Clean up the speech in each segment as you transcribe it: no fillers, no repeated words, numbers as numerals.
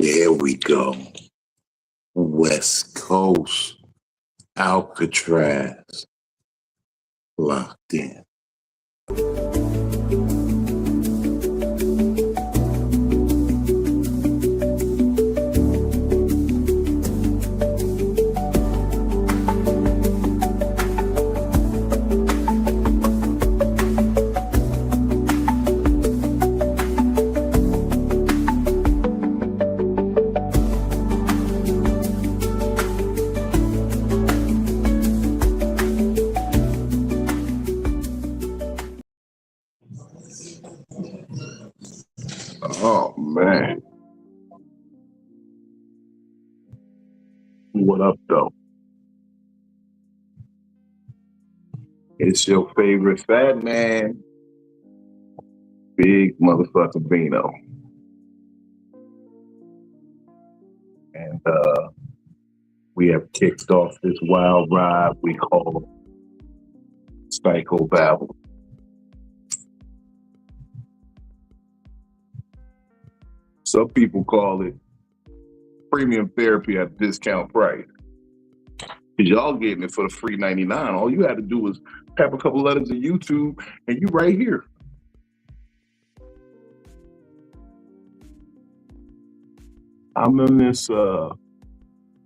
There we go. West Coast, Alcatraz, locked in. Oh, man. What up, though? It's your favorite fat man, Big Motherfucker Bino. And we have kicked off this wild ride we call Psycho-Babble. Some people call it premium therapy at a discount price. Because y'all getting it for the free 99. All you had to do was tap a couple letters in YouTube and you right here. I'm on this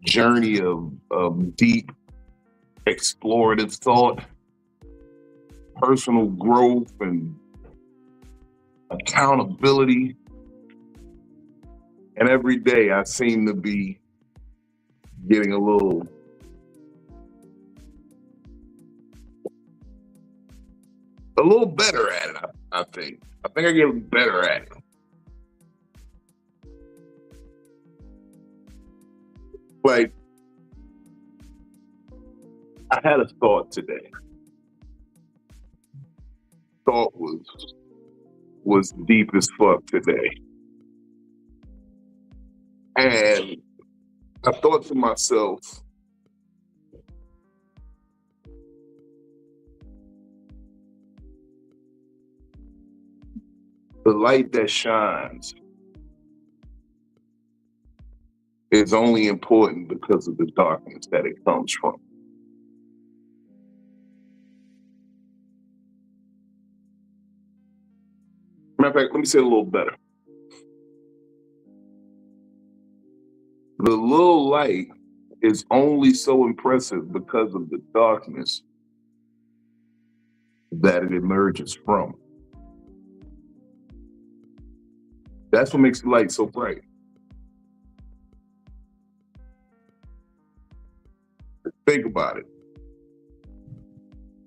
journey of deep explorative thought, personal growth, and accountability. And every day I seem to be getting a little better at it, I think. I think I get better at it. Like, I had a thought today. Thought was deep as fuck today. And I thought to myself, the light that shines is only important because of the darkness that it comes from. Matter of fact, let me say it a little better. The little light is only so impressive because of the darkness that it emerges from. That's what makes the light so bright. Think about it.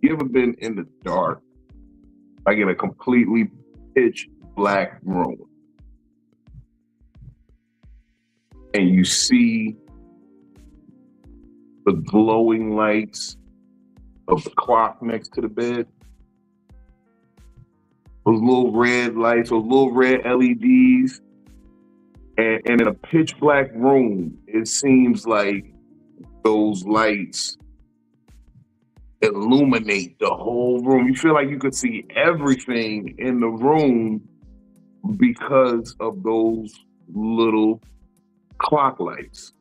You ever been in the dark, like in a completely pitch black room, and you see the glowing lights of the clock next to the bed? Those little red lights, those little red LEDs, and in a pitch black room, it seems like those lights illuminate the whole room. You feel like you could see everything in the room because of those little clock lights.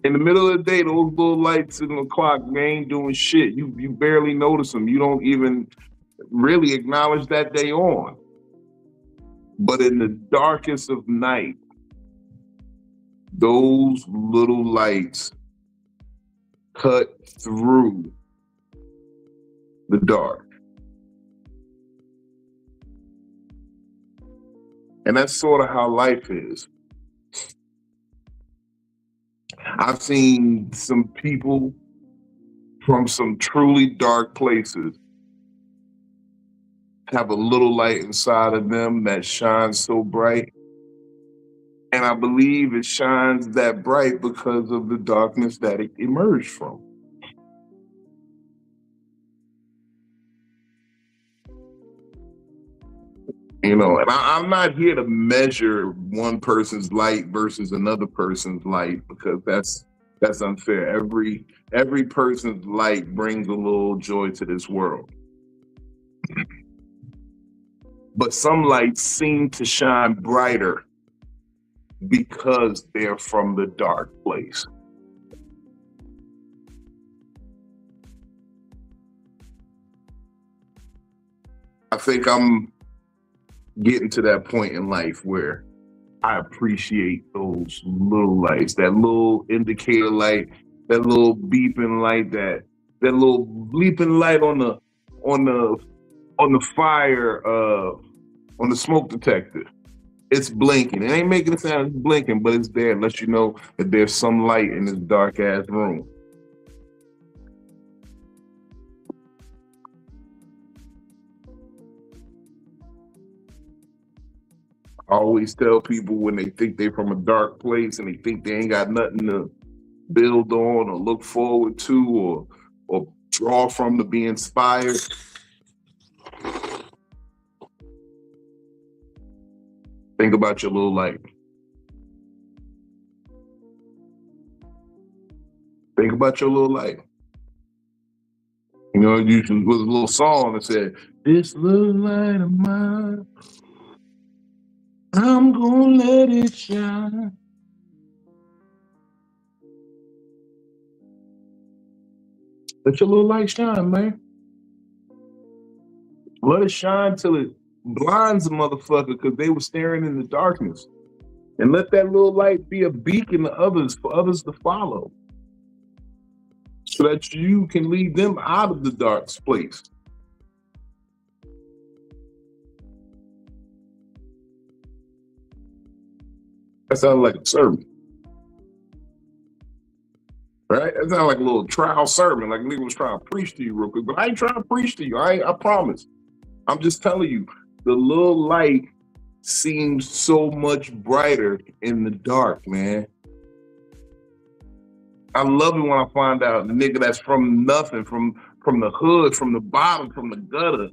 In the middle of the day, those little lights in the clock, they ain't doing shit. You barely notice them. You don't even really acknowledge that they on. But in the darkest of night, those little lights cut through the dark. And that's sort of how life is. I've seen some people from some truly dark places have a little light inside of them that shines so bright. And I believe it shines that bright because of the darkness that it emerged from. You know, and I'm not here to measure one person's light versus another person's light, because that's unfair. Every person's light brings a little joy to this world. But some lights seem to shine brighter because they're from the dark place. I think I'm getting to that point in life where I appreciate those little lights, that little indicator light, that little beeping light, that little bleeping light on the fire, on the smoke detector. It's blinking. It ain't making a sound, it's blinking, but it's there. It lets you know that there's some light in this dark ass room. I always tell people when they think they're from a dark place and they think they ain't got nothing to build on or look forward to or draw from to be inspired. Think about your little light. Think about your little light. You know, it usually was a little song that said, "This little light of mine, I'm gonna let it shine." Let your little light shine, man. Let it shine till it blinds a motherfucker because they were staring in the darkness. And let that little light be a beacon to others, for others to follow, so that you can lead them out of the dark place. That sounds like a sermon. Right? That sounds like a little trial sermon, like a nigga was trying to preach to you real quick. But I ain't trying to preach to you. I promise. I'm just telling you, the little light seems so much brighter in the dark, man. I love it when I find out the nigga that's from nothing, from the hood, from the bottom, from the gutter,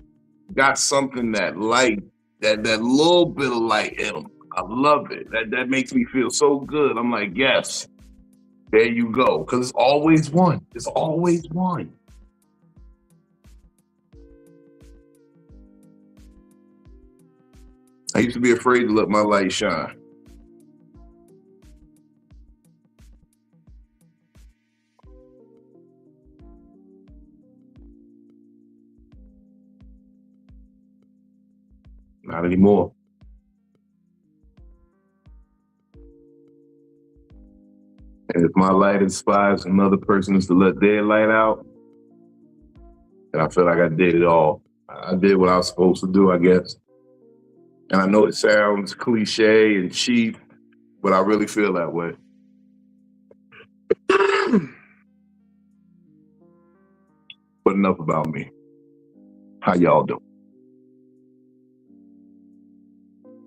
got something that light, that little bit of light in him. I love it. That makes me feel so good. I'm like, yes, there you go. Because it's always one. It's always one. I used to be afraid to let my light shine. Not anymore. And if my light inspires another person to let their light out, then I feel like I did it all. I did what I was supposed to do, I guess. And I know it sounds cliche and cheap, but I really feel that way. But enough about me. How y'all doing?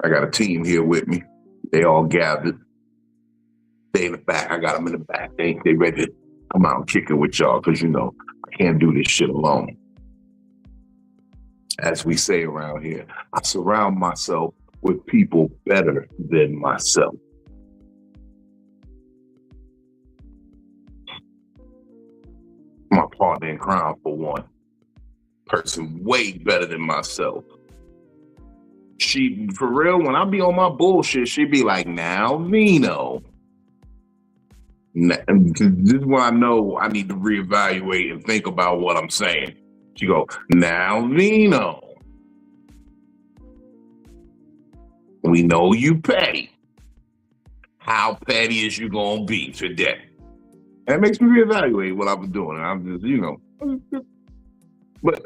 I got a team here with me. They all gathered. They in the back. I got them in the back. They ready to come out and kick it with y'all because, you know, I can't do this shit alone. As we say around here, I surround myself with people better than myself. My partner in crime, for one. Person way better than myself. She, for real, when I be on my bullshit, she be like, "Now, Vino." This is when I know I need to reevaluate and think about what I'm saying. She go, "Now, Vino, we know you petty. How petty is you gonna be today?" That makes me reevaluate what I'm doing. I'm just, you know, but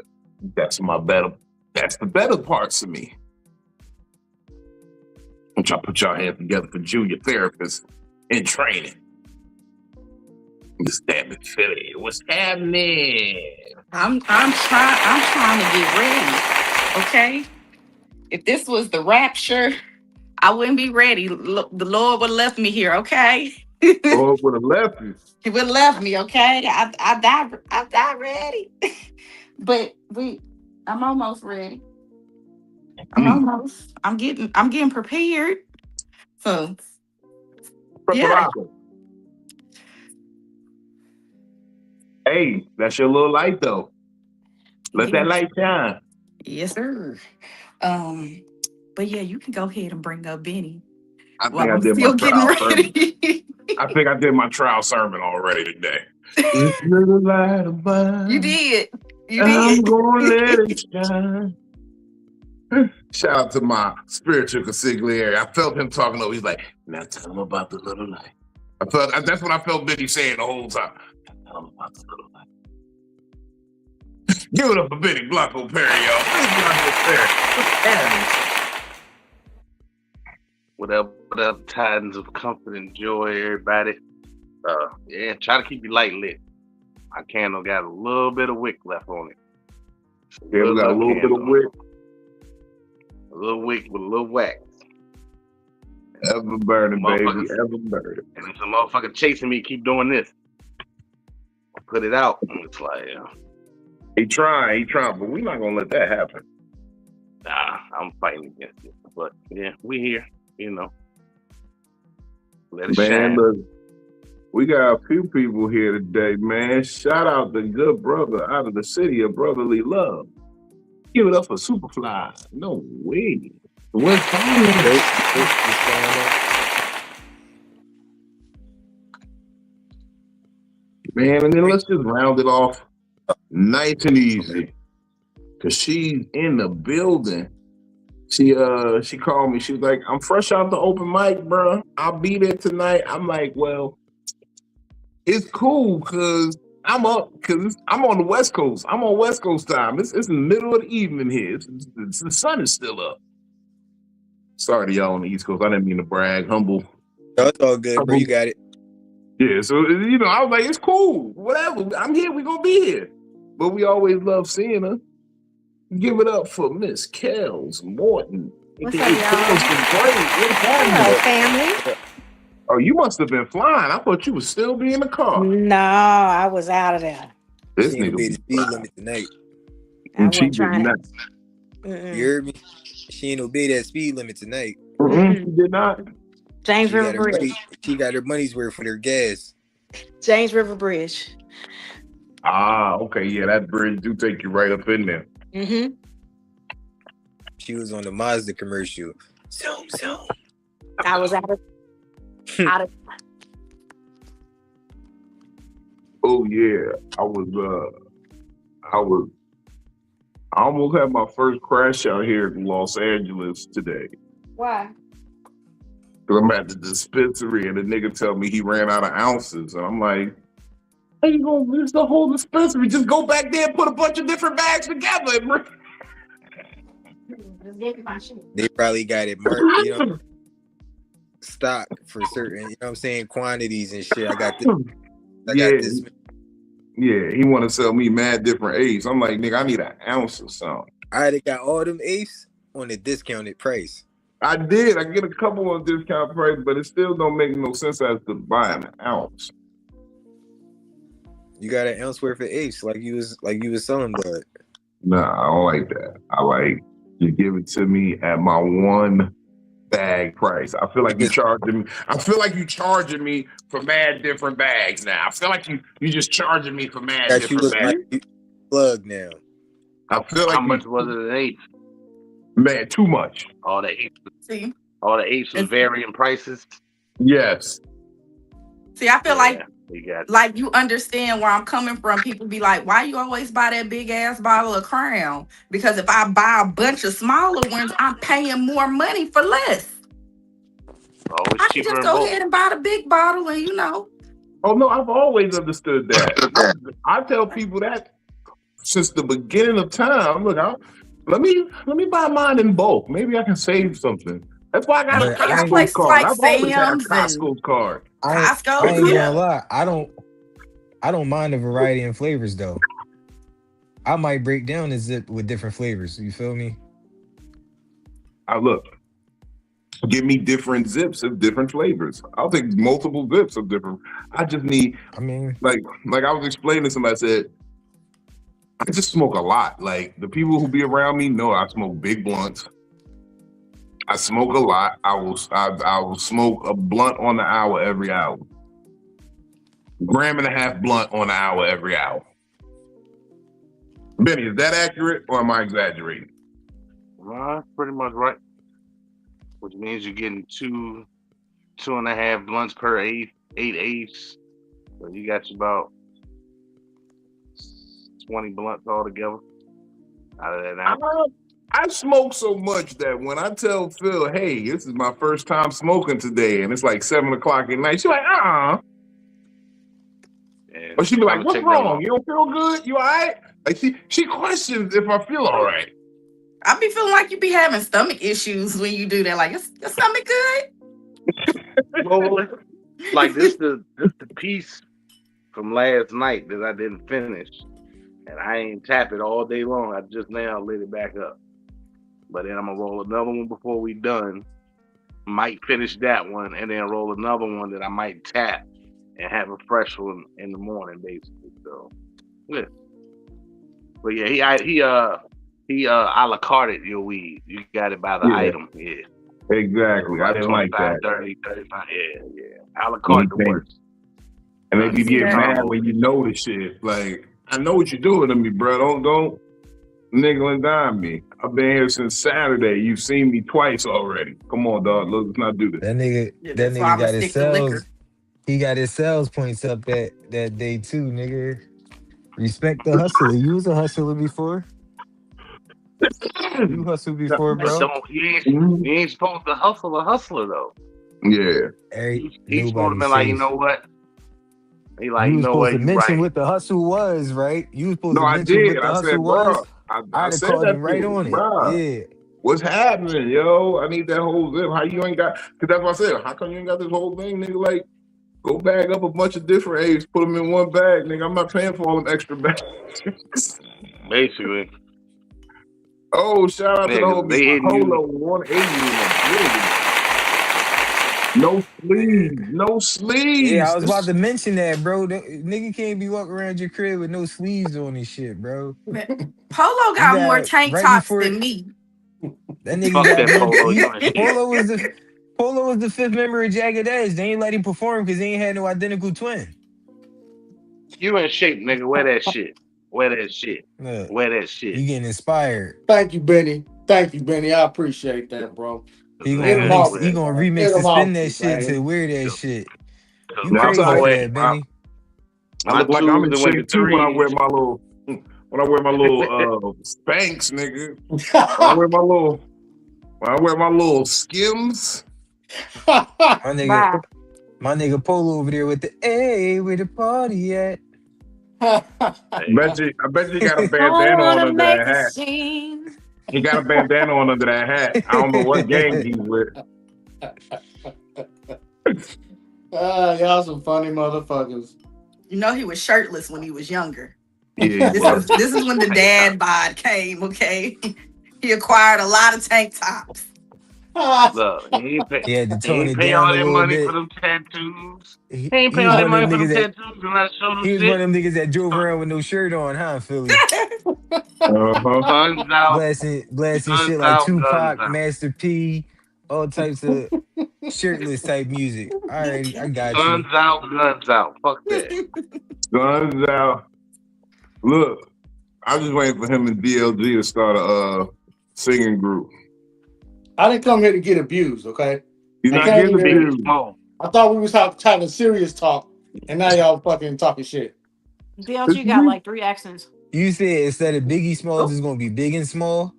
that's the better parts of me. I'm trying to put y'all hands together for junior therapists in training. Miss DamnItPhilly, what's happening? I'm trying to get ready. Okay. If this was the rapture, I wouldn't be ready. The Lord would have left me here, okay? Lord would have left you. He would have left me, okay? I died ready. But I'm almost ready. I'm getting prepared. So yeah. Hey, that's your little light though. Let that light shine. Yes, sir. But yeah, you can go ahead and bring up Benny I while think I I'm did my still getting trial sermon. ready. I think I did my trial sermon already today. This little light of You mine, did. You I'm did. gonna let it shine. Shout out to my spiritual consigliere. I felt him talking over. He's like, now tell him about the little light. That's what I felt Benny saying the whole time. Tell him about the little light. Give it up for Benny Blanco Perry, y'all. Benny Blanco Perry. Whatever tidings of comfort and joy, everybody. Yeah, try to keep your light lit. My candle got a little bit of wick left on it. Yeah, we got a little bit of wick. A little wick with a little wax. Ever burning, baby. Ever burning. And if some motherfucker chasing me, keep doing this. Put it out. And it's like, He trying, but we're not gonna let that happen. Nah, I'm fighting against it. But yeah, we here, you know. Let it shine. Look, we got a few people here today, man. Shout out the good brother out of the city of brotherly love. Give it up for Superfly. No way. What's man, and then let's just round it off nice and easy. Cause she's in the building. She called me. She was like, I'm fresh out the open mic, bro. I'll be there tonight. I'm like, well, it's cool because I'm up because I'm on the West Coast. I'm on West Coast time. It's in the middle of the evening here. The sun is still up. Sorry to y'all on the East Coast. I didn't mean to brag. Humble. No, it's all good, bro. You got it. Yeah, so, I was like, it's cool. Whatever. I'm here. We're going to be here. But we always love seeing her. Give it up for Miss Kels Morton. What's up, y'all? Hello, family. Oh, you must have been flying. I thought you would still be in the car. No, I was out of there. This She nigga ain't obeyed the speed limit tonight. I and she wasn't did trying not. to. You heard me? She ain't obeyed that speed limit tonight. She did not. James River Bridge. She got her money's worth for their gas. James River Bridge. Ah, okay. Yeah, that bridge do take you right up in there. Mm-hmm. She was on the Mazda commercial. Zoom. I was out of. Oh yeah, I almost had my first crash out here in Los Angeles today. Why? Cause I'm at the dispensary and the nigga tell me he ran out of ounces, and I'm like, how you gonna use the whole dispensary? Just go back there and put a bunch of different bags together. And They probably got it marked, stock for certain, quantities and shit. I got this. Yeah, he want to sell me mad different eighths. I'm like, nigga, I need an ounce or something. I got all them eighths on a discounted price. I did. I get a couple on discount price, but it still don't make no sense as to buying an ounce. You got an ounce worth of eighths, like you was selling bud. Nah, I don't like that. I like you give it to me at my one bag price. I feel like you charging me. I feel like you charging me for mad different bags now. I feel like you just charging me for mad that different bags. Like you plug now. I feel like how much was it an eighth? Man, too much. All the eighths. See, all the eighths was varying prices. Yes. See, I feel like you understand where I'm coming from. People be like, why you always buy that big ass bottle of Crown? Because if I buy a bunch of smaller ones, I'm paying more money for less. I can just go ahead and buy the big bottle and Oh no, I've always understood that. I tell people that since the beginning of time. Look, let me buy mine in bulk. Maybe I can save something. That's why I got a Costco card. Like I've always had a Sam's Costco card. Costco. I ain't gonna lie. I don't mind the variety in flavors though. I might break down the zip with different flavors. You feel me? Look. Give me different zips of different flavors. I'll take multiple zips of different. I just need. like I was explaining to somebody. I said, I just smoke a lot. Like the people who be around me know I smoke big blunts. I smoke a lot. I will smoke a blunt on the hour every hour. 1.5 grams blunt on the hour every hour. Benny, is that accurate or am I exaggerating? That's pretty much right. Which means you're getting 2.5 blunts per 8 eighths. So you got you about 20 blunts altogether out of that I, ounce. I smoke so much that when I tell Phil, hey, this is my first time smoking today, and it's like 7 o'clock at night, she's like, And Or she'd be like, I'ma what's take them wrong? off. You don't feel good? You all right? Like she questions if I feel all right. I be feeling like you be having stomach issues when you do that. Like, your stomach good? Well, like this the piece from last night that I didn't finish. And I ain't tap it all day long. I just now lit it back up. But then I'm gonna roll another one before we done. Might finish that one and then roll another one that I might tap and have a fresh one in the morning, basically. So yeah. But yeah, he a la carte your weed. You got it by the item. Yeah. Exactly. I didn't like that. 30, 35. Yeah. A la carte the worst. And they be See getting that? mad when you know the shit. Like, I know what you're doing to me, bro. Don't nickel and dime me. I've been here since Saturday. You've seen me twice already. Come on, dog. Let's not do this. That nigga, Yeah, that that's why nigga I'ma got his stick to liquor. sales. He got his sales points up that day too, nigga. Respect the hustler. You was a hustler before. You hustled before, But bro. you ain't supposed to hustle a hustler though. Yeah. He's supposed to be like, you know what? He like, You you was know supposed what? to You mention right. what the hustle was, right? You was supposed No, to I mention did. what the I hustle said, bro, was. I I'd have said called that him to right him, on it. bro. Yeah. What's happening, yo? I need that whole zip. How you ain't got? Because that's what I said. How come you ain't got this whole thing, nigga? Like, go bag up a bunch of different A's, put them in one bag, nigga. I'm not paying for all them extra bags. Basically. Oh, shout out to the Yeah, 'cause they homie hitting Polo you. 180 in the building. No sleeves, no Yeah, I sleeves. was about to mention that, bro. Nigga can't be walking around your crib with no sleeves on and shit, bro. Polo You got more got tank right tops before than me. that nigga Fuck got that more. Polo. You in shape. Polo was the fifth member of Jagged Edge. They ain't let him perform because they ain't had no identical twin. You in shape, nigga. Wear that shit. Wear that shit. Look, Wear that shit. you getting inspired. Thank you, Benny. Thank you, Benny. I appreciate that, bro. He Hit gonna him mix. off. He gonna Hit remix and him spin off, that shit to man. wear that shit. You Now, crazy I, for boy, that, Benny. I look like I'm in twos went shape to too when I wear threes. my little Spanx, nigga. When I wear my little Skims. My Bye. nigga Polo over there with the A where the party at. I bet you he got a Don't bandana on wanna under make that a hat. scene. He got a bandana on under that hat. I don't know what gang he's with. Y'all some funny motherfuckers. You know he was shirtless when he was younger. Yeah, This is when the dad bod came, okay? He acquired a lot of tank tops. Look, he He had to tone ain't it pay down all a that little money for bit. them tattoos. He, He ain't he pay was all that one of money them for them niggas that tattoos and not show them he was shit. one of them niggas that drove around with no shirt on, huh, Philly? uh-huh. Guns out, Blasting guns shit like out, guns Tupac, out. Master P, all types of shirtless type music. Alrighty, I got you. Guns out, guns out. Fuck that. Guns out. Look, I'm just waiting for him and DLG to start a singing group. I didn't come here to get abused, okay? He's I not came getting here. Big and abused. small. I thought we was having serious talk, and now y'all fucking talking shit. DLG got like 3 accents. You said instead of Biggie Smalls, Oh, it's gonna be Big and Small?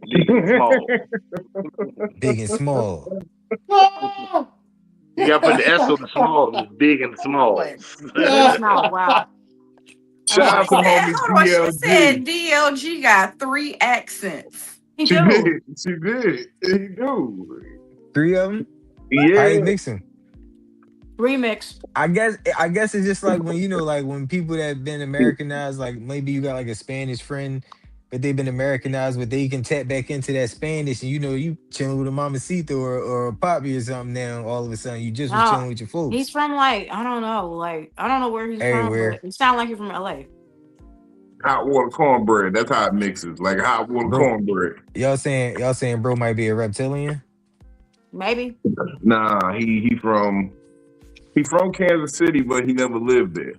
Big and small. Big and Small. You gotta put the S on the small. It's big and small. boy. Big Snow. Wow. Shout out to the homie Hold on. She DLG. said DLG got 3 accents. He She do. did. She did. He do. 3 of them? Yeah. How you mix them? Remix. I guess it's just like when like when people that been Americanized, like maybe you got like a Spanish friend, but they've been Americanized, but they can tap back into that Spanish, and you chilling with a mamacita or a poppy or something. Now all of a sudden you just was No, chilling with your folks. he's from like I don't know where he's from, Everywhere, but he sound like he's from LA. Hot water cornbread. That's how it mixes. Like hot water bro. cornbread. Y'all saying bro might be a reptilian? Maybe. Nah, he from Kansas City, but he never lived there.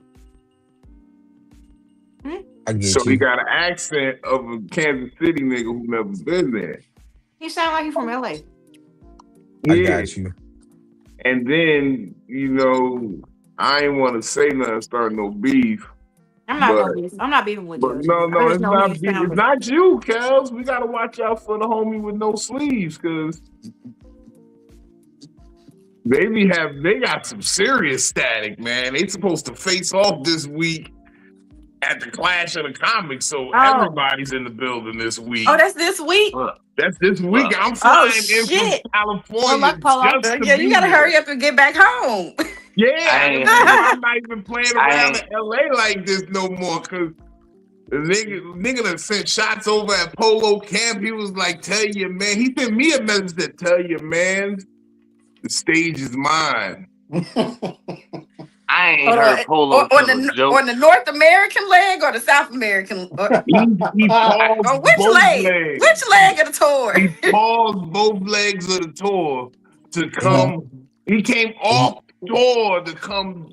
I So get he you. got an accent of a Kansas City nigga who never been there. He sound like he's from LA. I Yeah. got you. And then, I ain't want to say nothing, start no beef. I'm not But gonna be. I'm not beefing with but you. no, I just it's know not he beef. sound. It's not you, Kels. We gotta watch out for the homie with no sleeves, cause they got some serious static, man. They supposed to face off this week at the Clash of the Comics, so everybody's in the building this week. Oh, that's this week? That's this week. Look. I'm flying in from shit. California Well, luck, Polo. just to Yeah, be you gotta there. hurry up and get back home. Yeah, I'm not even playing around in LA like this no more, cause the nigga that sent shots over at Polo Camp. He was like, "Tell your man." He sent me a message that tell your man the stage is mine. I ain't heard Polo tell a joke. On the North American leg or the South American? He paused Or which both leg? legs. Which leg of the tour? He paused both legs of the tour to come. He came off tour to come.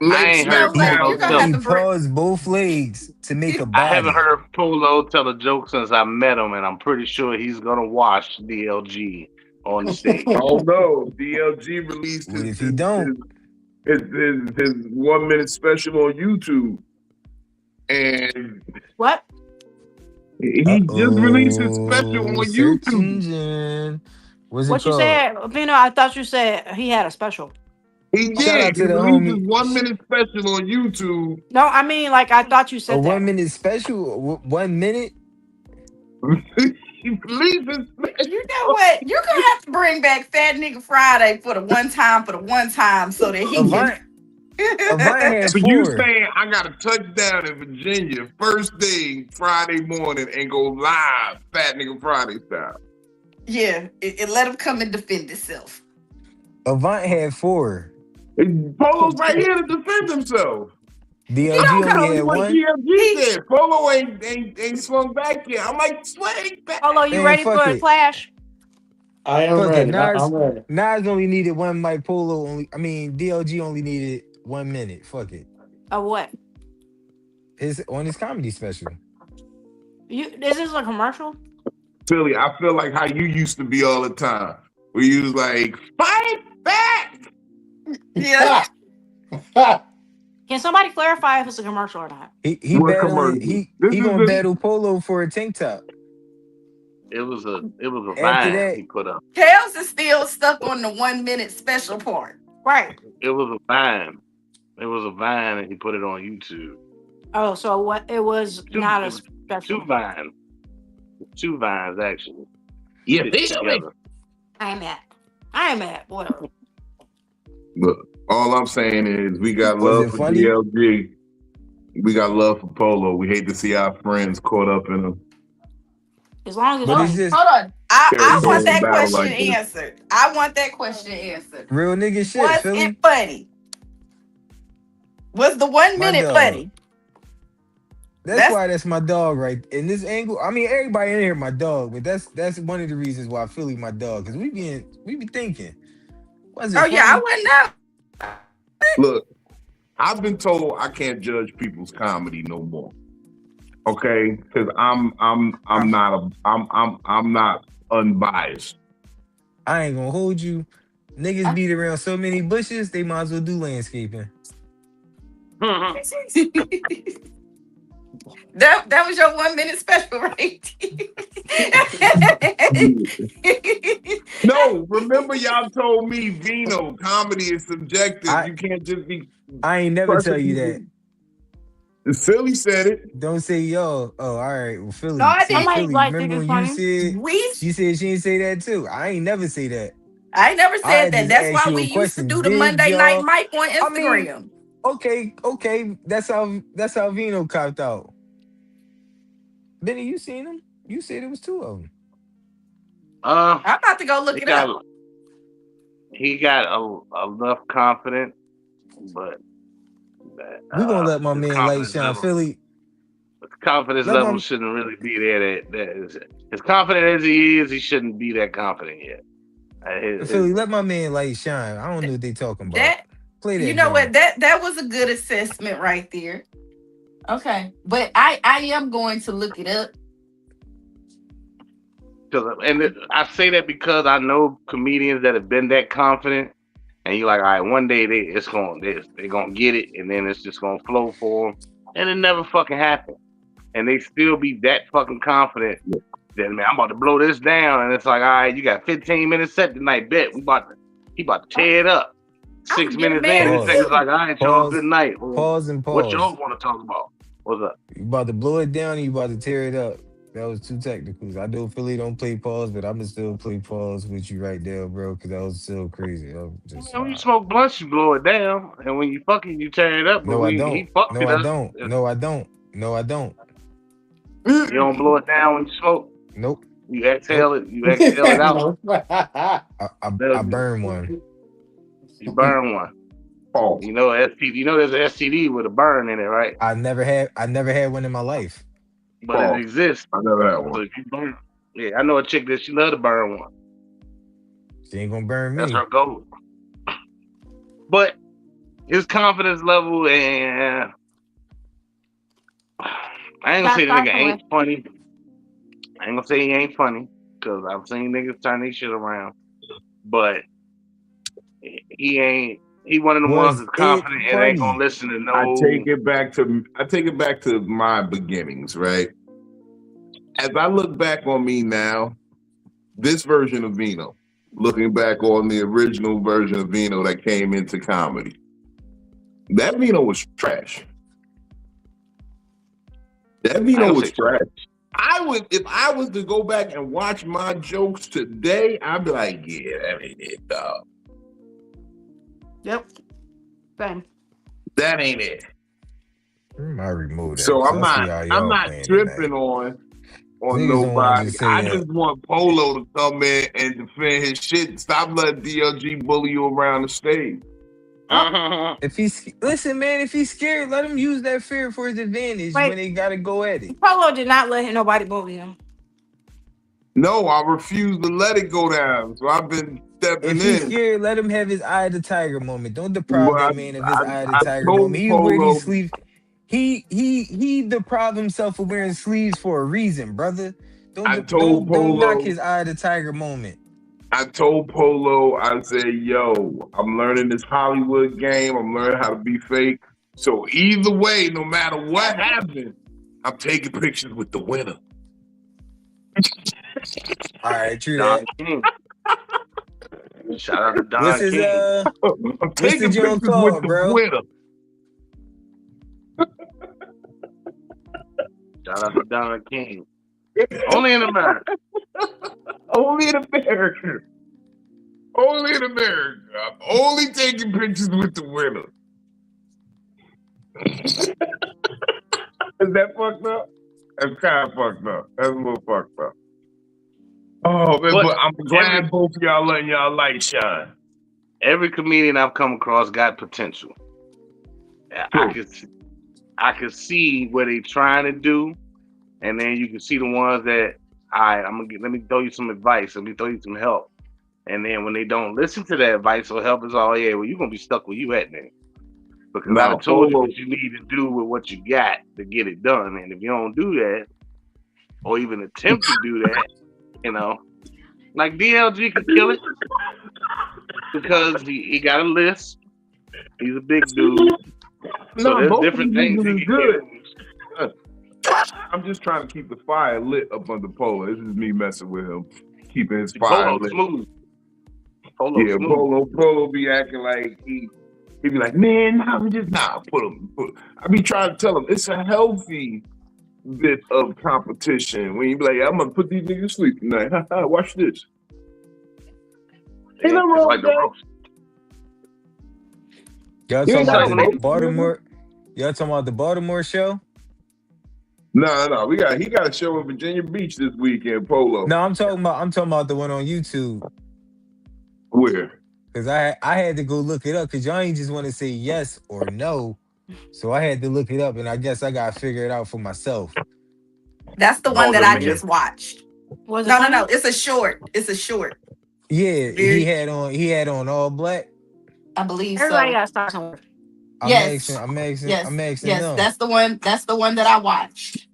I ain't heard Polo tell. He paused both legs to make a body. I haven't heard Polo tell a joke since I met him, and I'm pretty sure he's gonna watch DLG on the stage. Oh no, DLG released What if his, he don't? his 1 minute special on YouTube, and What? he just released his special on Search YouTube. engine. What's it What you called? said, Vino? I thought you said he had a special. He Shout out did. to He the released homie. his 1 minute special on YouTube. No, I mean, like, I thought you A said that. 1 minute special? 1 minute? He released his special. You know what? You're gonna have to bring back Fat Nigga Friday for the one time, so that he Avant had So you 4. saying I got to touch down in Virginia first day Friday morning and go live Fat Nigga Friday style? Yeah, and let him come and defend himself. Avant had 4. Polo's right here to defend himself. DLG only had What 1. DLG said. Polo ain't swung back yet. I'm like, swing back. Polo, you Man, ready fuck for a it. clash? I am Fuck it. ready. I'm ready. Nas only needed 1 mic. DLG only needed 1 minute. Fuck it. Of what? On his comedy special. Is this a commercial? Philly, I feel like how you used to be all the time. Where you was like, fight back. Yeah. Can somebody clarify if it's a commercial or not? He What battling, commercial? he This is gonna the- battle Polo for a tank top. It was a After vine that- he put up. Kels is still stuck on the 1 minute special part. Right. It was a vine. It was a vine, and he put it on YouTube. Oh, so what? It was not a It was special. Two vines actually. Yeah, Stitched together. I'm at. Whatever. Look, all I'm saying is we got Was love it for funny? DLG. We got love for Polo. We hate to see our friends caught up in a As long as But it's it's just Hold on. I Terrible want that battle question like this. answered. I want that question answered. real nigga shit, Was Philly. it funny? Was the 1 My minute dog. funny? That's why that's my dog right in this angle. I mean, everybody in here my dog, but that's one of the reasons why Philly my dog, because we be thinking. Was it Oh yeah, I funny? wouldn't know. look. I've been told I can't judge people's comedy no more. Okay, because I'm not unbiased. I ain't gonna hold you. Niggas beat around so many bushes, they might as well do landscaping. That was your 1 minute special, right? No, remember y'all told me, Vino, comedy is subjective. I- You can't just be. I ain't never tell you that. Philly said it. Don't say yo. Oh, all right. Well, Philly. No, I say didn't. Philly. Like, Remember think when it's you said we she said she didn't say that too? I ain't never say that. I ain't never I said that. just That's asked why you a we used to question. do the Did Monday y'all- night mic on I mean- Instagram. Okay. That's how Vino copped out. Benny, you seen him? You said it was 2 of them. I'm about to go look He it up. he got enough confidence, but We gonna let my his man light confidence shine. level- Philly, his confidence let level my- shouldn't really be there. That is, as confident as he is, he shouldn't be that confident yet. Philly, let my man light shine. I don't know what they talking about. That Play that. you know joint. what? That was a good assessment right there. Okay, but I am going to look it up. I say that because I know comedians that have been that confident, and you're like, all right, one day they're gonna get it, and then it's just gonna flow for them, and it never fucking happened, and they still be that fucking confident that man, I'm about to blow this down, and it's like, all right, you got 15 minutes set tonight, bet he about to tear it up. I'm 6 gonna get minutes in, married this nigga's Pause. like, all right, y'all, Pause. good night. Pause and What pause. y'all want to talk about? What's up? You about to blow it down, or you about to tear it up? That was two technicals. I know Philly don't play pause, but I'ma still play pause with you right there, bro, because that was still crazy. I was just When you smoke blunts, you blow it down, and when you fucking, you tear it up. But no, I when don't. he fucked No, with I us, don't. No, I don't. No, I don't. you don't blow it down when you smoke. Nope. You exhale Nope. it. You exhale it out. No. I burn one. You burn one. Pause. You know STD. You know there's an STD with a burn in it, right? I never had one in my life. But it Pause. exists. I never had So one. if you burn, yeah, I know a chick that she love to burn one. She ain't gonna burn That's me. her goal. But his confidence level, and I ain't gonna say the nigga ain't funny. I ain't gonna say he ain't funny because I've seen niggas turn this shit around. But he ain't. He one of the ones Was that's it confident and ain't gonna funny? listen to I no. take it back to my beginnings, right? As I look back on me now, this version of Vino, looking back on the original version of Vino that came into comedy, that Vino was trash. That I ain't Vino gonna was say trash. If I was to go back and watch my jokes today, I'd be like, yeah, that ain't it, dog. Yep. Same. That ain't it. I remove that. So 'Cause I'm I see not how I'm y'all not playing tripping tonight. on Niggas don't want to nobody. just say I that. just want Polo to come in and defend his shit. Stop letting DLG bully you around the stage. If listen, man, if he's scared, let him use that fear for his advantage Wait. when they gotta go at it. Polo did not let nobody bully him. No, I refuse to let it go down. So I've been stepping If he's in. scared, let him have his eye of the tiger moment. Don't deprive Well, that man of his eye of the I tiger moment. told He wear these Polo, sleeves. He deprived himself of wearing sleeves for a reason, brother. I told Don't knock Polo, his eye of the tiger moment. I said, yo, I'm learning this Hollywood game. I'm learning how to be fake. So either way, no matter what happens, I'm taking pictures with the winner. All right, true Don that. King. Shout out to What's Don his King. I'm what's the taking joint pictures with called, the bro? winner. Shout out to Don King. Only in America. Only in America. Only in America. I'm only taking pictures with the winner. Is that fucked up? That's kind of fucked up. That's a little fucked up. Oh, man, but I'm glad both of y'all letting y'all light shine. Every comedian I've come across got potential. I could see what they trying to do, and then you can see the ones that let me throw you some advice, let me throw you some help. And then when they don't listen to that advice or help, it's all, yeah, well, you're gonna be stuck where you at then. Because I told you what you need to do with what you got to get it done. And if you don't do that, or even attempt to do that, like DLG could kill it because he got a list. He's a big dude. So there's different things he can do. I'm just trying to keep the fire lit up under Polo. This is me messing with him, keeping his fire lit. Smooth. Polo be acting like he be like, man, I'm just put him. I be trying to tell him it's a healthy bit of competition. When you be like, I'm gonna put these niggas to sleep tonight. Watch this. Ain't nothing wrong with that. Y'all talking about the Baltimore? Y'all talking about the Baltimore show? No. He got a show in Virginia Beach this weekend, Polo. No, I'm talking about the one on YouTube. Where? Because I had to go look it up because y'all ain't just want to say yes or no. So I had to look it up, and I guess I gotta figure it out for myself. That's the one that I just watched. No. It's a short. Yeah, he had on all black. I believe Everybody so. got to start somewhere. Yes. I'm Yes. asking Yes. them. That's the one that I watched.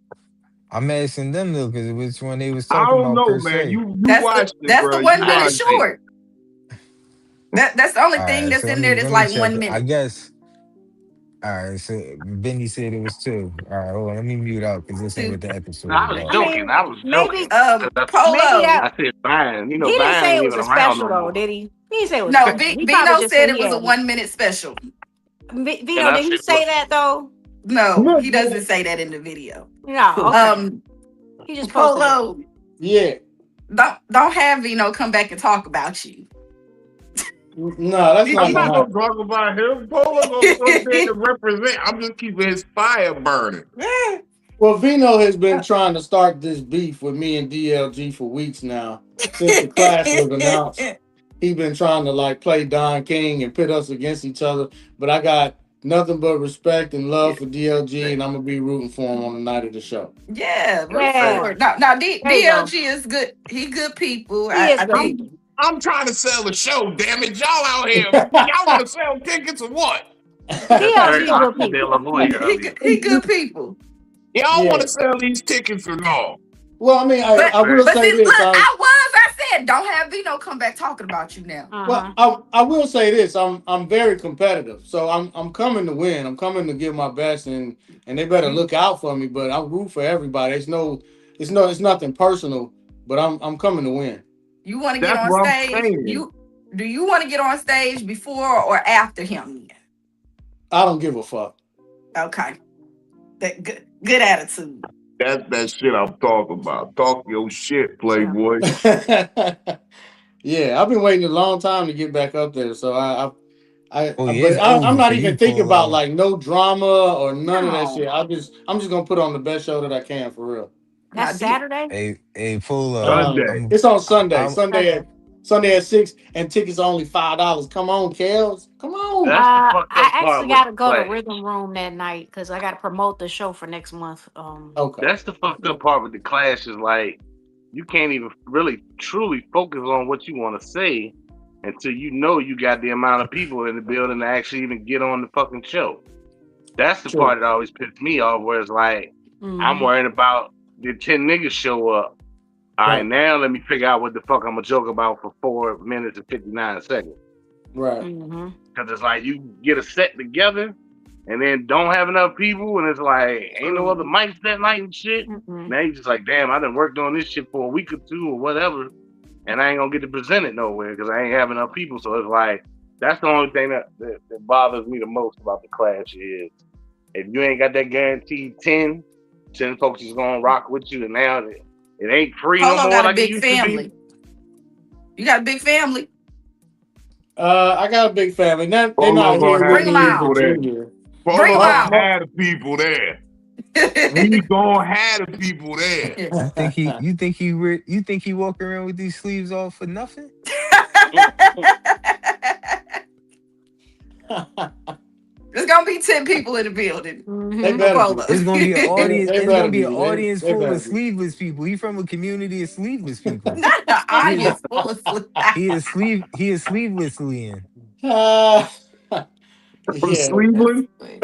I'm asking them though, because which one they was I talking don't about know, per man. se. You watched it, That's the bro. You 1 minute watched it. short. That's the only All thing right, that's so in there that's let me like check. 1 I minute. guess. All right, so Benny said it was 2. All right, hold on, let me mute out because this ain't Two. what the No, episode I was I about. joking. mean, I was joking. maybe 'Cause maybe Polo. that I said Vine. You he know, didn't Vine say ain't it was even a around special no though, more. did he? He didn't say it was No, special. He probably Vino just said said it he was a had. 1 minute special. And Vino, I did he said, say that though? No, he doesn't say that in the video. No. Okay. He just posted it. Polo, Yeah. don't have Vino come back and talk about you. No, that's not I'm not gonna gonna happen. talk about him. Polo gonna come there to represent. I'm just keeping his fire burning. Well, Vino has been trying to start this beef with me and DLG for weeks now. Since the clash was announced, he's been trying to like play Don King and pit us against each other. But I got nothing but respect and love for DLG, and I'm gonna be rooting for him on the night of the show. Yeah, root Yeah. for it. Now There you go. DLG is good. He good people. He is I good think. people. I'm trying to sell the show, damn it. Y'all out here. Y'all want to sell tickets or what? that's Eric DLG good Oxen people. de la Hoya earlier. He good people. Y'all Yeah. want to sell these tickets or no? Well, I mean, But I will but say see, look, this. I said, don't have Vino come back talking about you now. Uh-huh. Well, I will say this. I'm very competitive, so I'm coming to win. I'm coming to give my best, and they better look out for me. But I root for everybody. It's nothing personal. But I'm coming to win. You want to get That's on what I'm stage? saying. Do you want to get on stage before or after him? I don't give a fuck. Okay, that good attitude. That's that shit I'm talking about. Talk your shit, Playboy. Yeah, I've been waiting a long time to get back up there. So Oh yeah, but it's I'm over not for even you, thinking about Polo. like no drama or none of that No, shit. I'm just gonna put on the best show that I can for real. now That's Saturday? Hey, Polo. Sunday. It's on Sunday. I'm Sunday. Sunday at 6, and tickets are only $5. Come on, Kels. Come on. That's the fucked I up part actually with got the to go to Clash. Rhythm Room that night because I got to promote the show for next month. Okay. That's the fucked up part with the Clash is like you can't even really truly focus on what you want to say until you know you got the amount of people in the building to actually even get on the fucking show. That's the True. part that always pisses me off, where it's like I'm Mhm. worried about the 10 niggas show up. All right, Right. now let me figure out what the fuck I'm gonna joke about for 4 minutes and 59 seconds. Right. Mhm. Cause it's like you get a set together and then don't have enough people, and it's like ain't no other mics that night and shit. Mhm. Now you just like, damn, I done worked on this shit for a week or 2 or whatever, and I ain't gonna get to present it nowhere because I ain't have enough people. So it's like that's the only thing that bothers me the most about the Clash is if you ain't got that guaranteed 10 folks is gonna rock with you, and now it ain't free no Polo more got a like it big used to be. family. You got a big family. I got a big family. They're Polo not here gonna with have Bring the them me in out. people there. Virginia. Bring Polo them My, gonna out. my, have the people there. He gonna have the people there. You think he walking around with these sleeves off for nothing? There's gonna be 10 people in the building they Mhm. for better be. Polo. It's gonna be an audience. They It's gonna better be be. an audience They full better of be. sleeveless people. He from a community of sleeveless people. Not the He is audience full of sleep. he is sleevelessly in. Uh, From yeah, That's Cleveland. funny.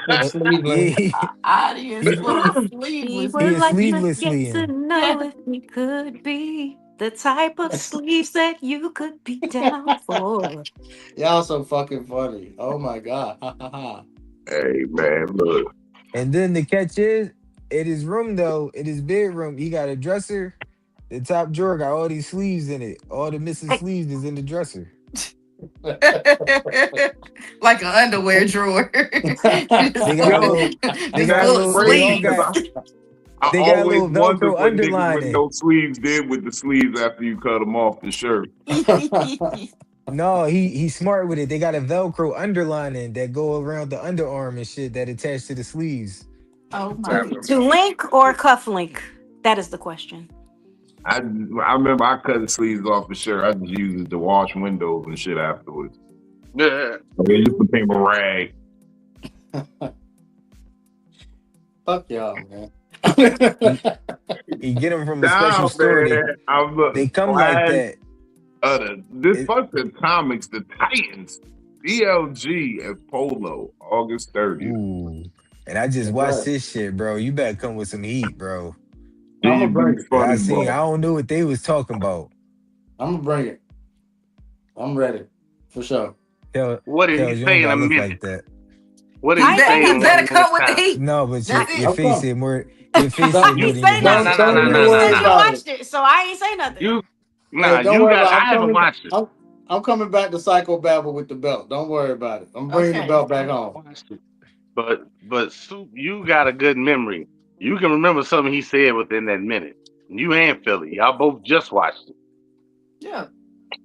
from Uh, yeah, Cleveland. Audience he, full of We sleeveless he would is like people. to get sleevelessly to in. know if we could be the type of sleeves that you could be down for. Y'all so fucking funny. Oh my god. Ha, ha, ha. Hey man, look. And then the catch is, in his room though, in his bedroom, he got a dresser. The top drawer got all these sleeves in it. All the missing Hey, sleeves is in the dresser. Like an underwear drawer. They just full got a of, little, Yo, they just got a full that's of little, they all crazy because sleeves. got, I they got a always little wondered Velcro what niggas with underlining. no sleeves did with the sleeves after you cut them off the shirt. No, he's smart with it. They got a Velcro underlining that go around the underarm and shit that attach to the sleeves. Oh my That's to goodness. link or cuff link? That is the question. I remember I cut the sleeves off the shirt. I just used it to wash windows and shit afterwards. yeah. It just became a rag. Fuck y'all, man. You get them from a special Nah, store. man. I'm They come like glad that. this It, fuck the comics, the Titans. DLG at Polo, August 30th. Ooh. And I just watched this shit, bro. You better come with some heat, bro. I'm gonna bring DB's it. I funny, seen. I bro. don't know what they was talking about. I'm gonna bring it. I'm ready for sure. What did Kels, he you say don't in a gotta look minute? like that. What did he say You in better 1 come minute with the time? heat. No, but That's your it. face said more. Your face said Don't more He than say your nothing. mouth. No. don't You even just worry said you about it. watched it, so I ain't say nothing. You, Hey, don't you worry got. about it. I haven't watched it. I'm coming back to Psycho-Babble with the belt. Don't worry about it. I'm bringing the Okay. belt back home. But Soup, you got a good memory. You can remember something he said within that minute. You and Philly, y'all both just watched it. Yeah.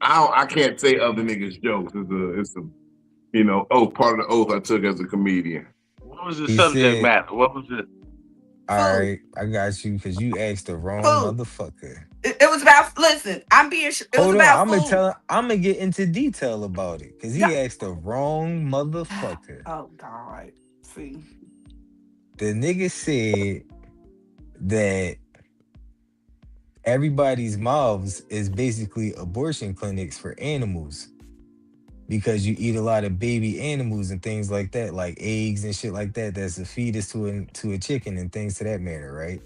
I can't say other niggas' jokes. It's a part of the oath I took as a comedian. What was the He subject said, matter? What was it? "All Food. right, I got you because you asked the wrong Food. motherfucker." It was about. Listen, it was Hold on, about I'm gonna food. tell. I'm gonna get into detail about it because Yeah. he asked the wrong motherfucker. Oh God. See. The nigga said that everybody's mouths is basically abortion clinics for animals because you eat a lot of baby animals and things like that, like eggs and shit like that. That's a fetus to a chicken and things to that matter, right?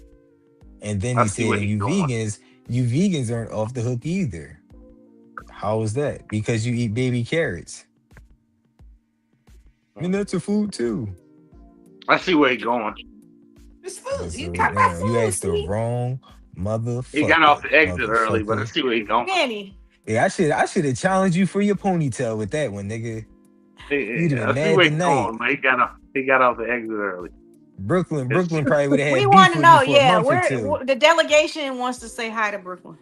And then I he see said, where and he's going. you vegans aren't off the hook either. How is that? Because you eat baby carrots. I mean, that's a food too. I see where he's going. It's food. You So talk about you food. asked the See. wrong He got off motherfucker. the exit early, but I see where he's going. Danny. Yeah, I should have challenged you for your ponytail with that one, nigga. You'd have been I see mad where he's tonight. going, but he got off the exit early. Brooklyn It's- probably would have We had want beef to with you know, for a yeah, month or where two. the delegation wants to say hi to Brooklyn.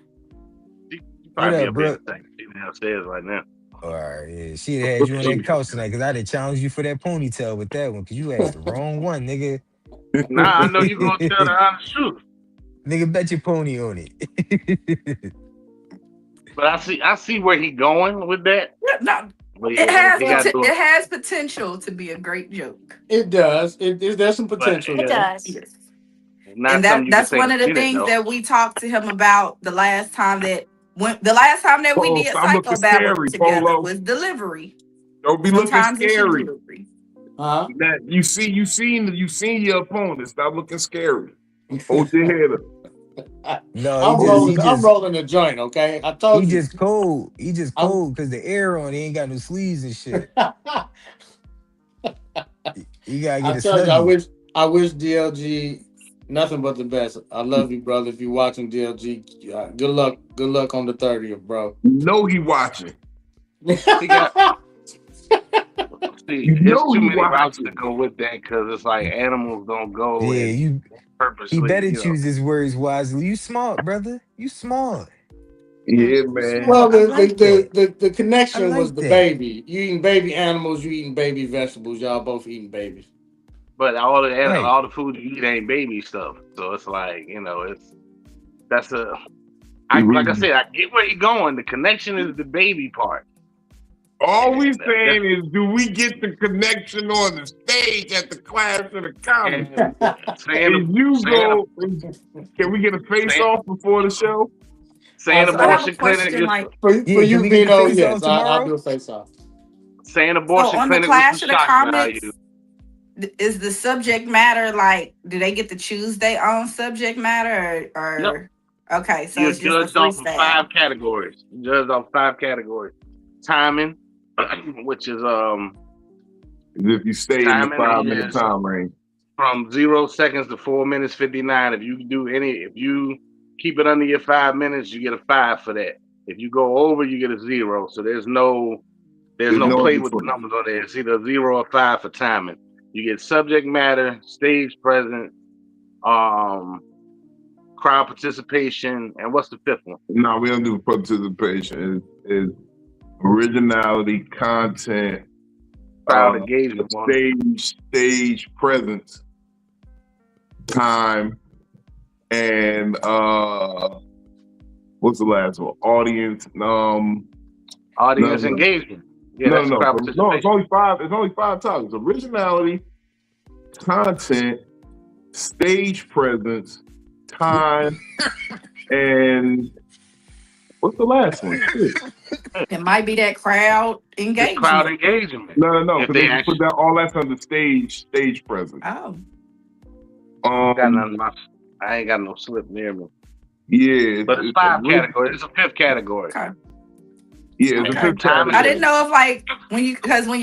She What probably up, be up here in Brooke? a second. She's downstairs right now. All right, yeah, she'd have had you on that couch tonight because I'd have challenged you for that ponytail with that one because you asked the wrong one, nigga. Nah, I know you're gonna tell the honest truth. Nigga, bet your pony on it. But I see where he going with that. No, But it yeah, has he got to do it it. has potential to be a great joke. It does. There's some But potential It there. does. Yes. not And something you can that's say in one a of the minute things though. that we talked to him about the last time that we Oh, did stop looking Psycho-Babble scary, together Polo. was delivery. Don't be looking Sometimes it's your scary. delivery. Huh? That you seen your opponent. Stop looking scary. Hold your head up. No, I'm rolling the joint, okay? I told he you. just cold. He just I'm- cold because the air on. He ain't got no sleeves and shit. You gotta get I a told you, snuggie. I wish DLG nothing but the best. I love you, brother. If you're watching DLG, good luck on the 30th, bro. You know he watching. He got see, You it's know too he many routes watching. to go with that because it's like animals don't go Yeah, and he purposely. better choose his words wisely. You smart, brother. You smart. Yeah, man. Well, I like that. the connection I was like the that. baby. You eating baby animals, you eating baby vegetables. Y'all both eating babies. But all Right. the food you eat ain't baby stuff. So it's like that's a. Like I said, I get where he going. The connection is the baby part. All we And, saying is, do we get the connection on the stage at the class of the comedy? Can we get a face off before the show? Saying So I have a abortion clinic question, is like, For Yeah, you, can we get the Vino, face yes, off tomorrow? I'll do a face off. saying so abortion on the clinic with some Clash of the shock Comics, value. is the subject matter like? Do they get to choose their own subject matter, or Yep. okay? So You're it's just a judged off of freestyle. 5 categories. Judged off 5 categories. Timing, which is If you stay in the timing 5-minute is time range. from 0 seconds to 4 minutes 59. If you keep it under your 5 minutes, you get a 5 for that. If you go over, you get a 0. So there's no play with the numbers on there. It's either 0 or 5 for timing. You get subject matter, stage presence, crowd participation, and what's the 5th one? No, we don't do participation. It's originality, content, Crowd engagement. stage presence, time, and what's the last one? Audience. Audience engagement. Yeah, that's crowd participation. No, it's only 5. It's only 5 topics: originality, content, stage presence, time, and What's the last one? Shit. It might be that crowd It's crowd engagement. engagement. No, If because they they put actually that all that's under stage presence. Oh, got none of my, I ain't got no slip near me. Yeah, But it's 5 categories. It's a 5th category. okay. Yeah, it's a Okay. fifth category. I didn't know if like when you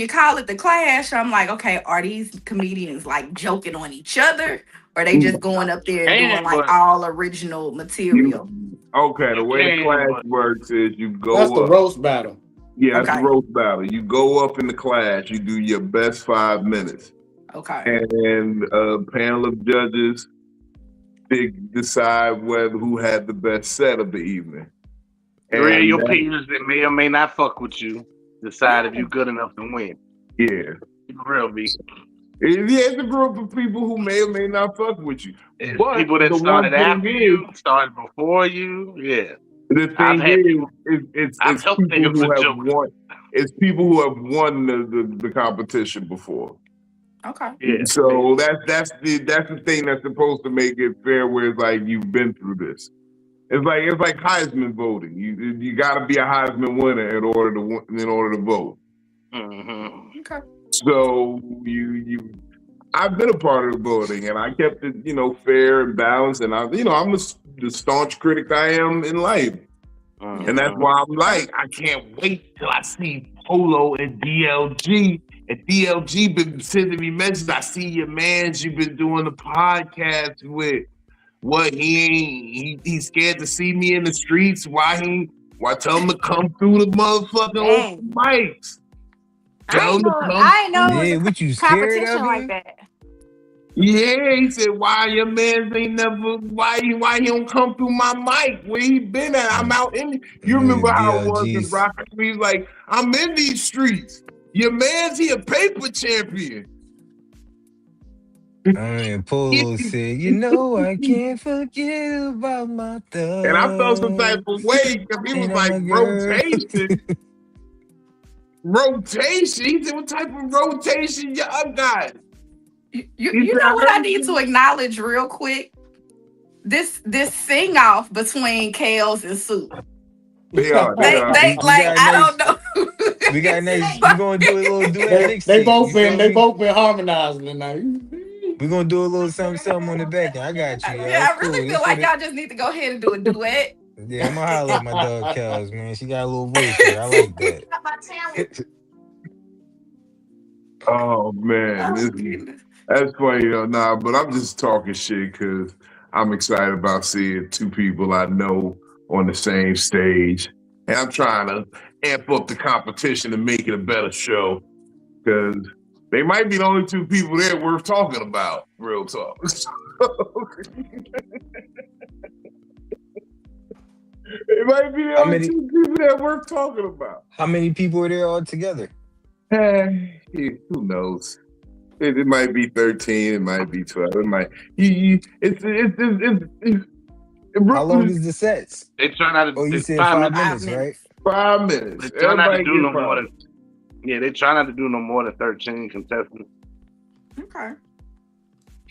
call it the Clash, I'm like, okay, are these comedians like joking on each other, or they just going up there and doing like all original material? Okay, the way the Clash works is you go That's the up. roast battle. Yeah, that's Okay. the roast battle. You go up in the Clash, you do your best 5 minutes. Okay. And a panel of judges decide who had the best set of the evening. 3 of your peers that may or may not fuck with you decide if you're good enough to win. Yeah. Real B. It's a group of people who may or may not fuck with you. It's But people that the started one thing after you, started before you. Yeah. The thing it's people who have won. It's people who have won the competition before. Okay. Yeah. So that's the thing that's supposed to make it fair. Where it's like you've been through this. It's like Heisman voting. You got to be a Heisman winner in order to vote. Mm-hmm. Okay. So I've been a part of the voting, and I kept it fair and balanced. And I'm the staunch critic I am in life, and that's why I'm like I can't wait till I see Polo and DLG. And DLG been sending me messages. I see your mans you've been doing the podcast with. What he's scared to see me in the streets. Why tell him to come through the motherfucking open mics? I ain't know it was what you a scared competition of like him? that. Yeah, he said, why your man ain't never, why he don't come through my mic? Where he been at? I'm out in, you remember how it was in Rocket? He's like, I'm in these streets. Your man's he a paper champion. Polo said, I can't forget about my thug. And I felt some type of way because he was like, rotation. Rotation? He said, what type of rotation y'all got? You know what I need to acknowledge real quick? This sing off between Kales and Soup. They are. I don't know. We got next. We're gonna do a little duet. They both been harmonizing tonight. We're gonna do a little something on the back end. I got you. Yeah, I really feel like y'all just need to go ahead and do a duet. Yeah, I'm gonna holler at my dog Kels, man. She got a little voice here. I like that. Oh man, that's funny though. Nah, but I'm just talking shit because I'm excited about seeing two people I know on the same stage, and I'm trying to amp up the competition and make it a better show because they might be the only two people there worth talking about. Real talk. It might be the only two people that worth talking about. How many people are there all together? Who knows? It might be 13. It might be 12. It might. How long is the sets? They try not to. Oh, you said 5 minutes, right? 5 minutes. They try not to do no more than. Yeah, they try not to do no more than 13 contestants. Okay.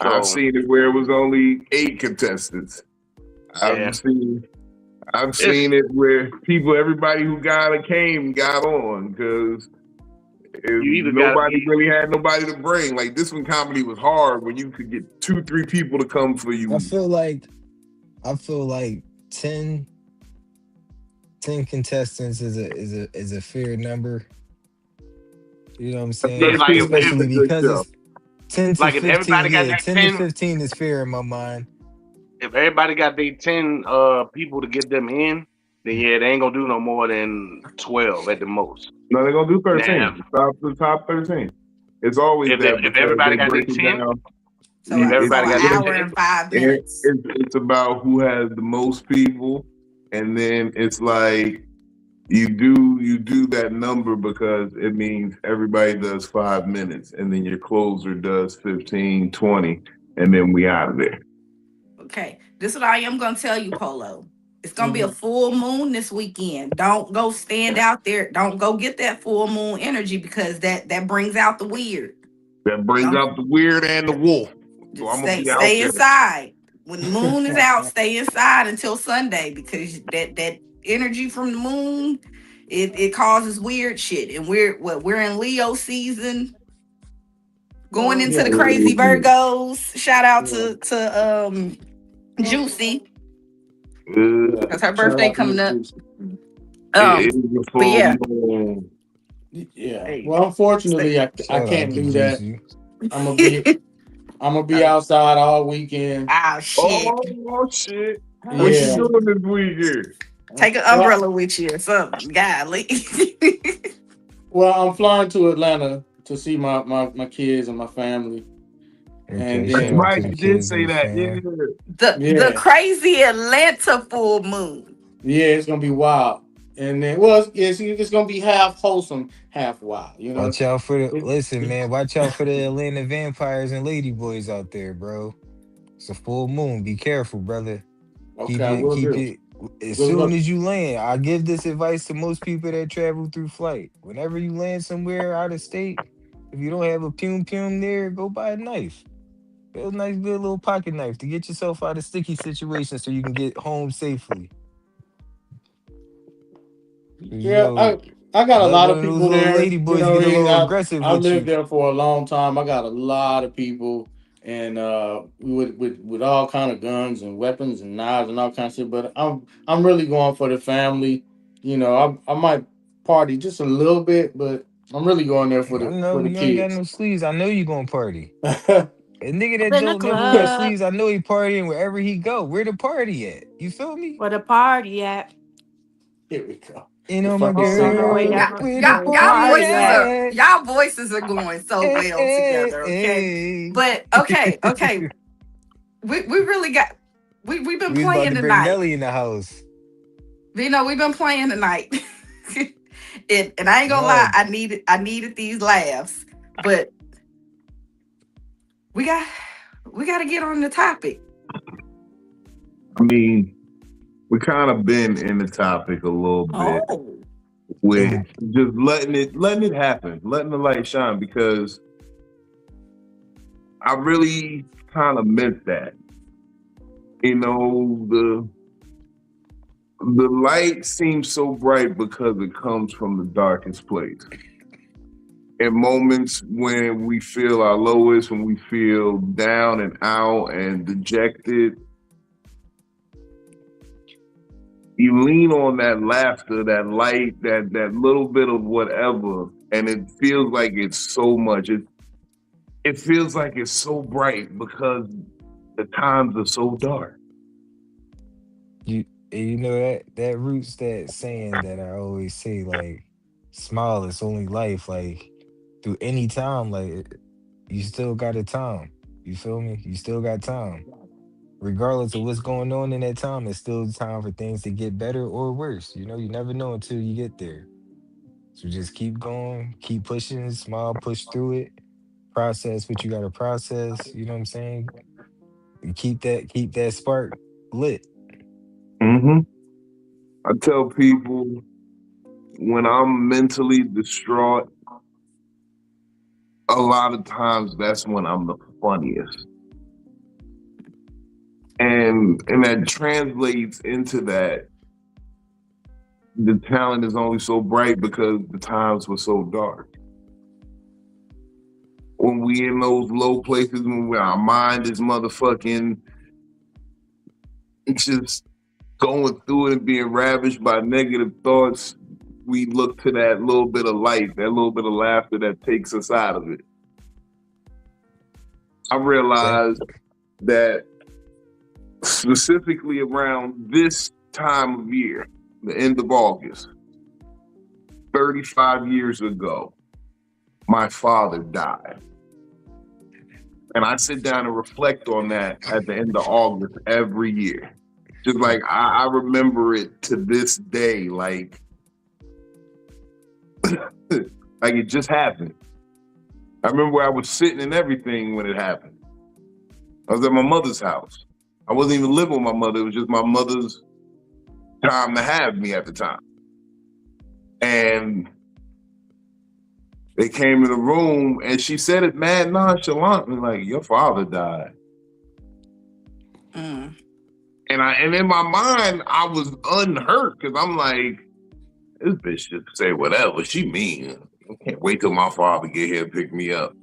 So, I've seen it where it was only 8 contestants. Yeah. I've seen it where everybody who got on because nobody really had nobody to bring. Like this one, comedy was hard when you could get 2-3 people to come for you. I feel like 10 contestants is a fair number. You know what I'm saying? Yeah, like especially because it's 10 to like 15. If everybody got 10 to 15 is fair in my mind. If everybody got their 10 people to get them in, then yeah, they ain't gonna do no more than 12 at the most. No, they're gonna do 13. The top 13. It's always if everybody got their 10. So everybody got an hour and 5 minutes. It's about who has the most people, and then it's like you do that number because it means everybody does 5 minutes, and then your closer does 15, 20, and then we out of there. Okay, this is what I am gonna tell you, Polo. It's gonna be a full moon this weekend. Don't go stand out there. Don't go get that full moon energy because that brings out the weird. That brings out the weird and the wolf. So I'm gonna stay inside. When the moon is out, stay inside until Sunday because that energy from the moon, it causes weird shit. And we're in Leo season, going into Yeah, the crazy Virgos. Shout out yeah, to Juicy, yeah. because her Shout birthday out to coming Miss up. Juicy. It is a But full yeah, moon. Yeah. hey, Well, unfortunately, I Shout out can't to do that. Juicy. I'm gonna be outside all weekend. oh shit. Oh shit! Oh What you Yeah. shit. doing this weekend? Take an Well, umbrella with you or something. Golly. well, I'm flying to Atlanta to see my kids and my family, and Okay, That's shout then out to right. the You did kids say and the that. fam. Yeah. The yeah, crazy Atlanta full moon. yeah, it's gonna be wild. And then, well, it's gonna be half wholesome, half wild. You know. Watch out for the It, listen, it, man. Watch out for the Atlanta vampires and ladyboys out there, bro. It's a full moon. Be careful, brother. okay, I will Keep do. it. As Good soon luck. as you land, I give this advice to most people that travel through flight. Whenever you land somewhere out of state, if you don't have a pum there, go buy a knife. Get a nice good little pocket knife to get yourself out of sticky situations so you can get home safely. 'Cause, you Yeah, know, I got a let lot one of of those people little there. lady You boys know, get a little aggressive I with lived you. there for a long time. I got a lot of people, and with all kind of guns and weapons and knives and all kinds of shit. But I'm really going for the family. You know, I might party just a little bit, but I'm really going there I for know the you ain't got kids. no sleeves. I know you gonna party. Here A nigga Up that in the don't never wear club, sleeves, I know he partying wherever he go. Where the party at? You feel me? where the party at? we go. You The know my fucking He's on the way singer. girl, down where the where the party party at. at? Y'all voices are going so Hey, well hey, together, okay? hey. But okay. We really got we've been We was about playing to bring tonight. Nelly in the house. You know, we've been playing tonight. And I ain't gonna lie, No, I needed these laughs. But we got to get on the topic. I mean, we kind of been in the topic a little bit Oh. with just letting it happen, letting the light shine, because I really kind of meant that. You know, the light seems so bright because it comes from the darkest place. In moments when we feel our lowest, when we feel down and out and dejected, you lean on that laughter, that light, that little bit of whatever, and it feels like it's so much. It feels like it's so bright because the times are so dark. you know that roots that saying that I always say, like, smile, it's only life. Like, through any time, like, you still got a time. You feel me? You still got time. Regardless of what's going on in that time, it's still time for things to get better or worse. You know, you never know until you get there. So just keep going, keep pushing, smile, push through it, process what you gotta process. You know what I'm saying? And keep that spark lit. Mm-hmm. I tell people when I'm mentally distraught, a lot of times that's when I'm the funniest. And that translates into that the talent is only so bright because the times were so dark. When we in those low places, our mind is motherfucking just going through it and being ravished by negative thoughts, we look to that little bit of light, that little bit of laughter that takes us out of it. I Yeah. realized that specifically around this time of year, the end of August, 35 years ago, my father died. And I sit down and reflect on that at the end of August every year. Just like I remember it to this day, like like it just happened. I remember where I was sitting and everything when it happened. I was at my mother's house. I wasn't even living with my mother. It was just my mother's time to have me at the time. And they came in the room and she said it mad nonchalantly, like, your father died. Mm. And in my mind, I was unhurt because I'm like, this bitch should say whatever she mean. I can't wait till my father get here and pick me up.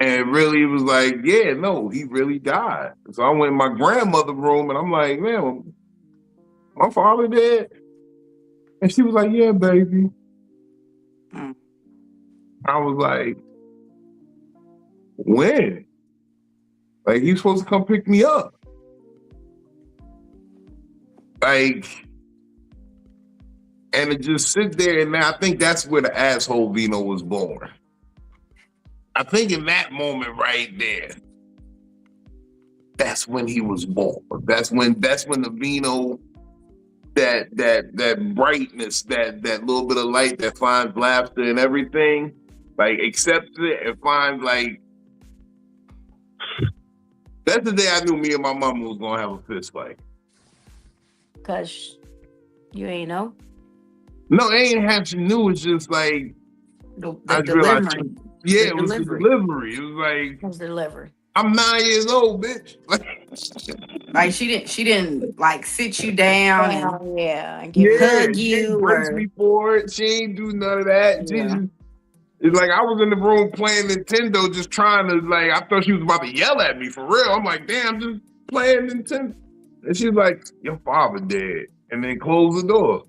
And really, it was like, yeah, no, he really died. So I went in my grandmother's room and I'm like, man, my father dead? And she was like, yeah, baby. I was like, when? Like, he was supposed to come pick me up. Like, and to just sit there, and I think that's where the asshole Vino was born. I think in that moment right there, that's when he was born. That's when the Vino, that brightness, that little bit of light that finds laughter and everything, like accepts it and finds like. That's the day I knew me and my mama was gonna have a fist fight. Cause you ain't know. No, it ain't have to knew. It's just like The I realized. delivery. Yeah, The it was the delivery. delivery. It was like It was delivery. I'm 9 years old, bitch. Like she didn't like sit you down and Yeah, and give hug she ain't you brace or me for it. She ain't do none of that. She Yeah. just, it's like I was in the room playing Nintendo, just trying to like. I thought she was about to yell at me for real. I'm like, damn, just playing Nintendo. And she's like, your father dead, and then close the door.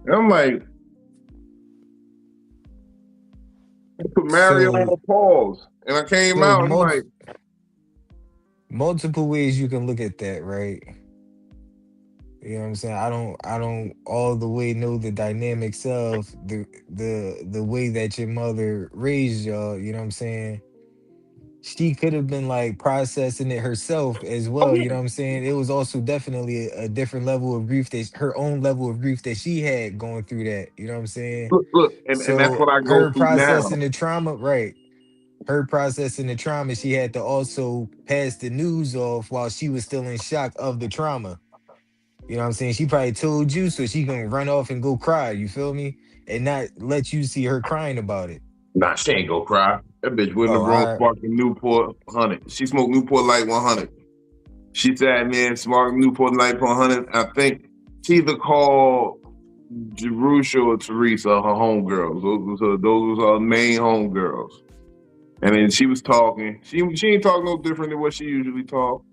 And I'm like, I put Mario So- on pause, and I came So out and I'm like, multiple ways you can look at that, right? You know what I'm saying? I don't all the way know the dynamics of the way that your mother raised y'all, you know what I'm saying? She could have been like processing it herself as well, you know what I'm saying? It was also definitely a different level of grief, that her own level of grief that she had going through that, you know what I'm saying? look, and that's So what I go her through now. processing the trauma, right? Her processing the trauma, she had to also pass the news off while she was still in shock of the trauma. You know what I'm saying? She probably told you so she can run off and go cry, you feel me? And not let you see her crying about it. Nah, she ain't go cry. That bitch went in the Oh, room I smoking Newport 100. She smoked Newport Light 100. She sat there smoking Newport Light 100. I think she either called Jerusha or Teresa, her homegirls. Those was her main homegirls. And then she was talking. She ain't talk no different than what she usually talk.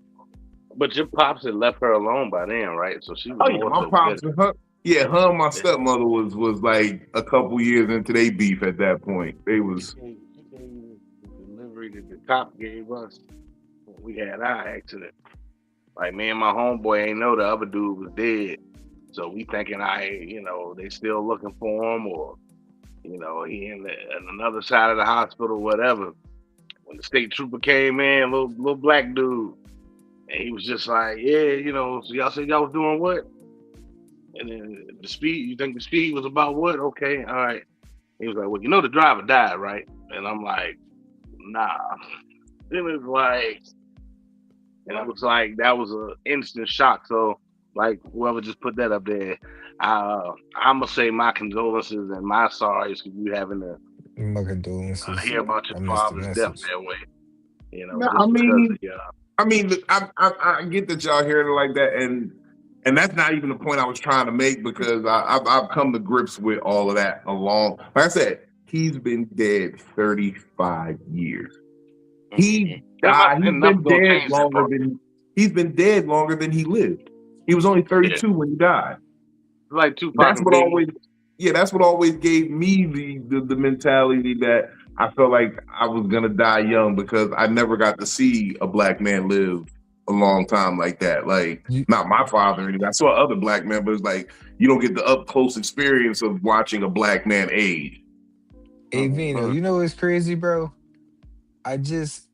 But your pops had left her alone by then, right? So she was Oh yeah, more my so pops bitter. and her. Yeah, her and my stepmother was like a couple years into their beef at that point. They was She gave the delivery that the cop gave us when we had our accident. Like me and my homeboy ain't know the other dude was dead. So we thinking they still looking for him, or he in another side of the hospital, whatever. When the state trooper came in, little black dude, and he was just like, yeah, so y'all said y'all was doing what? And then the speed, you think the speed was about what? Okay, all right. He was like, well, the driver died, right? And I'm like, nah. It was like, and it was like, that was an instant shock. So, like, whoever just put that up there, I'm going to say my condolences and my sorries for you having to my condolences. hear about I your missed the father's death message. that way. No, Just because of y'all. I mean, look, I get that y'all hearing it like that, and that's not even the point I was trying to make, because I've come to grips with all of that along. Like I said, he's been dead 35 years. He died. He's been dead longer than he lived. He was only 32 when he died. Like Tupac. That's what always gave me the mentality that I felt like I was gonna die young, because I never got to see a black man live a long time like that. Like, not my father, and I saw other black men, but it's like you don't get the up close experience of watching a black man age. Hey Vino, you know what's crazy, bro? I just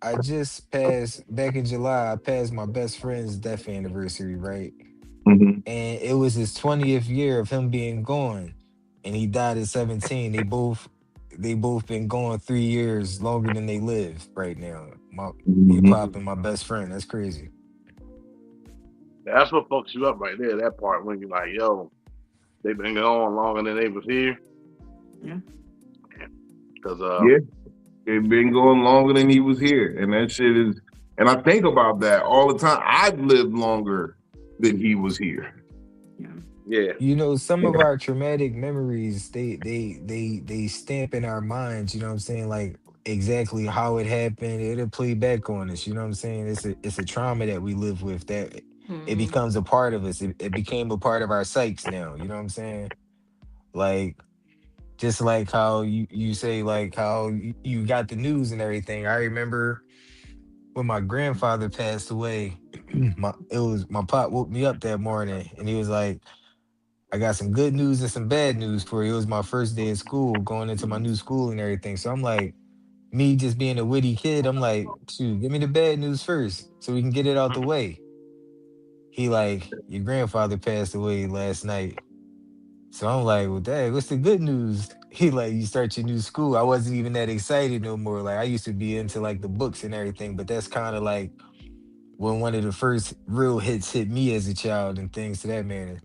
passed back in July. I passed my best friend's death anniversary, right? Mm-hmm. And it was his 20th year of him being gone, and he died at 17. They both been gone 3 years longer than they live right now. Hip hop and my best friend. That's crazy. That's what fucks you up right there. That part when you're like, yo, they've been gone longer than they was here. Yeah. Because they've been going longer than he was here, and that shit is And I think about that all the time. I've lived longer than he was here. Yeah. You know, some of our traumatic memories, they stamp in our minds, you know what I'm saying? Like exactly how it happened, it'll play back on us, you know what I'm saying? It's a trauma that we live with that it Mhm. becomes a part of us. It became a part of our psyches now, you know what I'm saying? Like just like how you say like how you got the news and everything. I remember when my grandfather passed away, my pop woke me up that morning and he was like, I got some good news and some bad news for you. It was my first day of school, going into my new school and everything. So I'm like, me just being a witty kid, I'm like, shoot, give me the bad news first so we can get it out the way. He like, your grandfather passed away last night. So I'm like, well, dad, what's the good news? He like, you start your new school. I wasn't even that excited no more. Like I used to be into like the books and everything, but that's kind of like when one of the first real hits hit me as a child and things to that manner.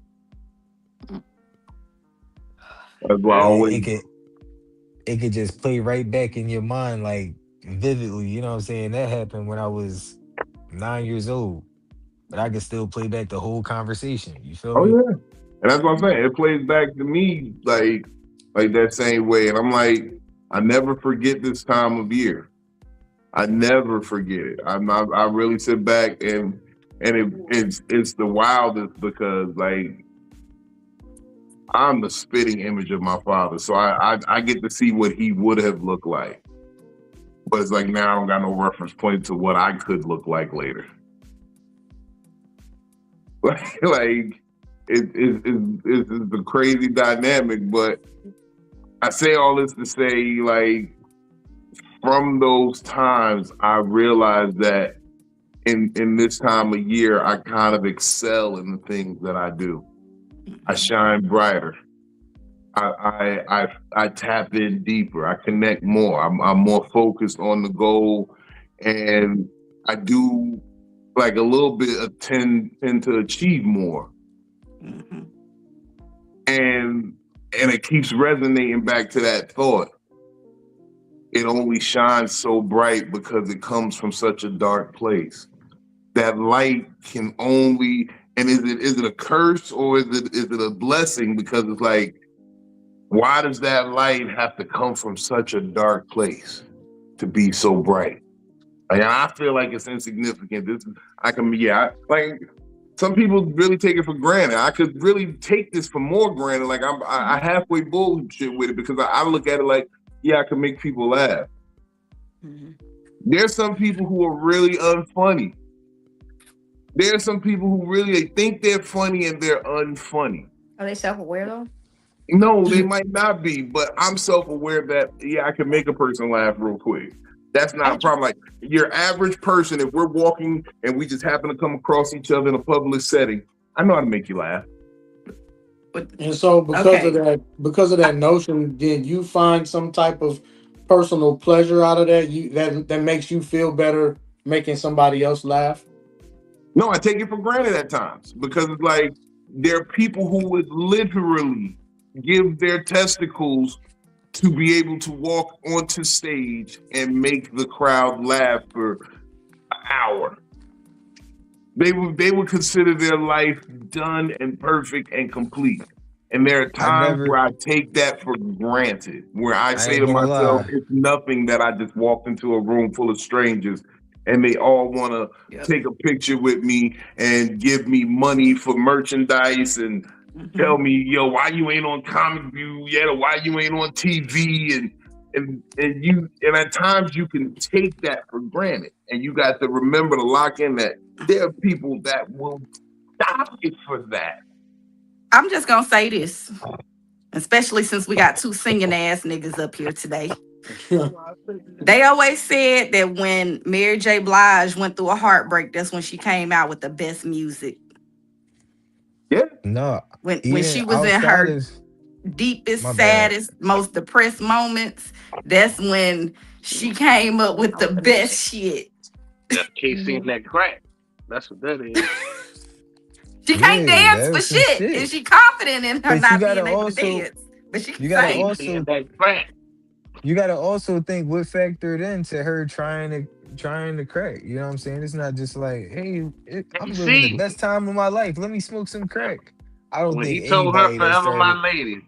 That's why I Yeah. always. It could just play right back in your mind like vividly. You know what I'm saying? That happened when I was 9 years old, but I could still play back the whole conversation. You feel Oh me? yeah, and that's what I'm saying. It plays back to me like that same way, and I'm like, I never forget this time of year. I never forget it. I really sit back and it's the wildest because like I'm the spitting image of my father, so I get to see what he would have looked like. But it's like now I don't got no reference point to what I could look like later. Like it's a crazy dynamic, but I say all this to say, like, from those times, I realized that in this time of year, I kind of excel in the things that I do. I shine brighter. I tap in deeper. I connect more. I'm more focused on the goal, and I do like a little bit of tend to achieve more. Mhm. And it keeps resonating back to that thought. It only shines so bright because it comes from such a dark place. That light can only, and is it a curse or is it a blessing? Because it's like, why does that light have to come from such a dark place to be so bright? Like, I feel like it's insignificant. Like some people really take it for granted. I could really take this for more granted. Like I halfway bullshit with it because I look at it like, yeah, I can make people laugh. Mhm. There's some people who are really unfunny. There's some people who really they think they're funny and they're unfunny. Are they self-aware though? No, they might not be, but I'm self-aware that yeah, I can make a person laugh real quick. That's not a problem. Like your average person, if we're walking and we just happen to come across each other in a public setting, I know how to make you laugh. And so because of that notion, did you find some type of personal pleasure out of that? That makes you feel better making somebody else laugh? No, I take it for granted at times because it's like there are people who would literally give their testicles to be able to walk onto stage and make the crowd laugh for an hour. They would consider their life done and perfect and complete. And there are I times where never, I take that for granted, where I I say ain't to gonna myself, lie. it's nothing that I just walked into a room full of strangers and they all want to Yep. take a picture with me and give me money for merchandise and tell me, yo, why you ain't on Comic View yet, or why you ain't on TV, and at times you can take that for granted, and you got to remember to lock in that there are people that will die for that. I'm just gonna say this, especially since we got two singing ass niggas up here today. They always said that when Mary J. Blige went through a heartbreak, that's when she came out with the best music. Yeah, No, When even she was in outside her of deepest, my bad. saddest, most depressed moments, that's when she came up with the best shit. That's Casey and that crack. That's what that is. She can't Yeah, dance that for was some shit, and shit. she confident in her But you not gotta being able to also dance. But she can you gotta sing. Casey also and that crack. you gotta also think what factored into her trying to trying to crack. You know what I'm saying? It's not just like, hey, I'm And living the see, best time of my life. Let me smoke some crack. I don't when think he told her anybody that forever my started. lady,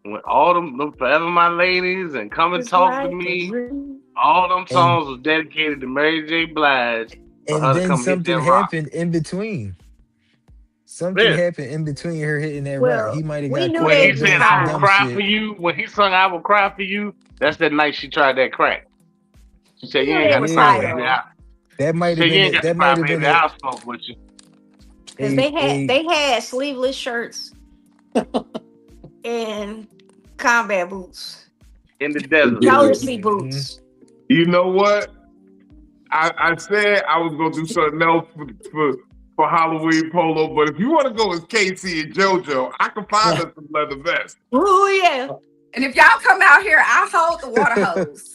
when all them forever my ladies and come and It's talk to like a me, dream. all them and songs was dedicated to Mary J. Blige for and her to then come hit something that rock. happened in between. Something Yeah. happened in between her hitting that rock. He Well, might have we got knew caught When he they'd up be said doing I some will fine. dumb cry for shit. you, when he sung I will cry for you, that's that night she tried that crack. She said, We you knew ain't they got to was cry, high Yeah, baby. though, that She might have said, you been ain't it. got to That cry, might have been baby. a I'll smoke with you because they had sleeveless shirts and combat boots, in the desert. Jodeci Mhm. boots. You know what? I said I was gonna do something else for Halloween polo, but if you want to go as Casey and JoJo, I can find us some leather vests. Ooh yeah, And if y'all come out here, I'll hold the water hose.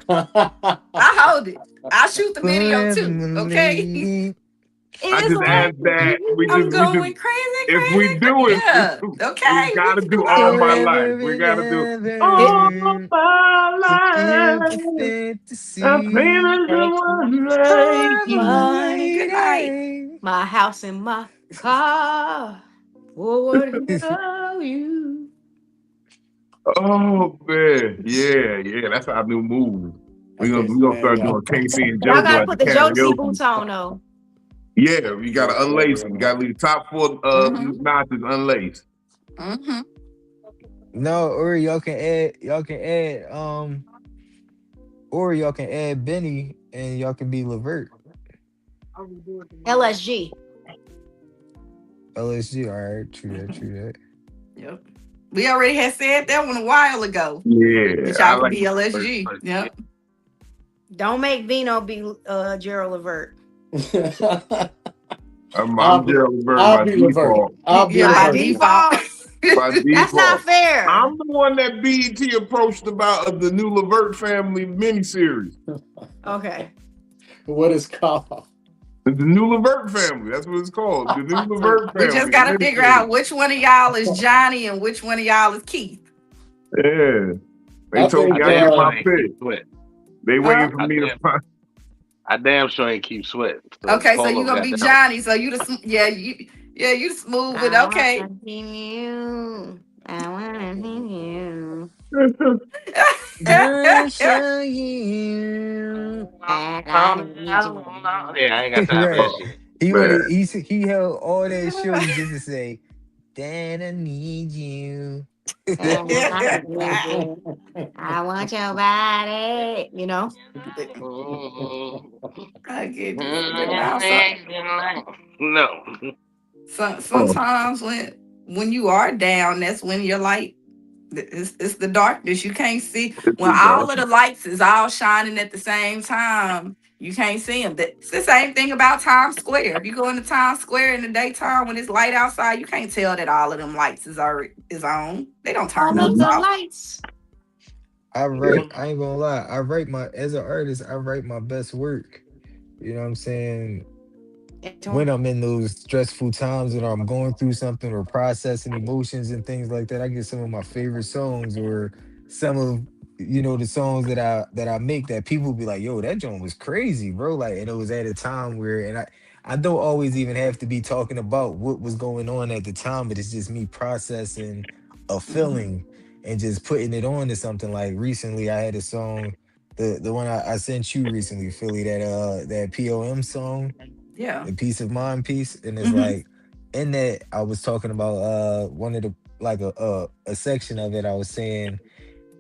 I hold it. I'll shoot the video Forever, too. my Okay. lady. I it's just like asked a that I'm we just going crazy, if we crazy, do it, yeah. we Okay. We gotta can do do all all my that. life. Forever We and gotta do it. all ever. my Fulfill the life. I fantasy. feel Take someone like Forever, my you. my Good night. lady. my house and my car for what of you. Oh man, yeah, that's our new move. I can't We gonna stand start y'all. doing Casey and Y'all JoJo gotta at the put the Jodeci karaoke. boots on though. Yeah, you gotta unlace them. You gotta leave the top four Mm-hmm. notches unlaced. Mm-hmm. No, or y'all can add Benny and y'all can be Levert. LSG. LSG. All right, true that, true that. Yep. We already had said that one a while ago. Yeah, That I y'all could like be LSG. Yep. Don't make Vino be Gerald Levert. I'll I'm be Gerald Levert I'll by be Levert. default. I'll be Yeah, By by Levert. default. default. By That's not default. fair. I'm the one that BET approached about the new Levert family miniseries. Okay. What is called? It's the new Levert family. That's what it's called. The new Levert We just family gotta figure miniseries. out which one of y'all is Johnny and which one of y'all is Keith. Yeah. They I told think me I I damn get my sure ain't pick. keep sweat. They Huh? waiting for me to find. I damn sure ain't keep sweat. So Okay, so you Polo gonna got be that one. Johnny. So you the you the smooth with I okay. wanna see you. I wanna see you. Girl, show you. And I need you. Yeah, I ain't got time for that Right. shit. Man. He held all that shorty just to say, "Dan, I need you." And I need you. I want your body. You know? I get this. Now, No. Oh, sometimes when you are down, that's when you're like it's the darkness. You can't see it's when the all of dark. the lights is all shining at the same time. You can't see them. It's the same thing about Times Square. If you go into Times Square in the daytime when it's light outside, you can't tell that all of them lights is on. They don't turn All of those the off. lights. I ain't gonna lie. As an artist, I write my best work. You know what I'm saying? When I'm in those stressful times and I'm going through something or processing emotions and things like that, I get some of my favorite songs or some of the songs that I make that people be like, yo, that joint was crazy, bro. Like, and it was at a time where and I don't always even have to be talking about what was going on at the time, but it's just me processing a Mhm. feeling and just putting it on to something. Like recently I had a song, the one I sent you recently, Philly, that POM song, Yeah. the peace of mind piece, and it's Hmm. like in that I was talking about one of the like a section of it. I was saying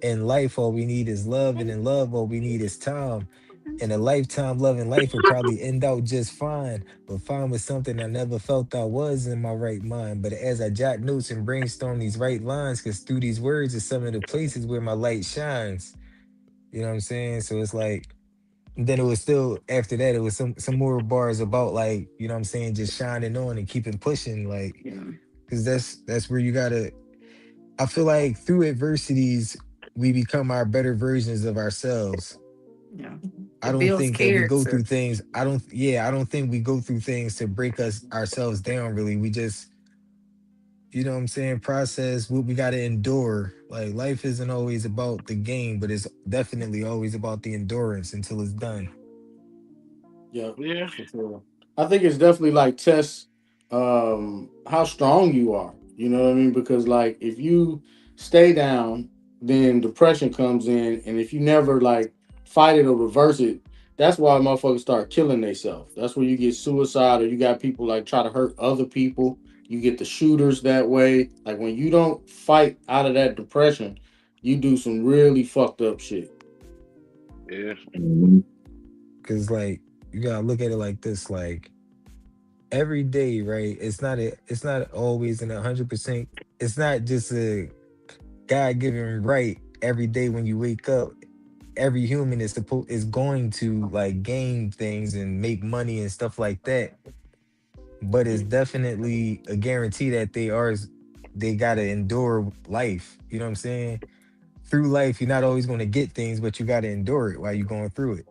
in life all we need is love, and in love all we need is time. In a lifetime, loving life would probably end out just fine, but fine was something I never felt I was in my right mind. But as I jot notes and brainstorm these right lines, because through these words is some of the places where my light shines. You know what I'm saying? So it's like then it was still after that it was some more bars about like what I'm saying, just shining on and keeping pushing, like Yeah. because that's where you gotta, I feel like through adversities we become our better versions of ourselves. Yeah. I It don't builds think that we go through character. things, I don't think we go through things to break us ourselves down, really. We just, what I'm saying, process what we gotta endure. Like life isn't always about the game, but it's definitely always about the endurance until it's done. Yeah, Yeah. for sure. I think it's definitely like tests how strong you are. You know what I mean? Because like if you stay down, then depression comes in, and if you never like fight it or reverse it, that's why motherfuckers start killing themselves. That's where you get suicide, or you got people like try to hurt other people. You get the shooters that way. Like when you don't fight out of that depression, you do some really fucked up shit. Yeah. Mhm. Cause like you gotta look at it like this, like every day, right? It's not always in 100%. It's not just a God given right every day when you wake up. Every human is going to like gain things and make money and stuff like that. But it's definitely a guarantee that they gotta endure life. You know what I'm saying? Through life, you're not always gonna get things, but you gotta endure it while you're going through it.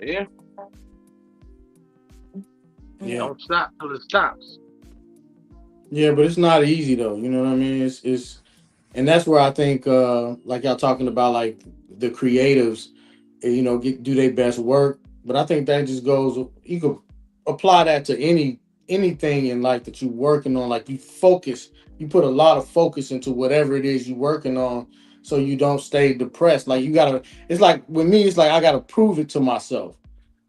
Yeah. Yeah. Don't stop till it stops. Yeah, but it's not easy though. You know what I mean? It's and that's where I think like y'all talking about like the creatives, do their best work. But I think that just goes you could apply that to anything in life that you're working on. Like you put a lot of focus into whatever it is you're working on so you don't stay depressed. Like you gotta it's like with me, it's like I gotta prove it to myself.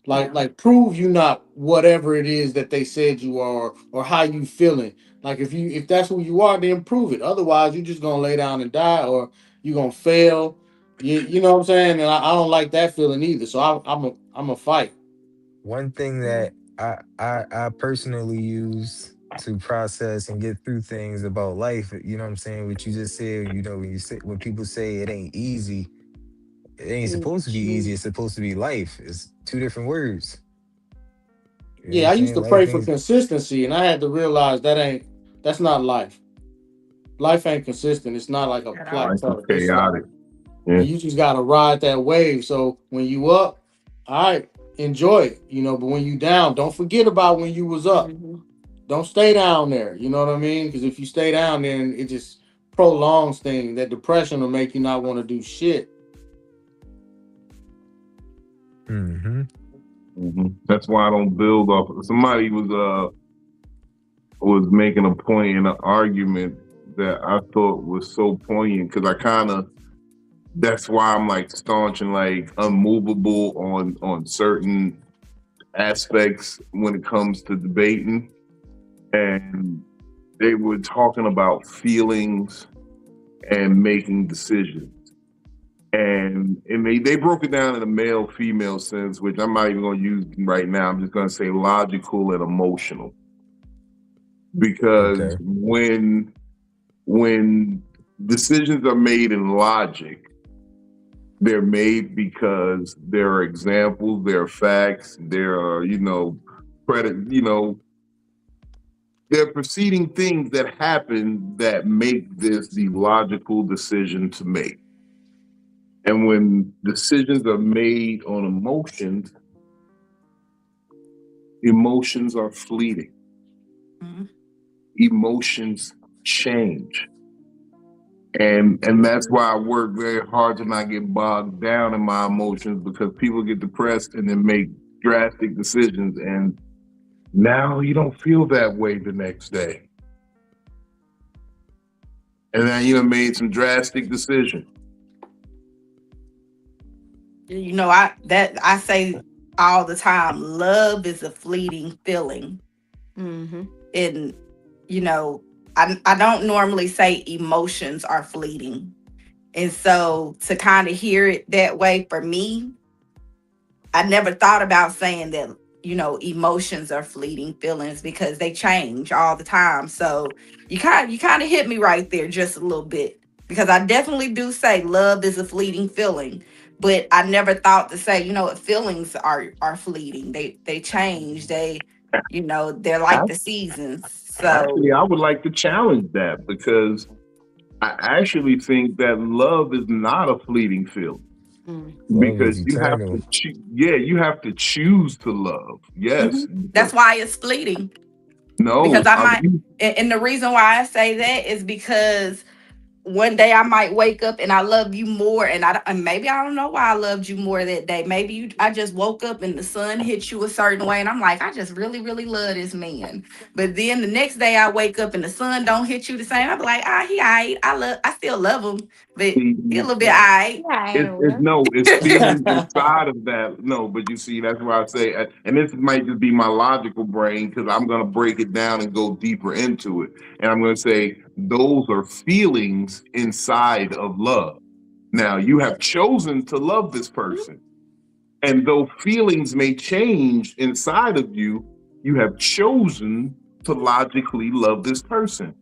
Yeah. Like prove you not whatever it is that they said you are or how you feeling. Like if that's who you are, then prove it. Otherwise, you're just gonna lay down and die, or you're gonna fail. You know what I'm saying? And I don't like that feeling either. So I'm a fight. One thing that I personally use to process and get through things about life, you know what I'm saying? What you just said, when people say it ain't easy, it ain't supposed to be easy. It's supposed to be life. It's two different words. You know what Yeah, I'm I used saying? to pray Life for ain't consistency, and I had to realize that's not life. Life ain't consistent. It's not like a At all. Life is plateau. It's like chaotic. Yeah. and you just gotta ride that wave. So when you up, all right, enjoy it, But when you down, don't forget about when you was up. Mm-hmm. Don't stay down there. You know what I mean? Because if you stay down, then it just prolongs things. That depression will make you not want to do shit. mm-hmm. That's why I don't build off. Somebody was making a point in an argument that I thought was so poignant because I kind of that's why I'm like staunch and like unmovable on certain aspects when it comes to debating. And they were talking about feelings and making decisions. And they broke it down in a male female sense, which I'm not even going to use right now. I'm just going to say logical and emotional. Because Okay. when decisions are made in logic, they're made because there are examples, there are facts, there are, there are preceding things that happen that make this the logical decision to make. And when decisions are made on emotions are fleeting. Mm-hmm. Emotions change. And that's why I work very hard to not get bogged down in my emotions because people get depressed and then make drastic decisions and now you don't feel that way the next day. And then you made some drastic decision. I say all the time, love is a fleeting feeling. Mm-hmm. And I don't normally say emotions are fleeting. And so to kind of hear it that way for me, I never thought about saying that, emotions are fleeting feelings because they change all the time. So you kind of hit me right there just a little bit because I definitely do say love is a fleeting feeling, but I never thought to say, feelings are fleeting. They change. They're like the seasons. So Actually, I would like to challenge that because I actually think that love is not a fleeting feeling. Love is Because you have eternal. to you have to choose to love. Yes. mhm, that's why it's fleeting. Because No, I might, and the reason why I say that is because one day I might wake up and I love you more, and maybe I don't know why I loved you more that day. Maybe I just woke up and the sun hit you a certain way, and I'm like, I just really, really love this man. But then the next day I wake up and the sun don't hit you the same. I'm like, he alright. I still love him, but he a little bit alright. It's feelings inside of that. No, but you see, that's why I say, and this might just be my logical brain because I'm going to break it down and go deeper into it. And I'm going to say those are feelings inside of love. Now, you have chosen to love this person. And though feelings may change inside of you, you have chosen to logically love this person.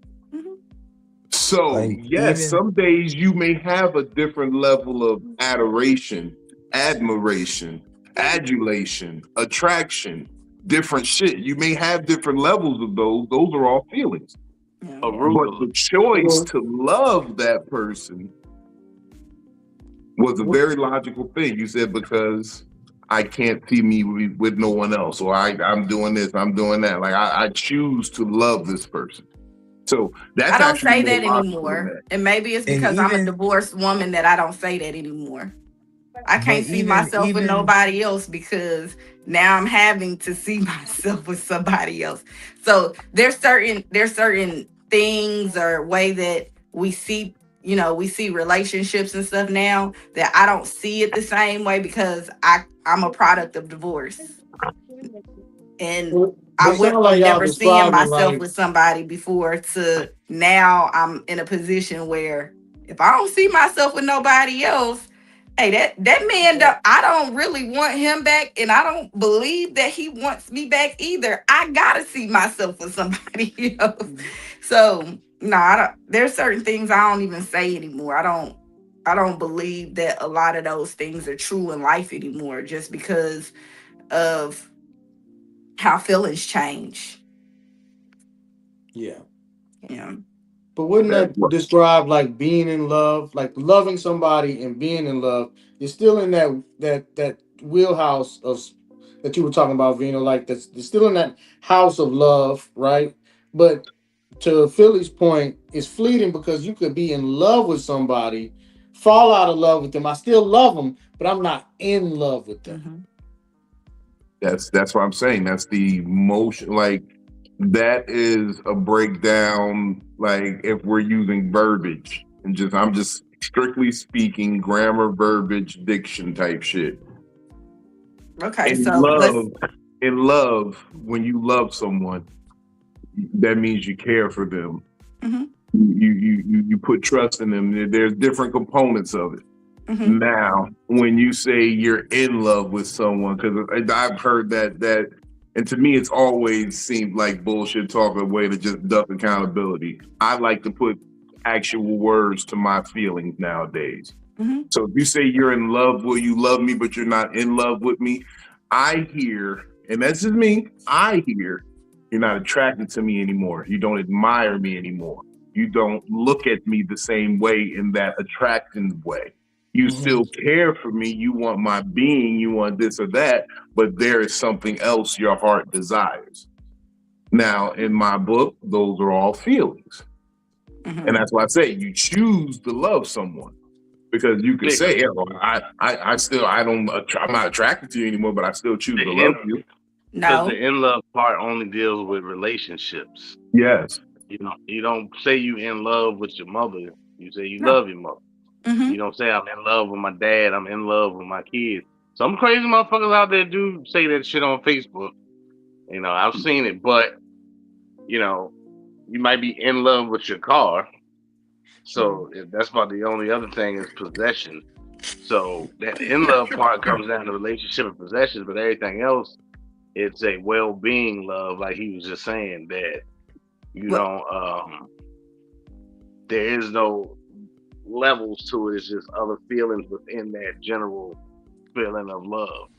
So, Like, yes, even some days you may have a different level of adoration, admiration, adulation, attraction, different shit. You may have different levels of those. Those are all feelings. Yeah. But the choice to love that person was a very logical thing. You said, because I can't see me with no one else, or I'm doing this, I'm doing that. Like, I choose to love this person. So that's I don't actually say more that logical than anymore. that. And maybe it's and because I'm a even divorced woman that I don't say that anymore. I but can't see myself with nobody else because now I'm having to see myself with somebody else. So there's certain things or way that we see, we see relationships and stuff now that I don't see it the same way because I'm a product of divorce. And I It went sounds like from y'all never seeing describing myself like with somebody before to now I'm in a position where if I don't see myself with nobody else, hey, that man, I don't really want him back, and I don't believe that he wants me back either. I gotta see myself with somebody else. So no, I don't. There's certain things I don't even say anymore. I don't believe that a lot of those things are true in life anymore, just because of how feelings change. yeah. Yeah. But wouldn't That's that what describe like being in love, like loving somebody and being in love? You're still in that wheelhouse of that you were talking about, Vino. Like that's you're still in that house of love, right? But to Philly's point, it's fleeting because you could be in love with somebody, fall out of love with them. I still love them, but I'm not in love with them. Mm-hmm. that's what I'm saying. That's the emotion. Like, that is a breakdown. Like, if we're using verbiage and I'm just strictly speaking grammar, verbiage, diction type shit. Okay, In so let's. love, when you love someone, that means you care for them. Mm-hmm, You put trust in them. There's different components of it. mm-hmm. Now, when you say you're in love with someone, because I've heard that, and to me, it's always seemed like bullshit talk, a way to just duck accountability. I like to put actual words to my feelings nowadays. Mm-hmm. So if you say you're in love, will you love me, but you're not in love with me? I hear, and that's just me, I hear you're not attracted to me anymore. You don't admire me anymore. You don't look at me the same way in that attraction way. You still care for me. You want my being. You want this or that, but there is something else your heart desires. Now, in my book, those are all feelings. Mm-hmm. And that's why I say you choose to love someone. Because you could say, I'm not attracted to you anymore, but I still choose to love you. Because No. the in love part only deals with relationships. Yes. You don't say you in love with your mother. You say you No. love your mother. Mm-hmm. You don't say I'm in love with my dad. I'm in love with my kids. Some crazy motherfuckers out there do say that shit on Facebook. I've seen it, but you might be in love with your car. So that's about the only other thing is possession. So that in love part comes down to relationship and possessions, but everything else, it's a well-being love, like he was just saying that you don't. There is no levels to it. It's just other feelings within that general feeling of love.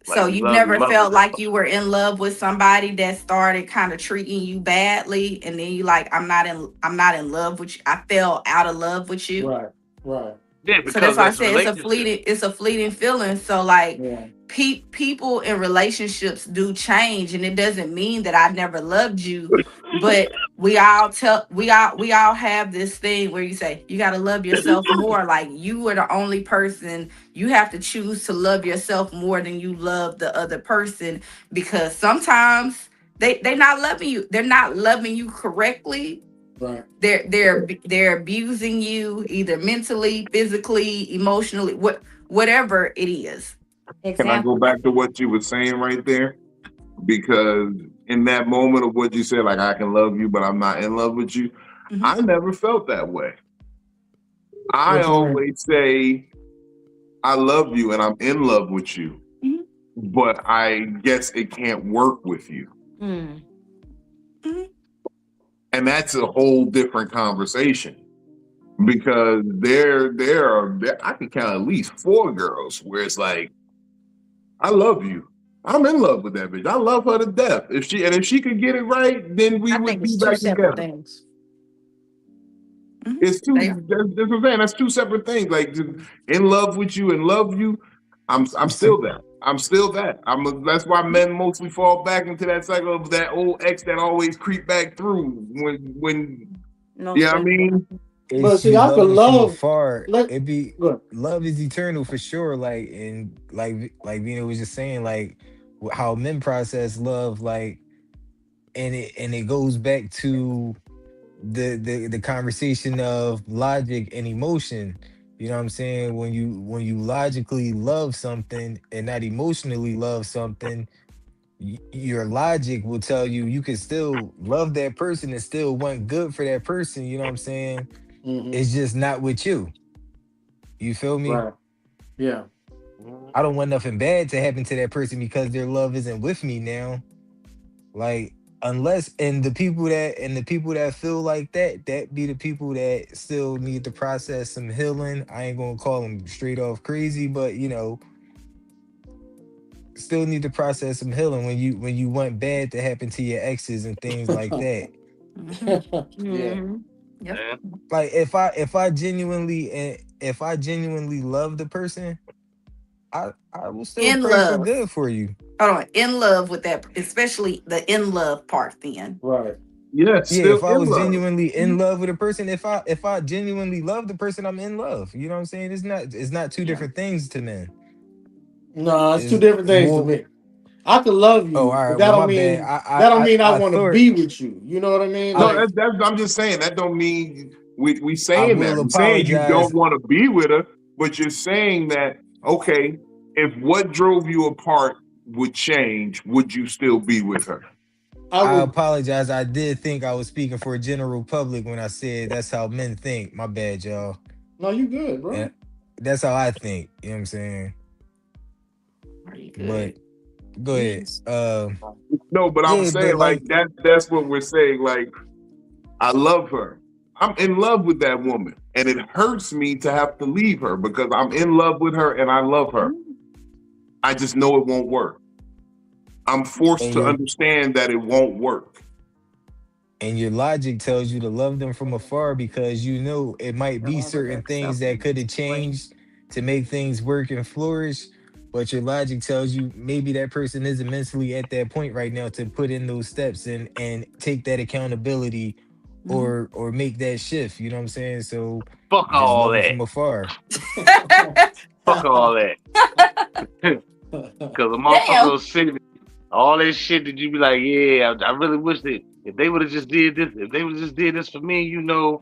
So you never felt like you were in love with somebody that started kind of treating you badly, and then you like, I'm not in love with you. I fell out of love with you. Right. Yeah, because So that's why I said it's it's a fleeting feeling. So like, people in relationships do change, and it doesn't mean that I never loved you, but we all have this thing where you say you got to love yourself more. Like, you are the only person. You have to choose to love yourself more than you love the other person, because sometimes they not loving you. They're not loving you correctly. Right. They're abusing you either mentally, physically, emotionally, whatever it is. Can I go back to what you were saying right there? Because in that moment of what you said, like, I can love you, but I'm not in love with you. Mhm. I never felt that way. I always say, I love you and I'm in love with you, but I guess it can't work with you. Mm. And that's a whole different conversation, because there are I can count at least 4 girls where it's like, I love you. I'm in love with that bitch. I love her to death. If she could get it right, then we I would think be it's two back separate together. things. It's two. That's what I'm saying. That's 2 separate things. Like, just in love with you and love you. I'm still that. I'm still that. That's why men mostly fall back into that cycle of that old ex that always creep back through when No, you know what I mean? But It's see, you I could loving from love. afar. Let It be go. love is eternal for sure. Like, and like Vina was just saying, like how men process love, like, and it goes back to the conversation of logic and emotion. You know what I'm saying? When you logically love something and not emotionally love something, your logic will tell you you can still love that person and still want good for that person. You know what I'm saying? It's just not with you. You feel me? Right. Yeah. I don't want nothing bad to happen to that person because their love isn't with me now. Like, unless, and the people that feel like that be the people that still need to process some healing. I ain't gonna call them straight off crazy, but still need to process some healing when you want bad to happen to your exes and things like that. Yeah. Yep. Like, if I genuinely love the person, I will still In pray for love. good for you. Hold on. In love with that, especially the in love part then. Right. Yes, Yeah, still if I in was love. genuinely in love with a person, if I genuinely love the person, I'm in love. You know what I'm saying? It's not two different things to men. No, it's 2 Is different things to well, me. I could love oh, all you, right. but Well, my bad. that don't mean I I want to thought be with you. You know what I mean? No, I Like, I'm just saying that don't mean we I saying that. will We're saying you don't apologize. want to be with her, but you're saying that, okay, if what drove you apart would change, would you still be with her? I I would. apologize. I did think I was speaking for a general public when I said that's how men think. My bad, y'all. No, you good, And bro. that's how I think. You know what I'm saying? Pretty But good. go You ahead. just No, but I'm Yeah, but saying like like, that's what we're saying. Like, I love her. I'm in love with that woman. And it hurts me to have to leave her because I'm in love with her and I love her. I just know it won't work. I'm forced and to your understand that it won't work. and your logic tells you to love them from afar because you know it might be certain things that could have changed to make things work and flourish. But your logic tells you maybe that person isn't mentally at that point right now to put in those steps and take that accountability or make that shift. You know what I'm saying? So Fuck just all love them that. from afar. Fuck all that. Cause a motherfucker damn. will sit all that shit that you be like, yeah, I really wish that if they would have just did this, if they would just did this for me, yada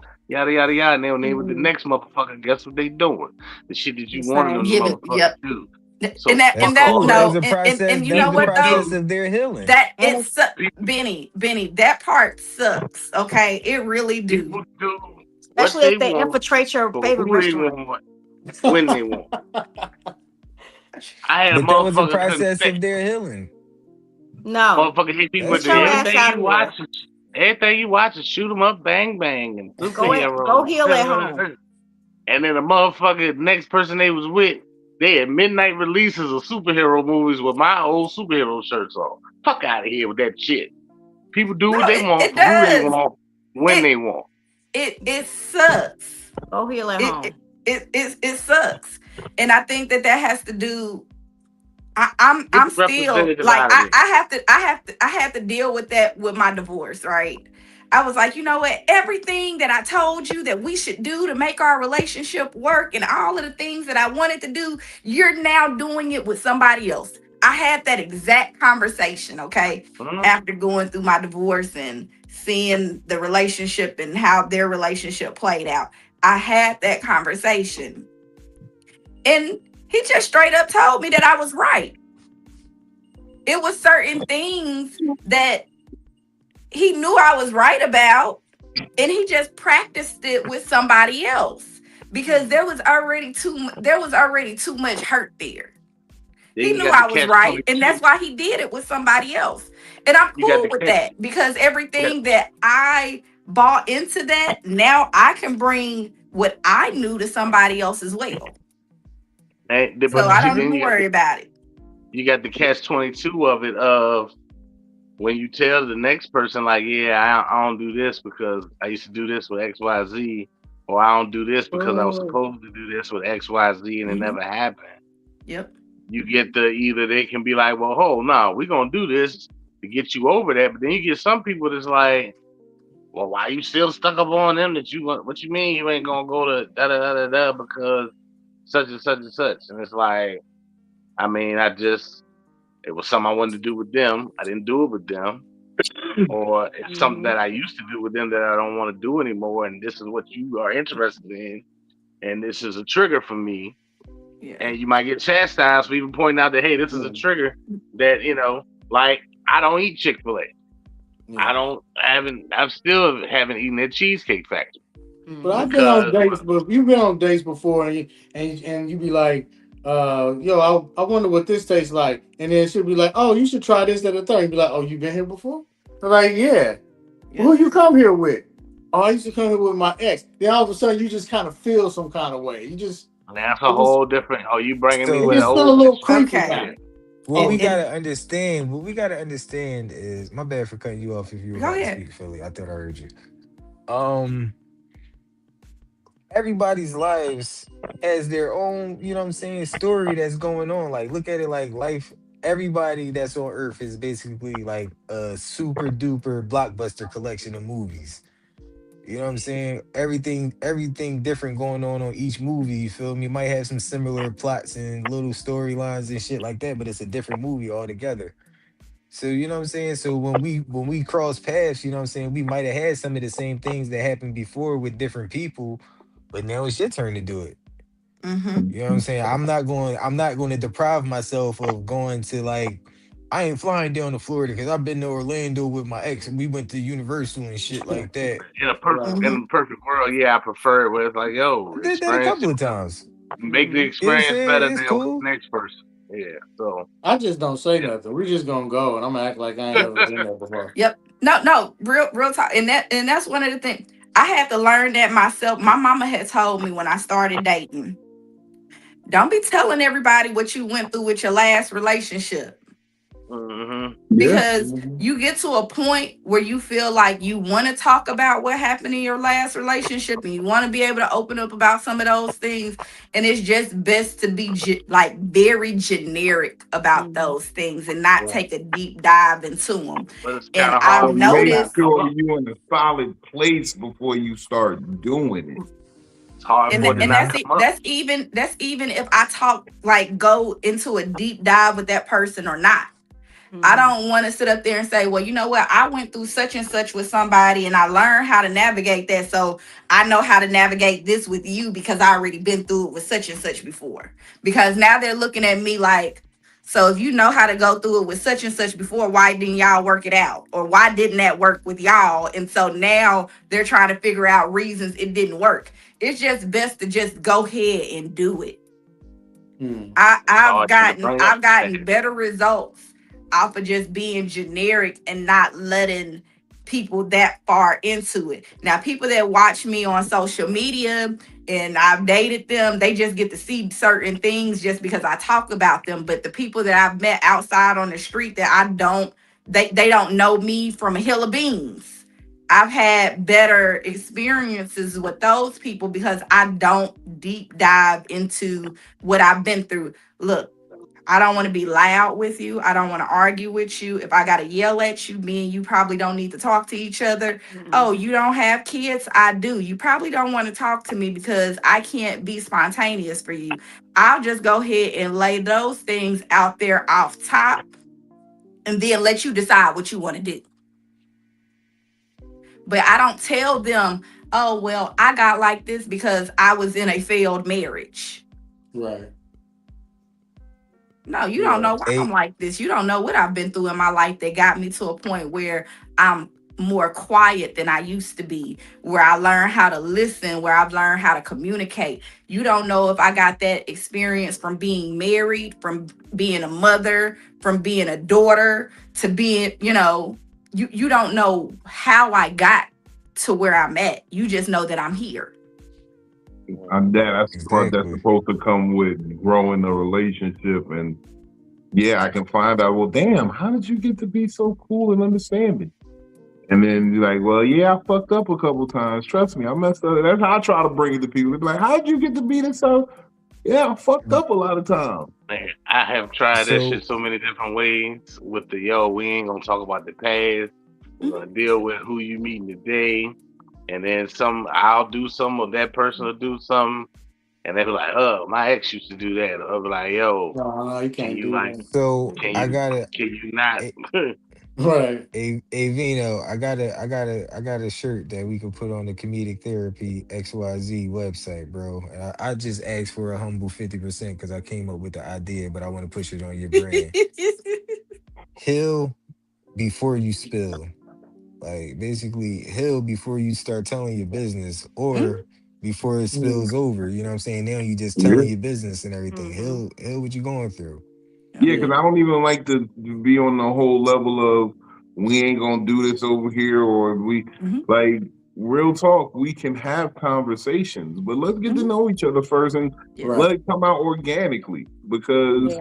yada yada. And then when they with the next motherfucker, guess what they doing? The shit that you The wanted them same. to Give it. motherfucker Yep. do. So And that That's and fuck that all cool. that. That's no a process. and you That's know the People what though? process do. of their healing. That And it it's sucks. People, Benny, that part sucks. Okay, it really do. people do what especially they if they want infiltrate your for favorite who they restaurant. want when they want. I had a But that was a motherfucker couldn't process say. of their healing. No. Motherfucker hit me That's with the Get your true. ass everything out you of watch. here. Everything you watch is shoot 'em up, bang bang, and Go superheroes. heal at home. And then the motherfucker, next person they was with, they had midnight releases of superhero movies with my old superhero shirts on. Fuck out of here with that shit. People do No, what they want it for who they does. want when It they want. it sucks. Go heal at It home. it sucks. And I think that has to do I'm Get the still representative like out of there. I have to deal with that with my divorce, right? I was like, you know what? Everything that I told you that we should do to make our relationship work and all of the things that I wanted to do, you're now doing it with somebody else. I had that exact conversation, okay? Mhm. After going through my divorce and seeing the relationship and how their relationship played out. I had that conversation. And he just straight up told me that I was right. It was certain things that he knew I was right about, and he just practiced it with somebody else because there was already too much hurt there. Then He you knew got the I was catch right, and 22. that's why he did it with somebody else. And I'm You got cool the with catch. that because Yeah. everything that I bought into that, now I can bring what I knew to somebody else as well. So But I you don't then even worry about it. you got the catch 22 of it of when you tell the next person like, yeah, I don't do this because I used to do this with X Y Z, or I don't do this because I was Oh, supposed to do this with X Y Z and it Hmm. never happened. Yep. You get the either they can be like, well, hold no, we're gonna do this to get you over that, but then you get some people that's like, well, why you still stuck up on them that you want? What you mean you ain't gonna go to da da da da da because such and such and such? And it's like, I mean, it was something I wanted to do with them. I didn't do it with them, or it's something Mhm. that I used to do with them that I don't want to do anymore, and this is what you are interested in, and this is a trigger for me. Yeah. And you might get chastised for even pointing out that hey, this is a yeah, trigger that like I don't eat Chick-fil-A. yeah. I still haven't eaten at Cheesecake Factory But I've Mhm. been on because dates, but you've been on dates before, and you be like, yo, I wonder what this tastes like, and then she'll be like, oh, you should try this at a third. You be like, oh, you been here before? I'm like, yeah. Well, Yep. who you come here with? Oh, I used to come here with my ex. Then all of a sudden, you just kind of feel some kind of way. that's a It just, whole different. Oh, you bringing me it with So an just feel a old little situation? creepy Okay. now. Yeah, what we And gotta understand, is my bad for cutting you off if you were go about to ahead. speak, Philly. I thought I heard you. Um, everybody's lives has their own, you know what I'm saying, story that's going on. Like, look at it like life. Everybody that's on Earth is basically like a super duper blockbuster collection of movies. You know what I'm saying? Everything different going on each movie. You feel me? Might have some similar plots and little storylines and shit like that, but it's a different movie altogether. So you know what I'm saying? So when we cross paths, you know what I'm saying, we might have had some of the same things that happened before with different people, but now it's your turn to do it. Mm-hmm. You know what I'm saying? I'm not going to deprive myself of going to like I ain't flying down to Florida because I've been to Orlando with my ex and we went to Universal and shit like that. Right. Mm-hmm. in a perfect world, yeah, I prefer it where it's like, I yo, did that a experience couple of yourself, times. make the Mhm. You know what I'm experience better saying? It's than what cool. the next person. Yeah, so I just don't say yeah. nothing. We just gonna go, and I'm gonna act like I ain't ever been there before. Yep. No, no, real talk. And that's one of the things. I had to learn that myself. My mama had told me when I started dating, don't be telling everybody what you went through with your last relationship. hmm Yeah. Because Mhm. you get to a point where you feel like you want to talk about what happened in your last relationship and you want to be able to open up about some of those things, and it's just best to be like very generic about Mhm. those things and not Right. take a deep dive into them. But it's kind And of I've hard But when those make guys noticed, come sure up. you're in a solid place before you start doing it. It's hard for it to and not Hmm. come up. that's even if I talk like go into a deep dive with that person or not. I Mhm. don't want to sit up there and say, well, you know what? I went through such and such with somebody and I learned how to navigate that. So I know how to navigate this with you because I already been through it with such and such before. Because now they're looking at me like, so if you know how to go through it with such and such before, why didn't y'all work it out? Or why didn't that work with y'all? And so now they're trying to figure out reasons it didn't work. It's just best to just go ahead and do it. Hmm. I, It's I've hard for to gotten bring up. I've gotten better results off of just being generic and not letting people that far into it. Now, people that watch me on social media and I've dated them, they just get to see certain things just because I talk about them. But the people that I've met outside on the street that I don't, they don't know me from a hill of beans. I've had better experiences with those people because I don't deep dive into what I've been through. Look, I don't want to be loud with you. I don't want to argue with you. If I got to yell at you, me and you probably don't need to talk to each other. Oh, you don't have kids? I do. You probably don't want to talk to me because I can't be spontaneous for you. I'll just go ahead and lay those things out there off top and then let you decide what you want to do. But I don't tell them, oh, well, I got like this because I was in a failed marriage. Right. No, you don't know why I'm like this. You don't know what I've been through in my life that got me to a point where I'm more quiet than I used to be, where I learned how to listen, where I've learned how to communicate. You don't know if I got that experience from being married, from being a mother, from being a daughter, to being, you don't know how I got to where I'm at. You just know that I'm here. That's the part that's supposed to come with growing a relationship. And yeah, I can find out, well, damn, how did you get to be so cool and understanding? And then you're like, well, yeah, I fucked up a couple times. Trust me, I messed up. That's how I try to bring it to people. They're like, how did you get to be this so? Yeah, I fucked up a lot of times. Man, I have tried that shit so many different ways with we ain't gonna talk about the past. We're gonna deal with who you meeting today. And then I'll do some, or that person will do something, and they'll be like, "Oh, my ex used to do that." Or I'll be like, "Yo, no, you can't do that." So can you not? Right. Hey Vino, I got a shirt that we can put on the Comedic Therapy XYZ website, bro. And I just asked for a humble 50% because I came up with the idea, but I want to push it on your brand. Heal before you spill. Like basically heal before you start telling your business, or before it spills over. You know what I'm saying? Now you just telling your business and everything. Heal what you going through. Yeah, because I don't even like to be on the whole level of we ain't gonna do this over here, or like real talk. We can have conversations, but let's get to know each other first and let it come out organically. Because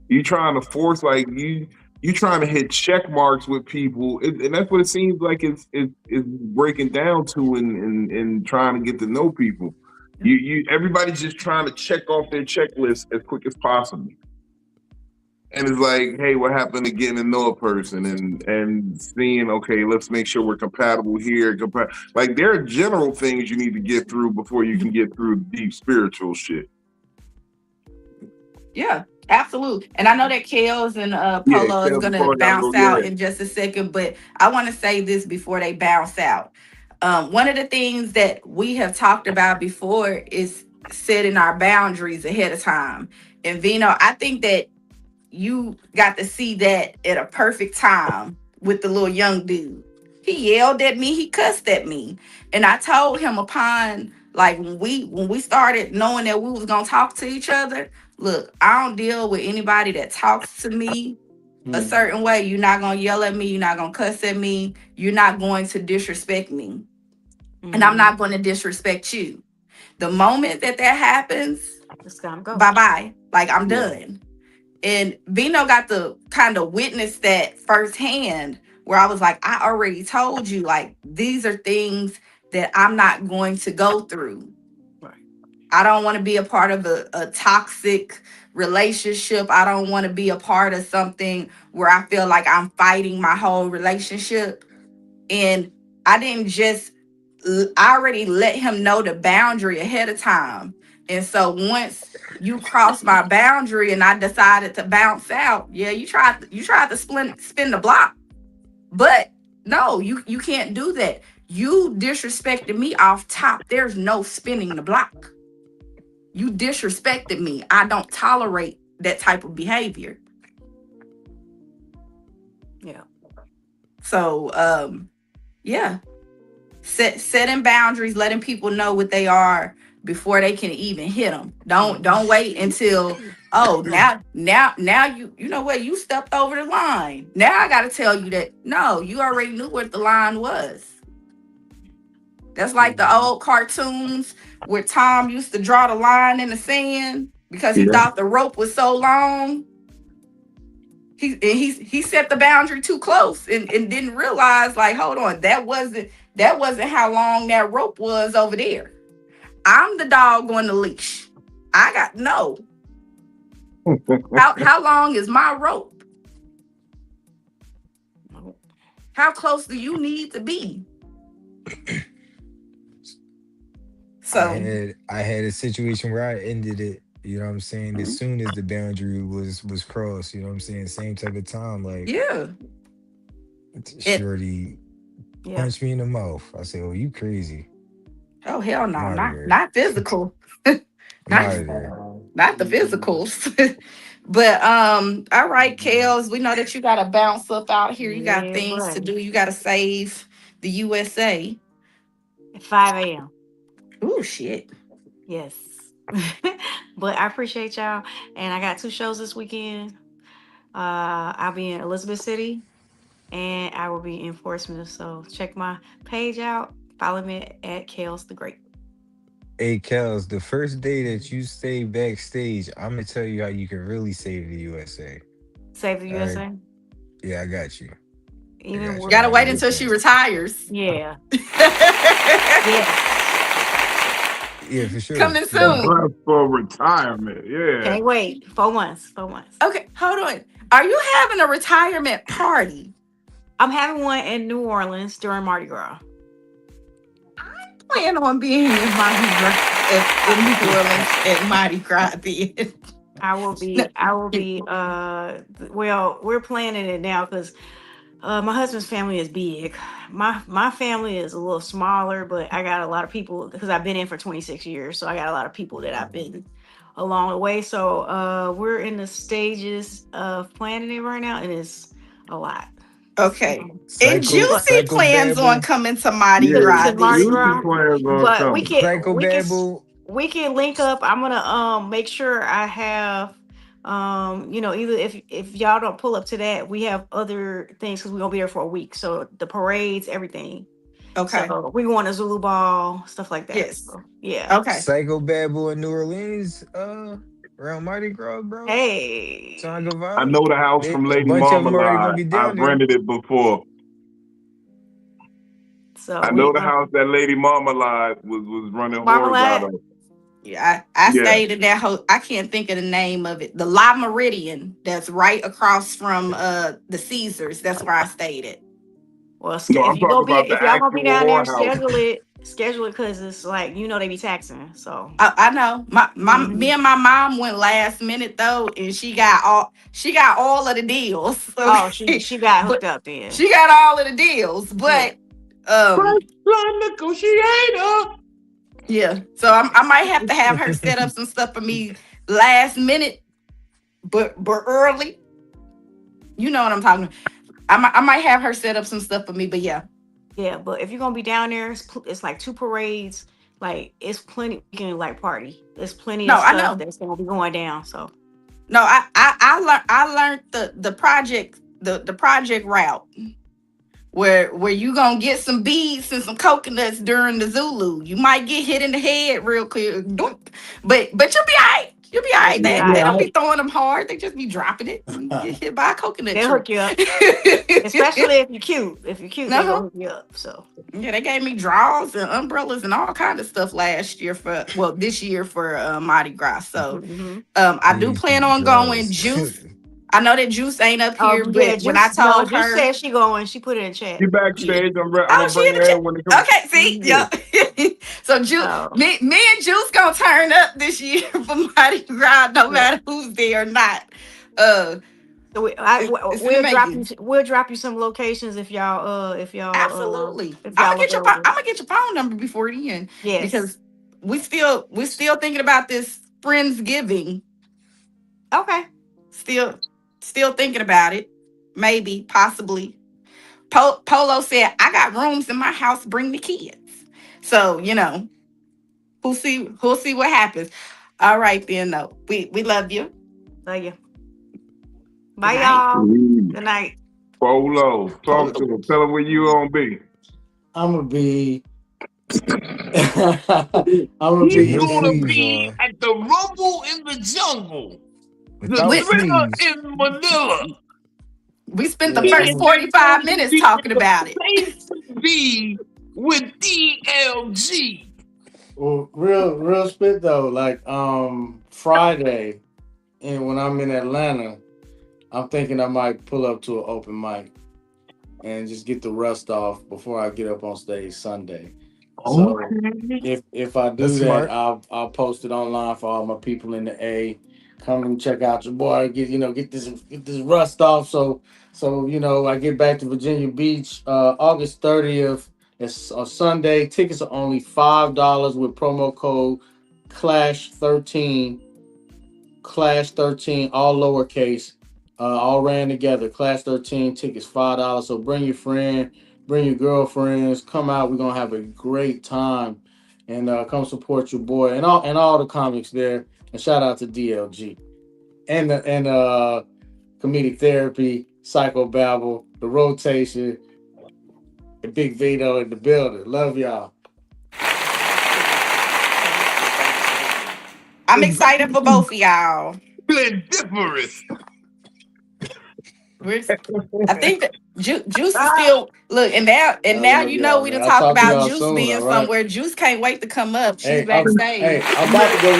you trying to force, like you trying to hit check marks with people, and that's what it seems like it's breaking down to in trying to get to know people. Everybody's just trying to check off their checklist as quick as possible. And it's like, hey, what happened to getting to know a person and seeing, okay, let's make sure we're compatible here. Like there are general things you need to get through before you can get through deep spiritual shit. Yeah, absolutely. And I know that Kels and Polo is going to bounce out in just a second, but I want to say this before they bounce out. One of the things that we have talked about before is setting our boundaries ahead of time. And Vino, I think that you got to see that at a perfect time with the little young dude. He yelled at me, he cussed at me. And I told him upon, like, when we started knowing that we was gonna talk to each other, look, I don't deal with anybody that talks to me a certain way. You're not gonna yell at me, you're not gonna cuss at me, you're not going to disrespect me. And I'm not gonna disrespect you. The moment that happens, bye-bye. Like, I'm done. And Vino got to kind of witness that firsthand, where I was like, I already told you, like, these are things that I'm not going to go through. Right. I don't want to be a part of a toxic relationship. I don't want to be a part of something where I feel like I'm fighting my whole relationship. And I already let him know the boundary ahead of time. And so once you crossed my boundary and I decided to bounce out, you tried to spin the block. But no, you can't do that. You disrespected me off top. There's no spinning the block. You disrespected me. I don't tolerate that type of behavior. Yeah. So setting boundaries, letting people know what they are before they can even hit them. Don't wait until now you know what, you stepped over the line. Now I gotta tell you that no, you already knew what the line was. That's like the old cartoons where Tom used to draw the line in the sand because he thought the rope was so long. He set the boundary too close and didn't realize, like, hold on, that wasn't how long that rope was over there. I'm the dog on the leash. How long is my rope? How close do you need to be? So I had a situation where I ended it, you know what I'm saying, as soon as the boundary was crossed, you know what I'm saying? Same type of time, like yeah. It shorty Yeah. punched me in the mouth. I said, "Oh, you crazy. oh hell I'm no, out of not there. not physical. I'm not out of there." not the physicals. But all right, Kels, we know that you gotta bounce up out here. You got Yeah, things to buddy. do. You gotta save the USA. At 5 a.m. Oh shit. Yes. But I appreciate y'all. And I got 2 shows this weekend. I'll be in Elizabeth City and I will be in Portsmouth. So check my page out. Follow me at Kales the Great. Hey, Kels, the first day that you stay backstage, I'm gonna tell you how you can really save the USA. Save the All right? USA. Yeah, I got you. I Even got You you. I with gotta got a wait good until she plan. retires. yeah. Yeah. Yeah, for sure. Coming For The sure. soon. bus for retirement. Yeah. Can't wait. 4 months. 4 months. Okay, hold on. Are you having a retirement party? I'm having one in New Orleans during Mardi Gras. Plan on being in Mardi Gras in New Orleans at Mardi Gras then. I will be well, we're planning it now because my husband's family is big. My family is a little smaller, but I got a lot of people because I've been in for 26 years. So I got a lot of people that I've been along the way. So we're in the stages of planning it right now, and it's a lot. Okay. And But Juicy plans on Psycho-Babble. coming to Mardi Yeah. Gras to Mardi this Juicy Gras, year. plans on but coming. Psycho-Babble. we can link up. I'm gonna make sure I have either if y'all don't pull up to that, we have other things because we're gonna be there for a week. So the parades, everything. Okay. So we going to Zulu Ball, stuff like that. Yes. So yeah. Okay. Psycho-Babble in New Orleans, around Mardi Gras, bro. Hey. It's on a good I vibe. know the house They, from a Lady bunch of them already gonna Marmalade. be down I've there. rented it before. So I know the house that Lady Marmalade was running whores out Marmalade. of. Yeah, I Yeah. stayed in that I can't think of the name of it. The La Meridian that's right across from the Caesars. That's where I stayed at. Well, No, I'm talking about the if y'all gonna be actual down there, whorehouse. schedule it because it's like they be taxing. So I know. Me and my mom went last minute though, and she got all of the deals. oh, Okay? she got hooked But up then. she got all of the deals. Yeah. But First line negotiator. yeah. So I might have to have her set up some stuff for me last minute, but early. You know what I'm talking about. I might have her set up some stuff for me, but yeah. Yeah, but if you're gonna be down there, it's like 2 parades. Like it's plenty. We can like party. There's plenty No, of I stuff know. that's gonna be going down. So No, I learned the project the project route where you gonna get some beads and some coconuts during the Zulu. You might get hit in the head real quick, but you'll be all right. You'll be all right. you'll be all They right. don't be throwing them hard. They just be dropping it. And get hit by a coconut They'll tree. hook you up, especially if you're cute. If you're cute, they Uh-huh. gonna hook you up. So Yeah, they gave me drawers and umbrellas and all kind of stuff this year for Mardi Gras. So I do These plan on going. draws. Juice. I know that Juice ain't up oh here, yeah, but when I told Juice her, said she going. She put it in chat. You yeah. backstage. I'm Oh, gonna she bring in the her chat. when it comes. Okay, see, Yeah. yeah. So Juice, Oh. me and Juice gonna turn up this year for Mardi Gras, no matter who's there or not. So It's we'll drop you some locations if y'all absolutely. if I'm y'all gonna available. get your phone number before the end Yes. because we're still thinking about this Friendsgiving. Okay. Still thinking about it. Maybe, possibly. Polo said, I got rooms in my house, bring the kids. So, we'll see what happens. All right, then though. We love you. Love you. Bye, Good night. y'all. Good night. Polo, talk to him. Tell him where you gonna be. I'm gonna be. He's his gonna sleeves be on. at the Rumble in the Jungle, the Without Thriller sleeves. in Manila. We spent the Yeah, first 45 minutes talking about it. Place to be with DLG. well, real spit though. Like Friday and when I'm in Atlanta, I'm thinking I might pull up to an open mic and just get the rust off before I get up on stage Sunday. So Okay. if I That's do that, smart. I'll post it online for all my people in the A. Come and check out your boy. Get this rust off. So I get back to Virginia Beach August 30th. It's a Sunday. Tickets are only $5 with promo code Clash13. Clash13, all lowercase, all ran together. Clash13 tickets $5. So bring your friend, bring your girlfriends, come out. We're gonna have a great time, and come support your boy and all the comics there. And shout out to DLG and Comedic Therapy, Psycho-Babble, the Rotation, and Big Vito in the building. Love y'all. I'm excited for both of y'all. Splendiferous. I think that Juice is still look, and now I love you know y'all, we man. done I'll talked talk to about y'all Juice soon. being All right. somewhere. Juice can't wait to come up. She's Hey, backstage. I'm about to go.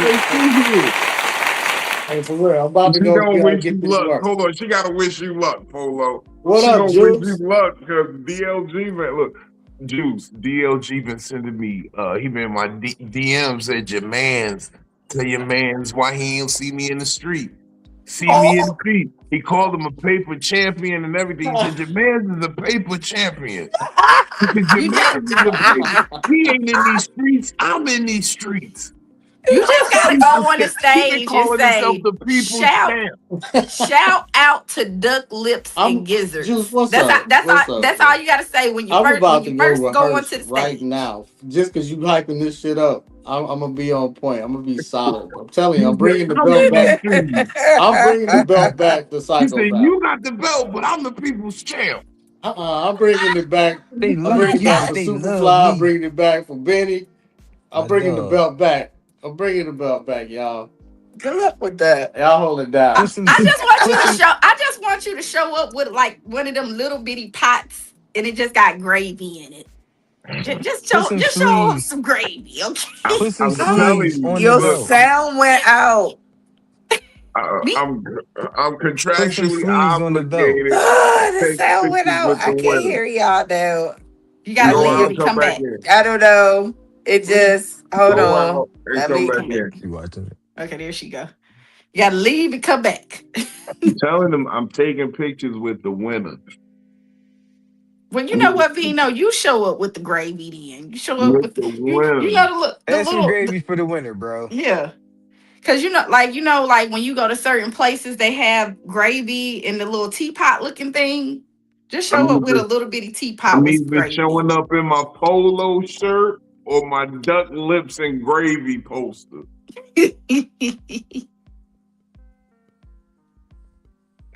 Hey, for real, I'm about to She go gonna wish get you this luck. work. Hold on, she gotta wish you luck, Polo. What She up, gonna wish you Juice? luck because DLG man, look, Juice. DLG been sending me. He been in my DM said your man's. Tell your man's why he don't see me in the street. See me in the Oh, street. He called him a paper champion and everything. He said your man's is a paper champion. He said your you just man's is a paper. He ain't in these streets. I'm in these streets. you just gotta go People's on the champ. He been stage and calling himself say the people's shout champ. shout out to Duck Lips I'm and Juice. Gizzards. What's That's up? What's up, all bro? you gotta say when I'm about to you go first go onto rehearse the right stage. now. Just because you hyping this shit up, I'm gonna be on point. I'm gonna be solid. I'm telling He you, I'm said, bringing the I'm belt in these back. streets. I'm bringing the belt back to He Psycho said, Battle. you got the belt, but I'm the people's champ. I'm bringing it back. They I'm like bringing it you, back but for they love Superfly. I'm me. bringing it back for Benny. I'm My bringing the dog. belt back. I'm bringing the belt back, y'all. Good luck with that. Y'all hold it down. Put some, I just want you put to some. show. I just want you to show up with like one of them little bitty pots, and it just got gravy in it. Put some Just show up sleeves. some gravy, okay? Put some I'm sleeves telling on you, the Your look, belt. sound went out. Me, I'm Put some contractually sleeves on the belt. obligated Oh, to the take sound went pictures out. with I the can't winner. hear y'all now. you You gotta go leave out, and come come back back. in. I don't know. It Leave, just hold Go on. out and Let come me. back come back. in. You watching it? Okay, there she go. You gotta leave and come back. I'm telling them I'm taking pictures with the winner. Well, you know With what, Vino? You show up with the gravy then. You show up with the you winner. know the Add some little gravy for the winner, bro. yeah. Cause like when you go to certain places, they have gravy in the little teapot looking thing. Just show up I'm with a either, little bitty I'm teapot with some either gravy. showing up in my polo shirt or my duck lips and gravy poster.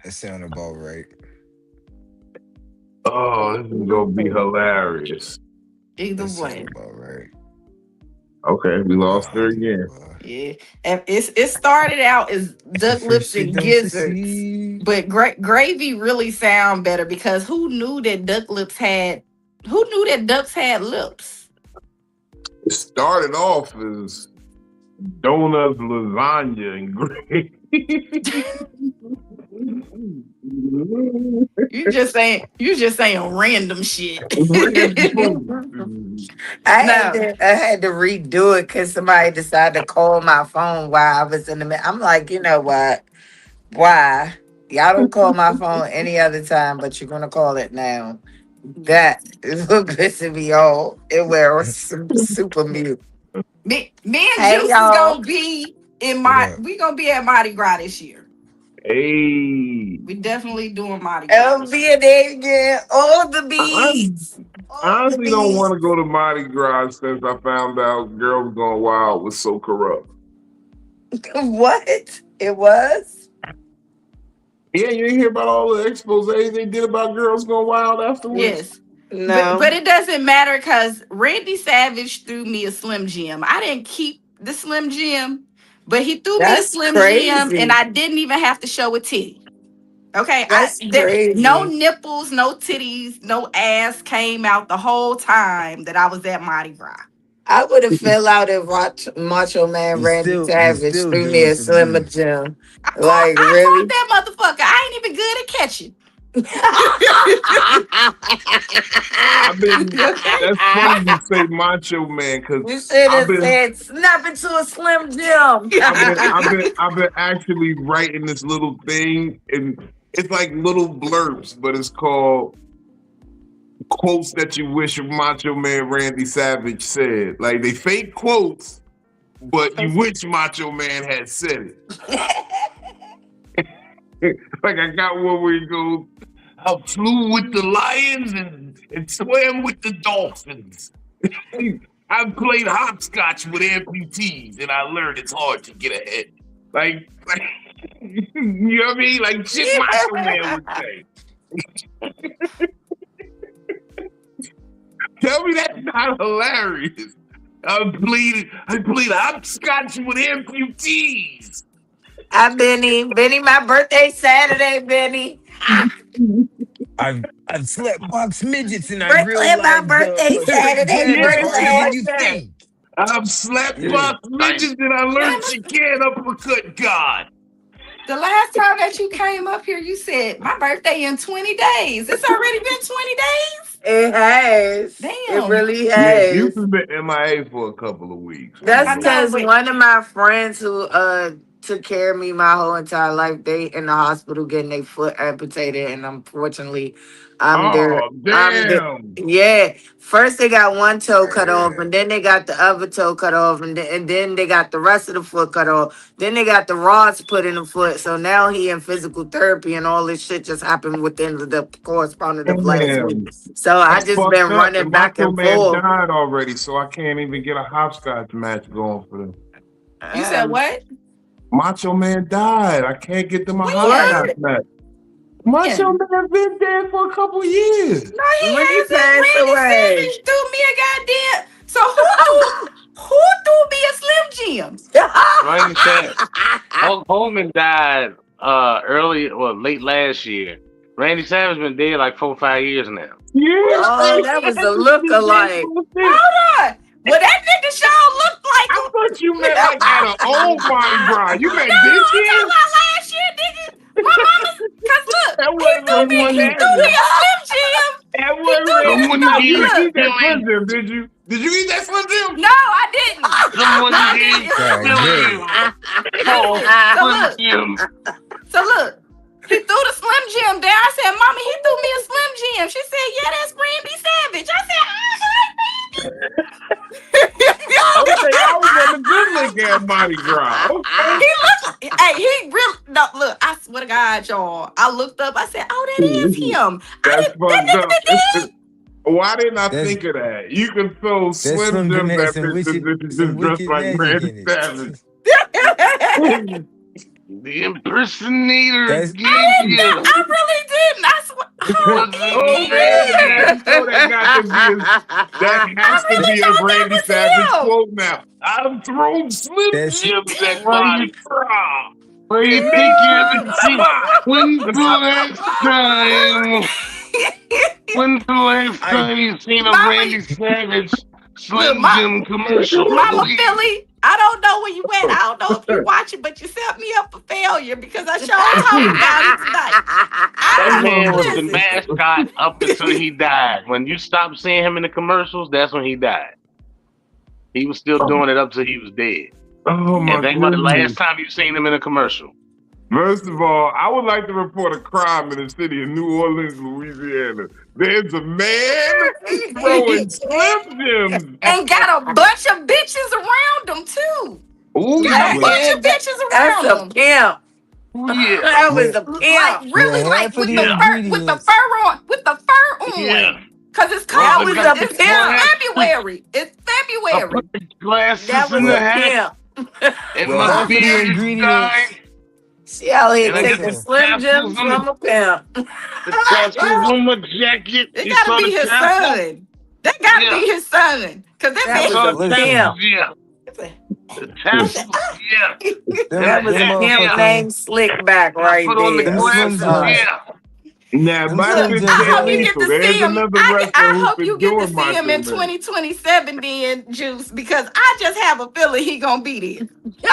That sound about right. Oh, this is gonna be hilarious. Either That way. sound about right. Okay, we lost her Oh, again. boy. Yeah. And it started out as It's the duck first lips you and don't gizzards. succeed. But gravy really sound better because who knew that ducks had lips? It started off as donuts, lasagna, and gravy. You just saying random shit. Random food. No. I had to redo it because somebody decided to call my phone while I was in the middle. I'm like, you know what? Why? Y'all don't call my phone any other time, but you're gonna call it now. That is what pissing me off. It was super mute. Me and Hey Juice is y'all. gonna be What up? we gonna be at Mardi Gras this year. Hey, We definitely doing Mardi Gras I'll this be year. in there again. All the I beats. All the honestly don't want beats. to go to Mardi Gras since I found out Girls Gone Wild was so corrupt. What? It was? Yeah, you didn't hear about all the exposés they did about Girls Gone Wild afterwards? Yes. No. But it doesn't matter because Randy Savage threw me a Slim Jim. I didn't keep the Slim Jim, but he threw me a That's Slim Jim and crazy. I didn't even have to show a titty. Okay, That's there no crazy. nipples, no titties, no ass came out the whole time that I was at Mardi Gras. I would have fell out if Macho Man Randy You Savage still threw me doing a some Slimmer good. Jim. I Like, caught really? that motherfucker. I ain't even good at catching. That's funny you say Macho Man because You should I've have been said, snap into a Slim Jim. I've been actually writing this little thing, and it's like little blurbs, but it's called quotes that you wish Macho Man Randy Savage said. Like they fake quotes, but you wish Macho Man had said it. Like I got one where he goes, "I flew with the lions and swam with the dolphins. I played hopscotch with amputees, and I learned it's hard to get ahead." Like you know what I mean? Like shit Macho Man would say. Tell me that's not hilarious. I played hopscotch with amputees. Benny, my birthday Saturday, Benny. I've slept box midgets and I Brooklyn, my realized birthday Saturday, jam is harder than Brooklyn. you think. I've slapped Yeah. box midgets and I learned you can't uppercut God. The last time that you came up here, you said my birthday in 20 days. It's already been 20 days. It has. Damn. It really Yeah, has. you've been MIA for a couple of weeks. That's I know, because but- one of my friends who took care of me my whole entire life, they in the hospital getting their foot amputated, and unfortunately, I'm damn. Yeah. First they got one toe cut off, and then they got the other toe cut off, and then they got the rest of the foot cut off. Then they got the rods put in the foot. So now he in physical therapy, and all this shit just happened within the corresponding of last Damn. week. So I That's just fucked been up. running The back Macho and Man forth. died already, so I can't even get a hopscotch match going for them. You said what? Macho Man died. I can't get them a When hopscotch match. Macho Man been dead for a couple years. No, he When he hasn't. passed Randy away. Savage threw me a goddamn. So who threw me a Slim Jim? Randy Savage. Hulk Hogan died late last year. Randy Savage been dead like 4 or 5 years now. Yeah. Oh, that was a look-alike. Hold on. Well, that nigga sure looked like I him. thought you meant like at an old Mardi Gras. You meant No, this I'm year? talking about last year, nigga. My mama, cause look, That he wasn't threw me a Slim Jim. That wasn't threw me real. Someone no, You gave look. eat that Slim Billy. Jim, did you? Did you eat that Slim Jim? No, I didn't. Someone No, I gave didn't. Billy. So look, he threw the Slim Jim down. I said, "Mommy, he threw me a Slim Jim." She said, "Yeah, that's Randy Savage." I said, Okay, I was on the good look at Mardi Gras. Okay. he really, no, look, I swear to God, y'all. I looked up, I said, "Oh, that is him." That's fucked up. That Why didn't I That's- think of that? You can throw Slim Slim Jim Jims had at some bitches some just dressed wicked like magic Randy in it. Savage. The impersonator That's- gave you. I really didn't. I swear. Oh, That has to be a Randy Savage quote now. I've thrown Slim That's- Jims at Mardi Gras. Where you think you haven't seen? When's the last time? When's the last time you seen a Mama, Randy Savage Slim Look, Jim commercial? Mama Philly, I don't know where you went. I don't know if you watch it, but you set me up for failure because I sure talked about it tonight. That man was the Listen. mascot up until he died. When you stopped seeing him in the commercials, that's when he died. He was still doing it up till he was dead. Oh my And think about the goodness. last time you seen him in a commercial. First of all, I would like to report a crime in the city of New Orleans, Louisiana. There's a man throwing Slim Jims. And got a bunch of bitches around him, too. Ooh, Got a yeah. bunch of bitches That's around a him. pimp. Yeah. That was a Like pimp. really, Yeah, like half of with the the fur, ingredients. with the fur on. Yeah. Cause it's That cold. was It's a pimp. February. It's I February. put the glasses That was in a the hat. pimp. It Well, must half be of the this ingredients- guy. She out here And I taking get the Slim Jims tassels on from a pimp. The tassels on my jacket. It You gotta saw be the his tassels? son. That gotta Yeah. be his son. Cause that That You bitch. saw was the a Listen. pimp. tassels? Yeah. The tassels? Yeah. That was a Yeah. pimp Yeah. named Slickback I right put on the there. Them glasses. Slim Jims. Yeah. Now, Them my Look, Slim shit's Jims I hope getting you ain't. get lethal. to There's see him. another wrestler I who's hope been you get to doing see my him in shit lately. 2027 then, Juice, because I just have a feeling he gonna be there. He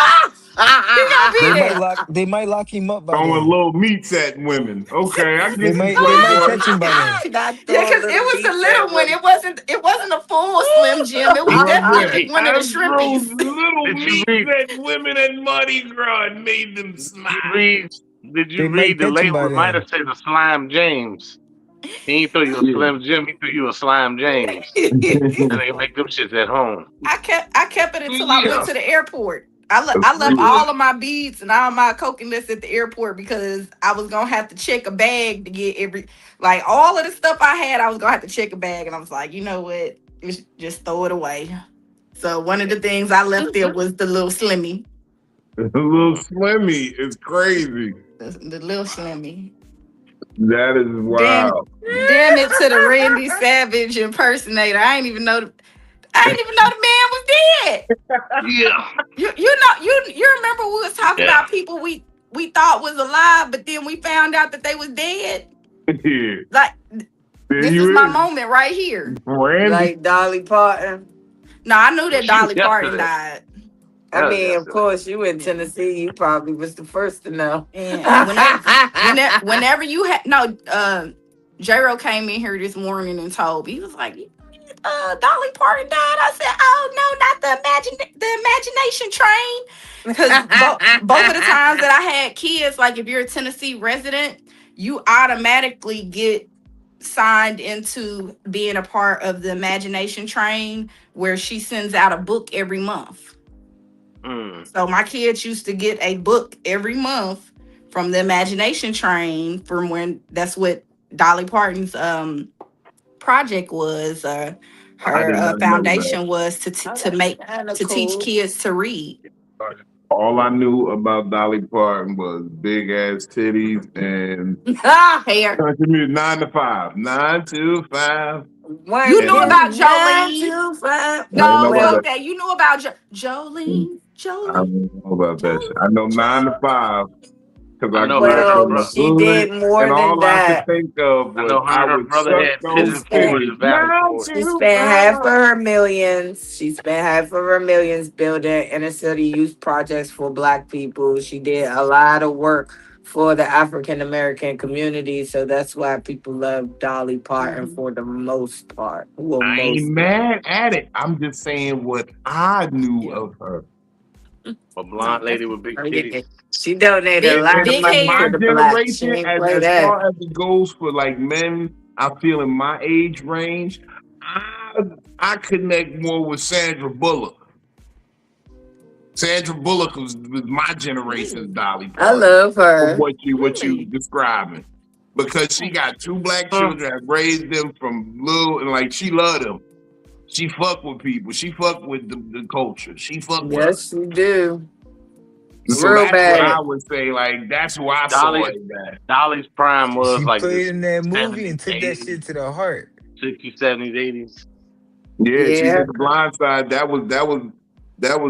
gonna be there. They might lock him up by Throwing then. little meats at women. Okay, I They get you, might they might Playboy. catch him by then. Not Yeah, throwing because it little was the beats little at one. women. It wasn't a full Slim Jim. It was Well, yeah. definitely Hey, one of I the threw shrimpies. little did you meats read? at women at Mardi Gras and made them Did smile. you read? Did They you might read the catch him label? by It might then. have said a Slime James. He ain't throw you a Yeah. Slim Jim. He threw you a Slime James. And they make them shits at home. I kept it until I went Yeah. to the airport. That's I left good. all of my beads and all my coconuts at the airport because I was gonna have to check a bag to get like all of the stuff I had. I was gonna have to check a bag, and I was like, you know what? Just throw it away. So one of the things I left there was the little Slimmy, A little Slimmy is crazy. the little Slimmy. That is Damn, wild. damn it to the Randy Savage impersonator. I didn't even know the man was dead. Yeah. You remember we was talking Yeah. about people we thought was alive, but then we found out that they was dead. Yeah. Like There this you is my is. moment right here. Randy. Like Dolly Parton. No, I knew that She Dolly was Parton yesterday. died. I That was mean, of yesterday. course, you in Tennessee, you probably was the first to know. And whenever you had J-Ro came in here this morning and told me, he was like, Dolly Parton died. I said, oh no, not the imagination train. Because both of the times that I had kids, like if you're a Tennessee resident, you automatically get signed into being a part of the imagination train where she sends out a book every month. So my kids used to get a book every month from the imagination train from when that's what Dolly Parton's project was. I Her did not know that. foundation was to teach kids to read. All I knew about Dolly Parton was big ass titties and Hair. country music. 9 to 5. 9 to 5. You knew about Jolene. No, Well, okay. You knew about Jolene. I don't know about that shit. I know 9 to 5 because I I know grew her and up her in the brother. She did hood, more and than all I could that. think of I was know her I and her would brother suck had those pigeon spent- forward in titties. the Valley 9 Forge. She to spent half of 5. her millions. She spent half of her millions building inner city youth projects for Black people. She did a lot of work for the African American community, so that's why people love Dolly Parton for the most part. Well, I ain't most. mad at it. I'm just saying what I knew of her. A blonde lady with big titties. She donated a Big, lot of big money hair. to My the Black. She generation, ain't play as that. far as it goes for like men, I feel in my age range, I connect more with Sandra Bullock. Sandra Bullock was my generation's Dolly I Parton. love From her. what you Really? describing, because she got 2 Black children, and raised them from little, and like she loved them. She fuck with people. She fuck with the culture. She fuck with us. Yes, she do. So Real that's what I bad. would say. Like that's who I saw Dolly, in that. Dolly's prime was She like played this in that movie 70s, and took that 80s, shit to the heart. 60s, 70s, 80s. Yeah, she Yeah. did the Blind Side. That was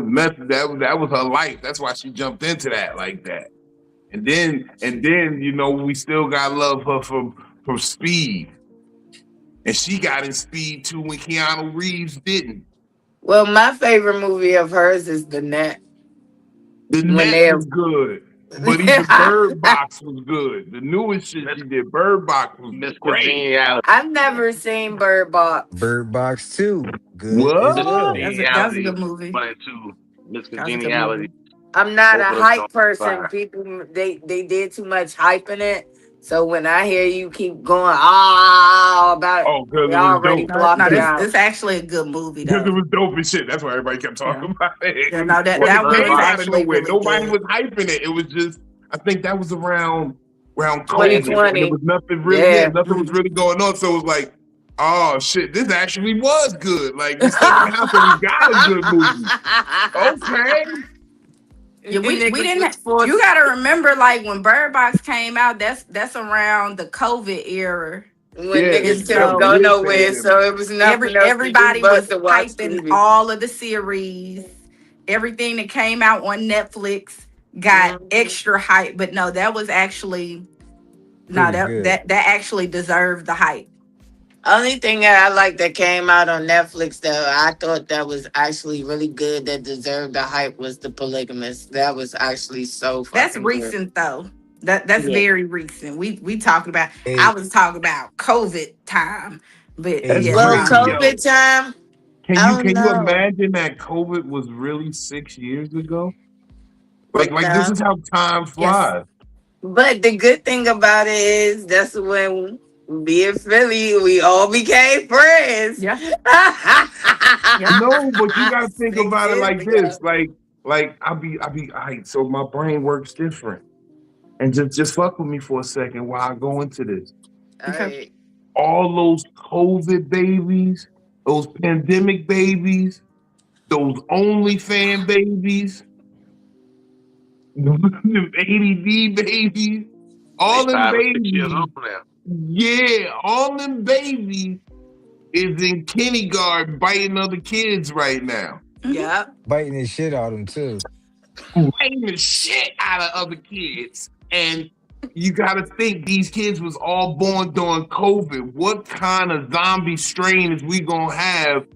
method. That was her life. That's why she jumped into that like that. And then we still got love her from Speed, and she got in Speed too when Keanu Reeves didn't. Well, my favorite movie of hers is The Net. The When Net they was good, but even Bird Box was good. The newest shit she did, Bird Box was Miss great. Congeniality. I've never seen Bird Box. Bird Box 2. Good What? as well. That was a good movie. 1 and 2. Miss That was a good Congeniality. movie. I'm not Both a of them hype songs person. fire. People they did too much hype in it. So when I hear you keep going about it, Oh, because we it was already dope. blocked No, it out. this actually a good movie Because it though. was dope and shit. That's why everybody kept talking about it. Yeah, no, that And it one came was out of actually nowhere. really Nobody good. was hyping it. It was just, I think that was around COVID, and 2020. there was nothing really, Yeah. nothing was really going on. So it was like, oh shit, this actually was good. Like we stuck around, so we got a good movie. Okay. Yeah, we Niggas didn't. was forced- You got to remember, like when Bird Box came out, that's around the COVID era. when Yeah, niggas so couldn't go real nowhere, pandemic. so it was nothing else Everybody to do was but to watch hyping TV. all of the series. Everything that came out on Netflix got Mhm. extra hype. But no, that was actually No, Pretty that good. that that actually deserved the hype. Only thing that I like that came out on Netflix that I thought that was actually really good that deserved the hype was The Polygamist. That was actually so That's fucking good. recent though. That's Yeah. very recent. We talking about. I Hey, was talking about COVID time, but hey, That's yeah, Well, crazy, no. yo. COVID time, Can I you don't can you know. imagine that COVID was really 6 years ago? Like this No. is how time Yes. flies. But the good thing about it is that's when me and Philly, we all became friends. Yeah. Yeah. No, but you gotta think Six about it years like ago. this. Like I be all right, so my brain works different. And just fuck with me for a second while I go into this. All Okay. right. All those COVID babies, those pandemic babies, those OnlyFan babies, them ADD babies, They all them 5 or 6 years old babies, now. yeah, all them babies is in kindergarten biting other kids right now. Mhm. Yep. biting the shit out of him too. Biting the shit out of other kids. And you gotta think these kids was all born during COVID. What kind of zombie strain is we gonna have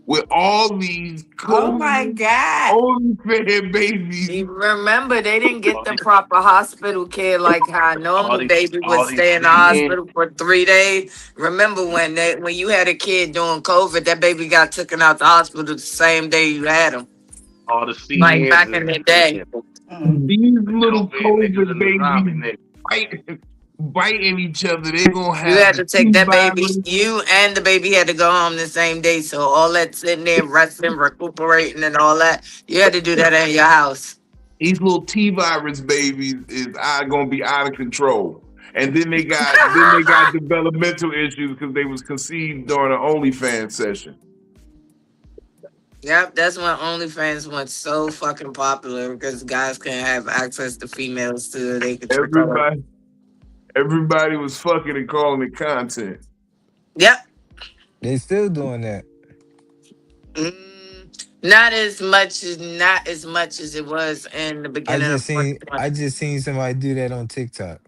with all these Oh my COVID God. OnlyFan babies? You remember they didn't get All the these, proper hospital care like how a all normal these, baby would all these stay in the CN, hospital for 3 days. Remember when you had a kid doing COVID, that baby got taken out the hospital the same day you had him, all the like CNs back in the day. Mm. These little COVID niggas COVID and the zombie babies niggas. biting each other. They gonna You have had the to take T that baby. virus. You and the baby had to go home the same day. So all that sitting there resting, recuperating, and all that, you had to do that in your house. These little T virus babies is gonna be out of control. And then they got developmental issues because they was conceived during an OnlyFans session. Yep, that's when OnlyFans went so fucking popular because guys couldn't have access to females too. They could trick her. Everybody, everybody was fucking and calling it content. Yep. They still doing that. Not as much as it was in the I beginning of just seen 2020. I just seen somebody do that on TikTok.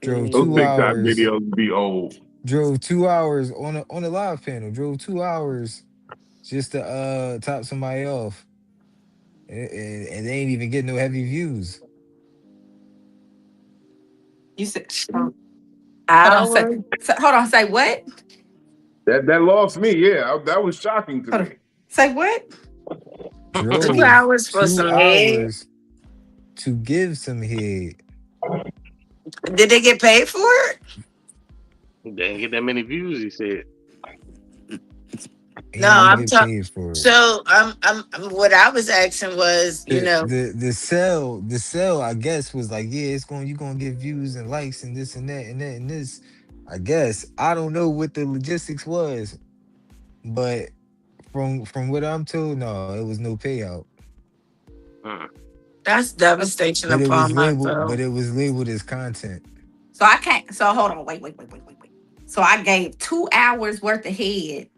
Drove Those two Mm. TikTok hours. videos be old. Drove 2 hours on a live panel. Drove 2 hours just to top somebody off, and they ain't even getting no heavy views. You said, hold on. Hours? Hold on. Say what? That lost me. Yeah, that was shocking to Hold me. on. Say what? Two Drove hours for two some head? hours to give some head. Did they get paid for it? They didn't get that many views, he said. He No, didn't I'm get talking. paid for it. So what I was asking was, The sell I guess was like, yeah, it's going you gonna get views and likes and this and that and that and this. I guess I don't know what the logistics was, but from what I'm told, no, it was no payout. Mm. that's devastation But it was upon labeled, myself. but it was labeled as content. So I can't. So hold on. Wait. So I gave 2 hours worth of head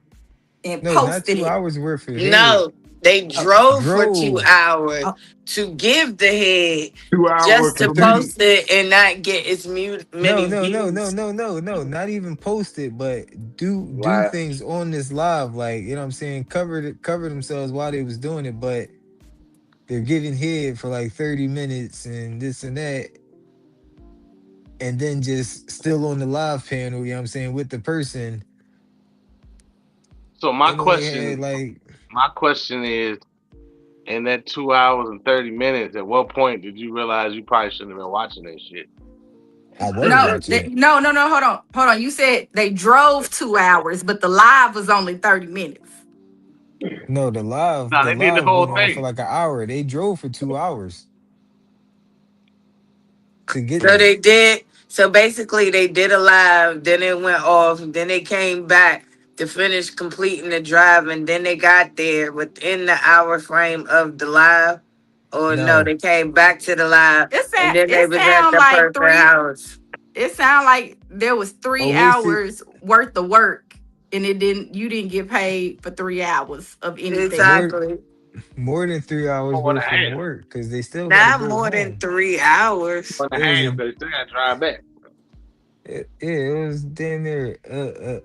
and No, not posted two it. hours worth of head. No, they Oh, drove for two Drove. hours oh, to give the head 2 hour just to commute. post it and not get as No, many no, no, no, views. no, no, no. Not even post it, but do Live. things on this live, like you know what I'm saying, cover themselves while they was doing it, but they're giving head for like 30 minutes and this and that, and then just still on the live panel, you know what I'm saying, with the person, So and only had like my question is, in that 2 hours and 30 minutes, at what point did you realize you probably shouldn't have been watching that shit? I was no, watching it. no. Hold on. You said they drove 2 hours, but the live was only 30 minutes. No, the live Nah, the they did the live whole went on for thing. like an hour. They drove for 2 hours to get So there. they did. So basically, they did a live. Then it went off. Then they came back to finish completing the drive, and then they got there within the hour frame of the live. Or no, No, they came back to the live, It and sound then they it was at sound the like person's three. house. It sound like there was three holistic. hours worth of work, and you didn't get paid for 3 hours of anything. Word Exactly. More than 3 hours 4 and a worth from half. work because they still got to Not go more than home. 3 hours. 4 and It a was half, a but they still got to drive back. it was damn near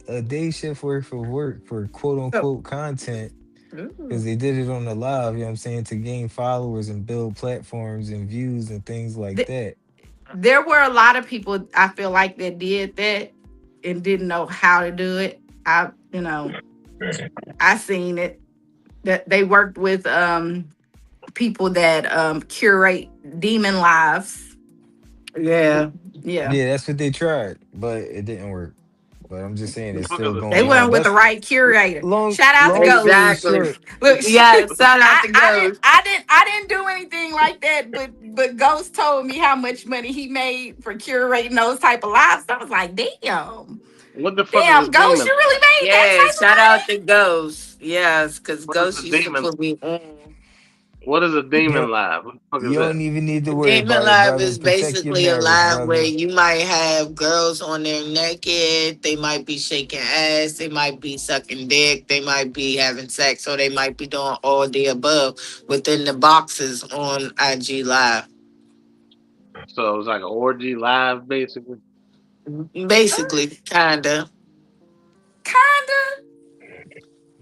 a day shift worth of work for quote Oh. unquote content Mm. because they did it on the live. You know what I'm saying, to gain followers and build platforms and views and things like that. There were a lot of people I feel like that did that and didn't know how to do it. I seen it that they worked with people that curate demon lives. Yeah. Yeah. Yeah, that's what they tried, but it didn't work. But I'm just saying it's Look at still the They going demon. went on. with the But right curator. long Shout out to long Ghost. story Exactly. short, Look, Yeah, shout out to Ghost. I didn't do anything like that, but Ghost told me how much money he made for curating those type of lives. I was like, damn, What the fuck is a damn, Ghost, demon? you really made that Yeah, type of shout money? out to Ghost. Yes, because What is Ghost a used to demon? put me on. What is a you demon don't, live? What the fuck is you that? don't even need to The worry Demon about it, Live brother. is Protect your basically a marriage, live where brother. you might have girls on there naked. They might be shaking ass. They might be sucking dick. They might be having sex. Or they might be doing all the above within the boxes on IG Live. So it's like an orgy live, basically. Basically, kinda. Kinda.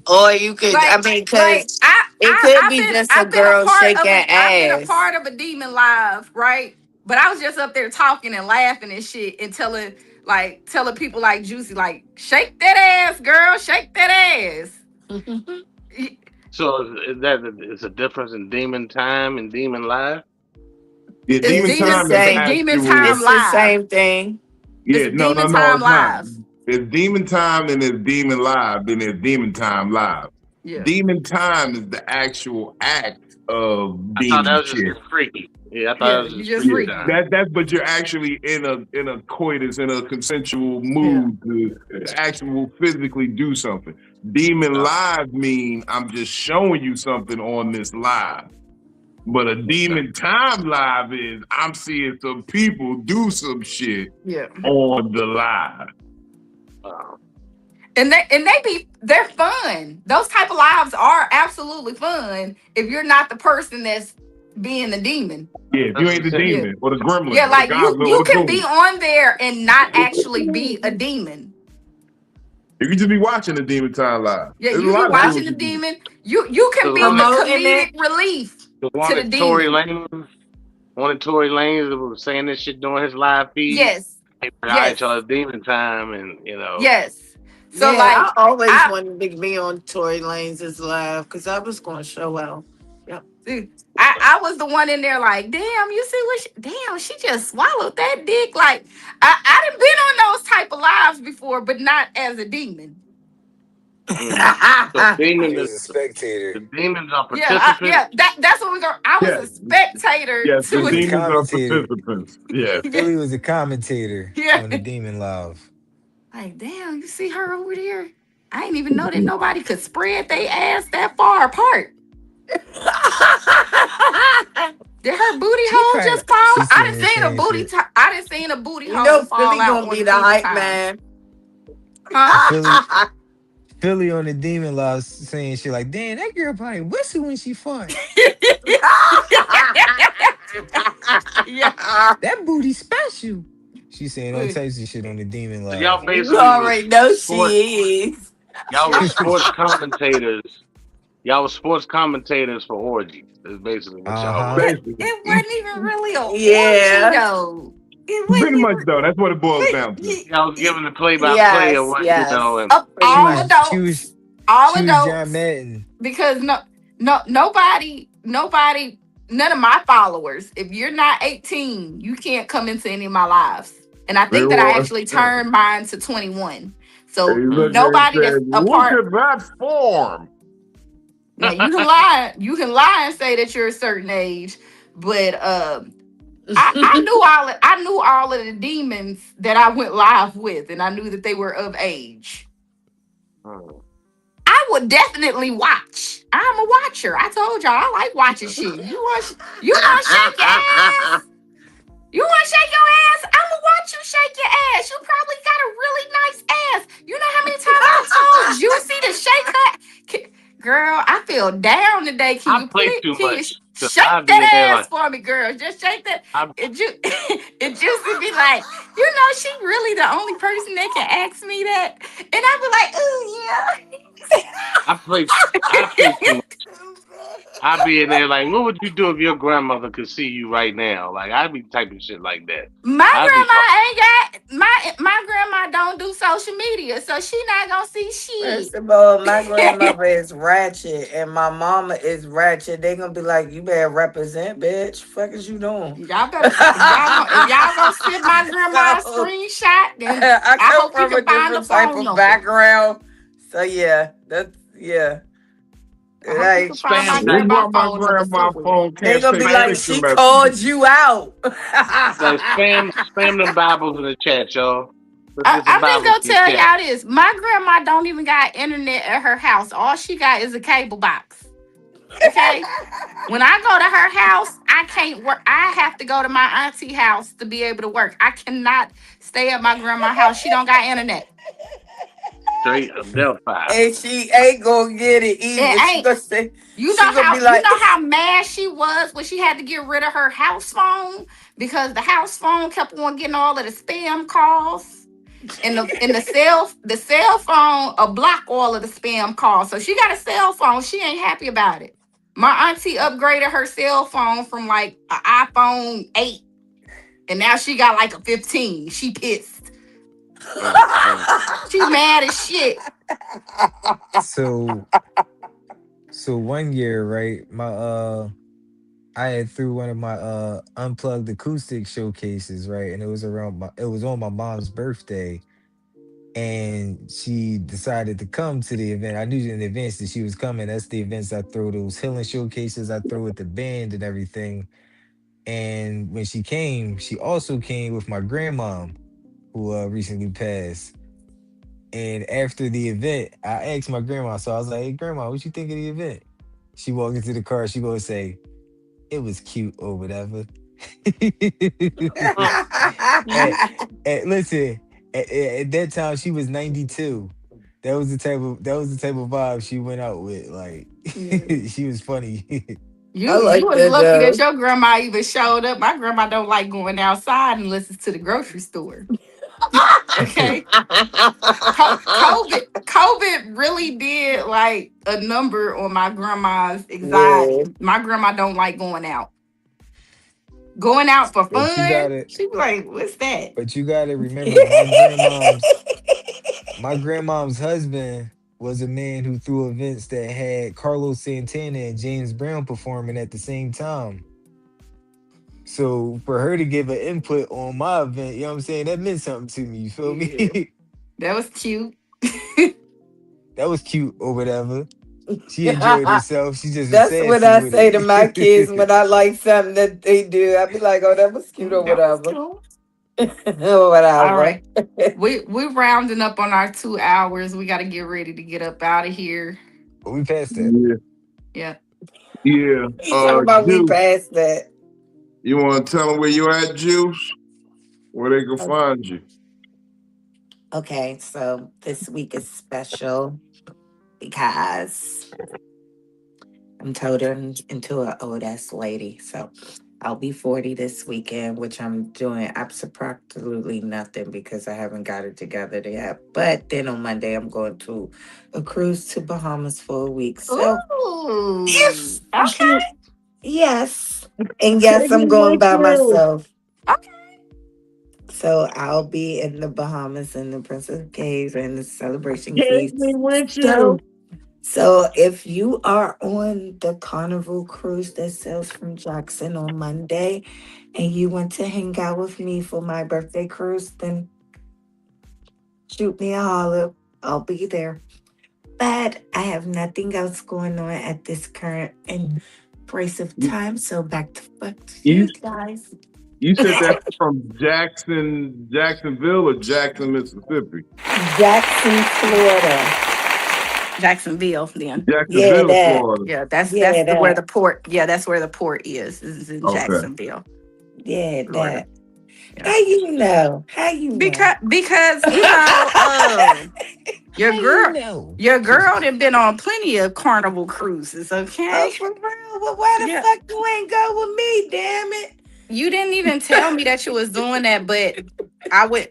Or you could, I Like, mean, like because it could be just a I've been a girl part of shaking a I've been a ass. part of a demon live, right? But I was just up there talking and laughing and shit and telling people like Juicy, like, shake that ass, girl, shake that ass. So is a difference in demon time and demon live? Yeah, It's It's demon the demon, time is the it's same. demon actual. time It's the live. same thing. It's Yeah, a no, demon no, no, time it's not. live. It's demon time and it's demon live, then there's demon time live. Yeah. Demon time is the actual act of I thought that demon was just shit. getting freaky. Yeah, I thought Yeah, that was you just just freaky Yeah, freaky. time. but you're actually in a coitus, in a consensual Yeah. mood to actual physically do something. Demon Oh, live mean I'm just showing you something on this live. But a okay. demon time live is I'm seeing some people do some shit Yeah. on the live. Oh. And they're fun. Those type of lives are absolutely fun if you're not the person that's being the demon. Yeah, if you That's ain't the what I'm saying. Yeah. demon or the gremlin Yeah, or the like goblin or you the can be ghoul. on there and not actually be a demon. You can just be watching the demon time live. Yeah, There's a you be lot of shit watching what the you can do. demon. You can So the be one the that Promoting it. comedic relief the to one the that Tory demon. Lanez, one of Tory Lanez that was saying this shit during his live feed. Yes. Hey, all right, Yes. y'all, it's demon time, and Yes. So Yeah, I like always I wanted to be on Tory Lanez's live because I was going to show out. Yep. I was the one in there like, damn, you see what she just swallowed that dick. Like I done been on those type of lives before, but not as a demon. So demon he is was a spectator. the demons are Yeah, participants. that's what we're going. I was Yes, a spectator yes, He the to was a demons are commentator. participants. Yes. yeah, Philly was a commentator yeah. on the Demon Live. Like, damn, you see her over there? I didn't even know that nobody could spread their ass that far apart. Did her booty She hole probably just fall? she's I sitting didn't there seen a saying booty. shit. I didn't seen a booty You hole know, fall Philly out going to on be the the demon hype time. man. Huh? Philly on the Demon Live saying shit like, damn, that girl probably whistle when she fart. Yeah. That booty special. She's saying all types of shit on the Demon So y'all Live. You basically was already know sports. she is. Y'all was sports commentators. Y'all was sports commentators for orgies. That's basically what y'all Uh-huh. were. Basically. It wasn't even really a Yeah. orgy though. It wasn't Pretty much even. though, that's what it boils down to. Y'all was giving the play-by-play of Yes, what yes. and Pretty All much. adults. All She was John adults. Madden. Because nobody, none of my followers, if you're not 18, you can't come into any of my lives. And I think that I actually turned mine to 21. So He looked at it nobody and that's said, a look part. at that form. Now you can lie. You can lie and say that you're a certain age, but I knew all of the demons that I went live with, and I knew that they were of age. I would definitely watch. I'm a watcher. I told y'all I like watching shit. You want to shake your ass? You want to shake your ass? I'm gonna watch you shake your ass. You probably got a really nice ass. You know how many times I told Juicy to shake her? Girl, I feel down today. Can I you play please? too Can you much. 'Cause shake I be in there that ass like, for me, girl? Just shake that. I It just to be like, she really the only person that can ask me that, and I be like, I play too much. I be in there like, what would you do if your grandmother could see you right now? Like, I be typing shit like that. my I be grandma fucking. ain't got my grandma don't do social media, so she not gonna see shit. First of all, my grandmother is ratchet and my mama is ratchet. They gonna be like, you better represent, bitch. Fuck is you doing? Y'all better if y'all gonna send my grandma a So screenshot, then I I come hope you from a can find the different type phone of number. background. So yeah, that's yeah. I hope you can Like find my Spam They grandma want my phone number grandma somewhere. phone, they can't gonna be take like, spam picture she messages. called you out. like spam them Bibles in the chat, y'all. Let's get some I'm just Bibles gonna in the tell chat. y'all this. My grandma don't even got internet at her house. All she got is a cable box. Okay? When I go to her house, I can't work. I have to go to my auntie house to be able to work. I cannot stay at my grandma's house. She don't got internet. Straight Adelphi. And she ain't gonna get it It either. She ain't. gonna say, You she know gonna how be like, mad she was when she had to get rid of her house phone because the house phone kept on getting all of the spam calls. And the cell phone block all of the spam calls. So she got a cell phone. She ain't happy about it. My auntie upgraded her cell phone from like an iPhone 8, and now she got like a 15. She pissed. She mad as shit. So one year, right? I had threw one of my unplugged acoustic showcases, right? And it was on my mom's birthday. And she decided to come to the event. I knew in advance that she was coming. That's the events I throw, those healing showcases I throw with the band and everything. And when she came, she also came with my grandmom, who recently passed. And after the event, I asked my grandma, so I was like, "Hey, grandma, what you think of the event?" She walked into the car. She gonna say, "It was cute or whatever." and, and listen, at that time she was 92. That was the type of vibe she went out with. Like she was funny. I You like was that lucky that though. your grandma even showed up. My grandma don't like going outside and listen to the grocery store. Okay. COVID really did like a number on my grandma's Yeah. anxiety. My grandma don't like going out. Going out for but you fun. gotta She be like, what's that? but you gotta remember my grandmom's husband was a man who threw events that had Carlos Santana and James Brown performing at the same time. So for her to give an input on my event, you know what I'm saying? That meant something to me. You feel Yeah. me? That was cute. That was cute or whatever. She enjoyed herself. She just was That's what sassy I with say to my kids when it. I like something that they do. I be like, oh, that was cute or That was whatever. cute. Or All whatever. right. We're rounding up on our 2 hours. We gotta get ready to get up out of here. But we passed that. Yeah, Yeah. yeah. You talking about we Juice, passed that. you want to tell them where you at, Juice? Where they can find you? Okay, so this week is special because I'm turned into an old ass lady. So I'll be 40 this weekend, which I'm doing absolutely nothing because I haven't got it together yet. But then on Monday, I'm going to a cruise to Bahamas for a week. So, Ooh. yes, Okay. yes. And yes, Take me I'm going with by you. myself. Okay. So I'll be in the Bahamas in the Princess Caves and the Celebration Take Cruise. me with So, you. so if you are on the Carnival cruise that sails from Jackson on Monday and you want to hang out with me for my birthday cruise, then shoot me a holler. I'll be there. But I have nothing else going on at this current and price of time. So back to You you guys. you said that from Jacksonville or Jackson, Mississippi? Jackson, Florida. Jacksonville, then. Yeah, Jacksonville, that. Florida. Yeah, Yeah, where the that. port. Yeah, that's where the port is. This is in Okay. Jacksonville, Yeah, Florida. that. Yeah. How you know? How you know? Because Your How you girl, know? your girl done been on plenty of carnival cruises, okay? Oh, for real? Well, why the Yeah. fuck you ain't go with me? Damn it! You didn't even tell me that you was doing that, but I would,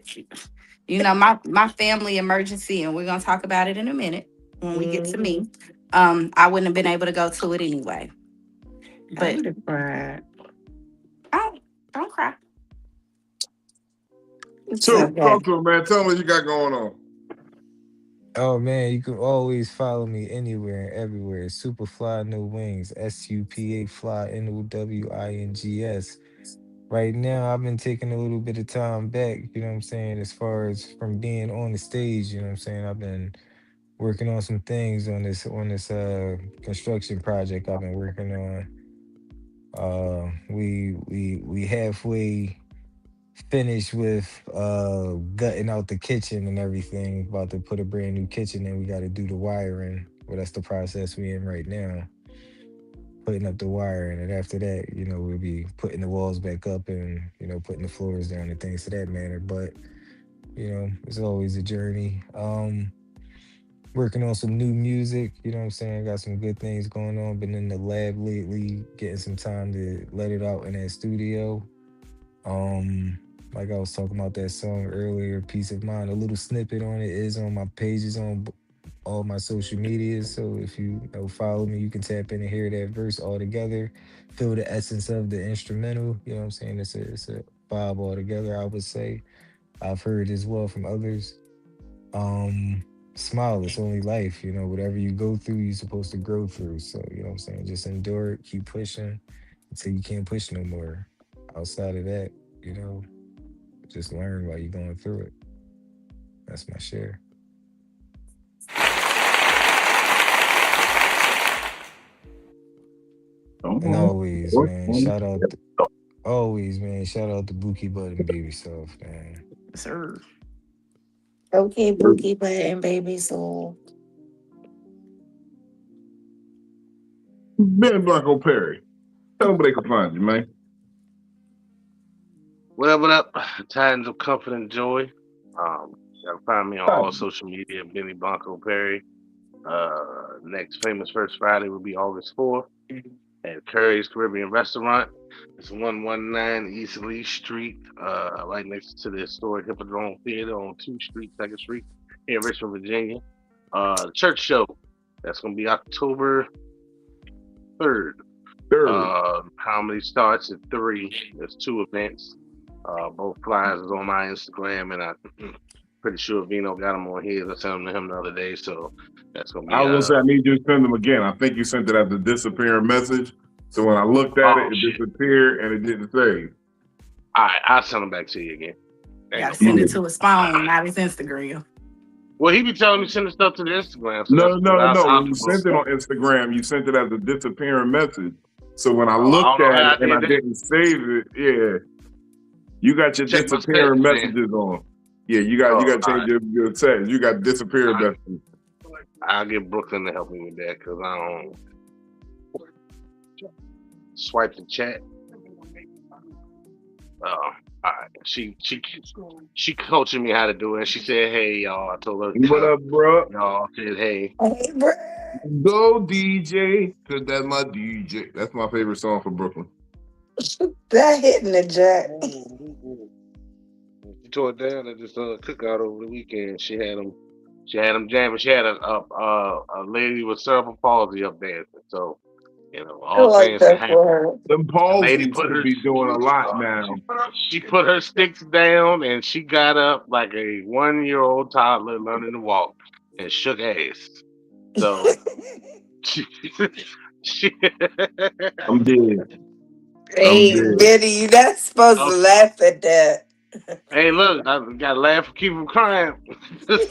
my family emergency, and we're gonna talk about it in a minute when we get to me. I wouldn't have been able to go to it anyway. I But would have cried. don't cry. It's So, okay. talk to him, man. Tell me what you got going on. Oh man, you can always follow me anywhere and everywhere. Superfly No Wings, SUPA Fly NOWINGS. Right now, I've been taking a little bit of time back, you know what I'm saying, as far as from being on the stage, you know what I'm saying. I've been working on some things on this construction project I've been working on. We halfway finished with gutting out the kitchen and everything. About to put a brand new kitchen in. We got to do the wiring. Well, that's the process we in right now. Putting up the wiring, and after that, we'll be putting the walls back up and putting the floors down and things to that manner. But it's always a journey. Working on some new music. You know what I'm saying? Got some good things going on. Been in the lab lately, getting some time to let it out in that studio. Like I was talking about that song earlier, Peace of Mind. A little snippet on it is on my pages on all my social medias. So if you follow me, you can tap in and hear that verse all together. Feel the essence of the instrumental. You know what I'm saying? It's a vibe all together, I would say. I've heard as well from others. Um, Smile, it's only life. Whatever you go through, you're supposed to grow through. So, you know what I'm saying? Just endure it, keep pushing until you can't push no more. Outside of that, you know, just learn while you're going through it. That's my share. And always, man, always, man, shout out to Bookie Bud and Baby Soft, man. Sir. Okay, Bookie Butt and Baby Soul. Ben Blanco Perry. Tell them where they can find you, man. What up? Tidings of comfort and joy. You can find me on all social media, Benny Blanco Perry. Next famous First Friday will be August 4th at Curry's Caribbean Restaurant. It's 119 East Lee Street, right next to the historic Hippodrome Theater on 2nd Street, 2nd Street, here in Richmond, Virginia. The church show, that's going to be October 3rd. Comedy starts at 3. There's 2 events. Both flyers is on my Instagram, and I'm pretty sure Vino got them on his. I sent them to him the other day, so that's gonna be. I was gonna say I need you to send them again. I think you sent it as a disappearing message. So when I looked at it disappeared and it didn't save. All right, I'll send them back to you again. You gotta send it to his phone, not his Instagram. Well, he be telling me to send the stuff to the Instagram. So no. When you sent it on Instagram, you sent it as a disappearing message. So when I looked at it and I didn't save it, yeah. You got your disappearing messages on. Yeah, you got change your text. You got disappearing messages. I'll get Brooklyn to help me with that because I don't swipe the chat. All right. She coaching me how to do it. She said, "Hey, y'all." I told her, "What up, bro?" Y'all said, "Hey, bro." Go DJ, cause that's my DJ. That's my favorite song for Brooklyn. That hitting the jack. She tore it down at this cookout over the weekend. She had them jamming. She had a lady with cerebral palsy up there. So, all things can happen. Them palsies could be doing a lot now. She put her sticks down and she got up like a 1-year-old toddler learning to walk and shook ass. So, I'm dead. Hey, Biddy, you're not supposed to laugh at that. Hey, look, I gotta laugh and keep from crying. Her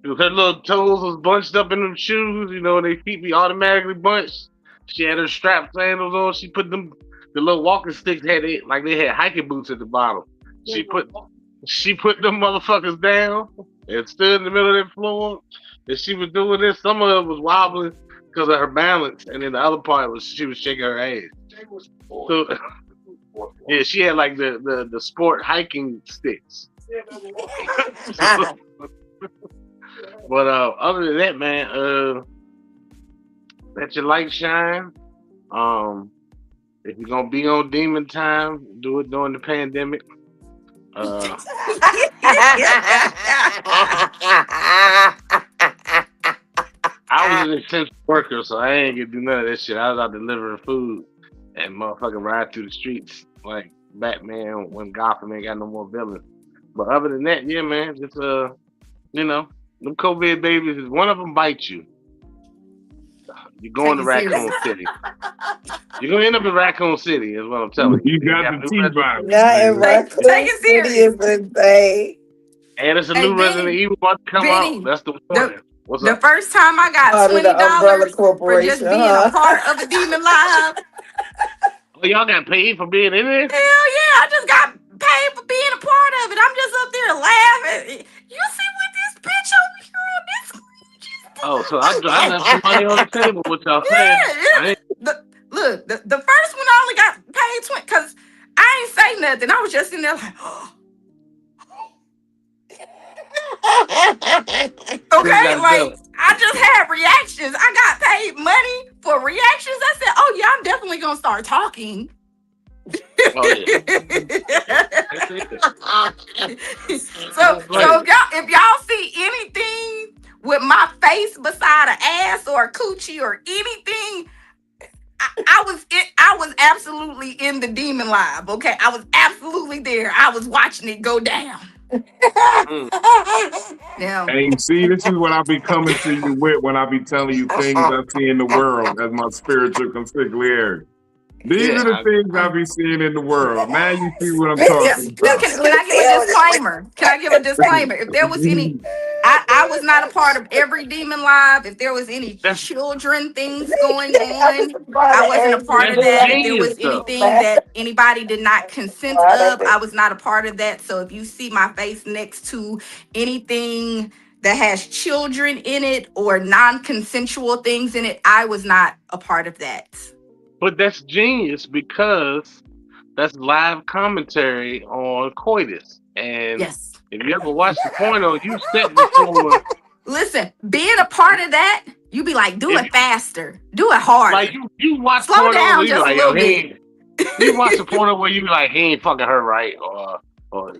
little toes was bunched up in them shoes, their feet be automatically bunched. She had her strap sandals on. She put the little walking sticks they had hiking boots at the bottom. She put them motherfuckers down and stood in the middle of that floor. And she was doing this. Some of it was wobbling because of her balance, and then the other part was she was shaking her ass. So, yeah, she had like the sport hiking sticks. But other than that, man, let your light shine. If you're gonna be on demon time, do it during the pandemic. I was an essential worker, so I ain't gonna do none of that shit. I was out delivering food and motherfucking ride through the streets like Batman when Gotham ain't got no more villains. But other than that, yeah, man, just you know, them COVID babies, if one of them bites you, you're going to Take it Raccoon serious. City. You're gonna end up in Raccoon City, is what I'm telling you. You got the T-virus. Not in Take Raccoon it City serious. is insane. And it's a Hey, new Resident Benny, Evil about to come out. That's the warning. What's the up? first time I got Part of the Umbrella $20 for just Corporation, being a huh? part of a Demon Live. Oh, y'all got paid for being in there? Hell yeah, I just got paid for being a part of it. I'm just up there laughing. You see what this bitch over here on this screen just Oh, so I left some money on the table. What y'all saying? yeah. Look, the first one I only got paid 20 because I ain't say nothing. I was just in there like, okay, like I just had reactions. I got paid money for reactions. I said, oh yeah, I'm definitely gonna start talking. Oh yeah. so if y'all see anything with my face beside an ass or a coochie or anything, I was absolutely in the Demon Live. Okay, I was absolutely there. I was watching it go down. Now, Hey, see, this is what I be coming to you with when I be telling you things I see in the world as my spiritual consigliere. These are the things I be seeing in the world. Now you see what I'm talking about. Can I give a disclaimer? Can I give a disclaimer? If there was any, I was not a part of every Demon Live. If there was any children things going on, I wasn't a part of that. If there was anything that anybody did not consent of, I was not a part of that. So if you see my face next to anything that has children in it or non-consensual things in it, I was not a part of that. But that's genius because that's live commentary on coitus. And Yes. if you ever watch the porno, you set before. Listen, being a part of that, you be like, do it faster, do it harder. Like you watch slow porno down where you just like, a little bit. You watch the porno where you be like, he ain't fucking her right, or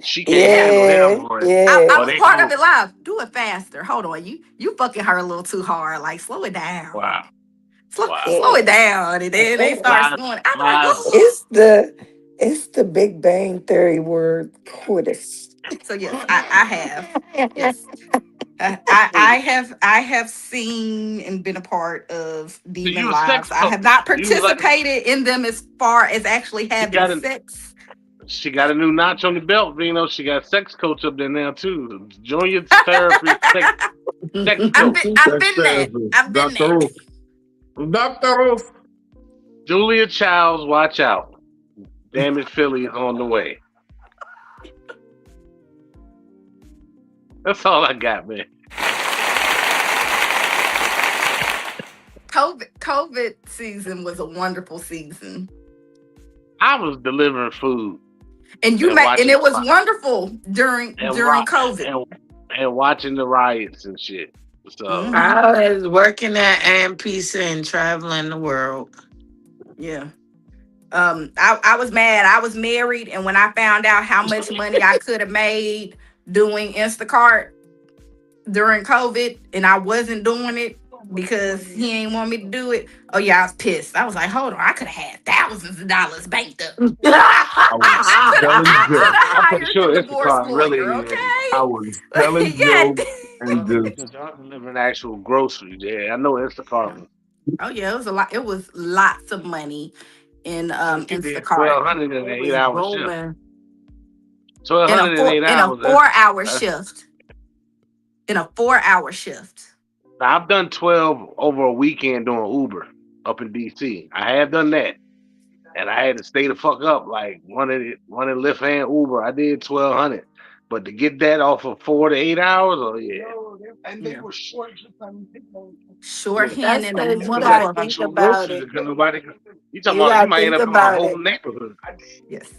she can't handle him. Or, I was part of it live. Do it faster. Hold on, you fucking her a little too hard. Like, slow it down. Wow. Slow it down, and then they start going. I'm like, oh. It's the Big Bang Theory word coitus. So yes, I have. Yes. I have seen and been a part of Demon Lives. I have not participated in them as far as actually having sex. She got a new notch on the belt, Vino. She got sex coach up there now too. Junior therapy sex coach. I've been there. Dr. Julia Childs, watch out. DamnItPhilly is on the way. That's all I got, man. COVID season was a wonderful season. I was delivering food. And it was wonderful during COVID. And watching the riots and shit. So I was working at AMPC and traveling the world. Yeah. I was mad. I was married, and when I found out how much money I could have made doing Instacart during COVID, and I wasn't doing it because he ain't want me to do it. Oh yeah, I was pissed. I was like, hold on, I could have had thousands of dollars banked up. I'm pretty sure Instacart really. Okay. I was telling jokes and just y'all delivering actual groceries. Yeah, I know Instacart. Oh yeah, it was a lot. It was lots of money in Instacart. 1,200 in an 8-hour shift. 1,200 in 8 hours. In a 4-hour shift. In a 4-hour shift. Now, I've done 12 over a weekend doing Uber up in DC. I have done that. And I had to stay the fuck up. Like one in Lyft and Uber, I did 1,200. But to get that off of 4 to 8 hours, oh yeah. And they were shorthand and a motherfucker about it. You talking about you might end up in a whole neighborhood. Yes.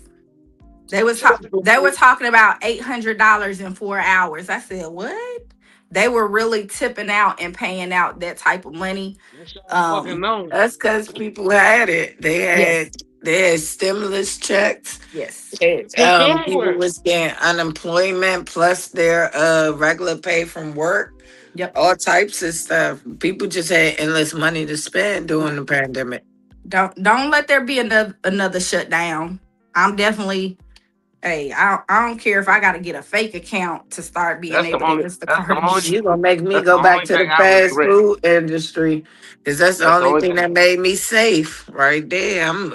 They were talking about $800 in 4 hours. I said, what? they were really tipping out and paying out that type of money. Yes, y'all fucking Um, know. That's because people had it. yes, They had stimulus checks. yes, They doing People work. was getting unemployment plus their regular pay from work. yep. All types of stuff. People just had endless money to spend during the pandemic. Don't let there be another shutdown. I'm definitely. Hey, I don't care if I got to get a fake account to start being That's the able to only. use the That's the only. cards. You gonna make me That's the go back only to the thing I fast regret. food industry, because that's the That's the only only thing thing. that made me safe right there. I'm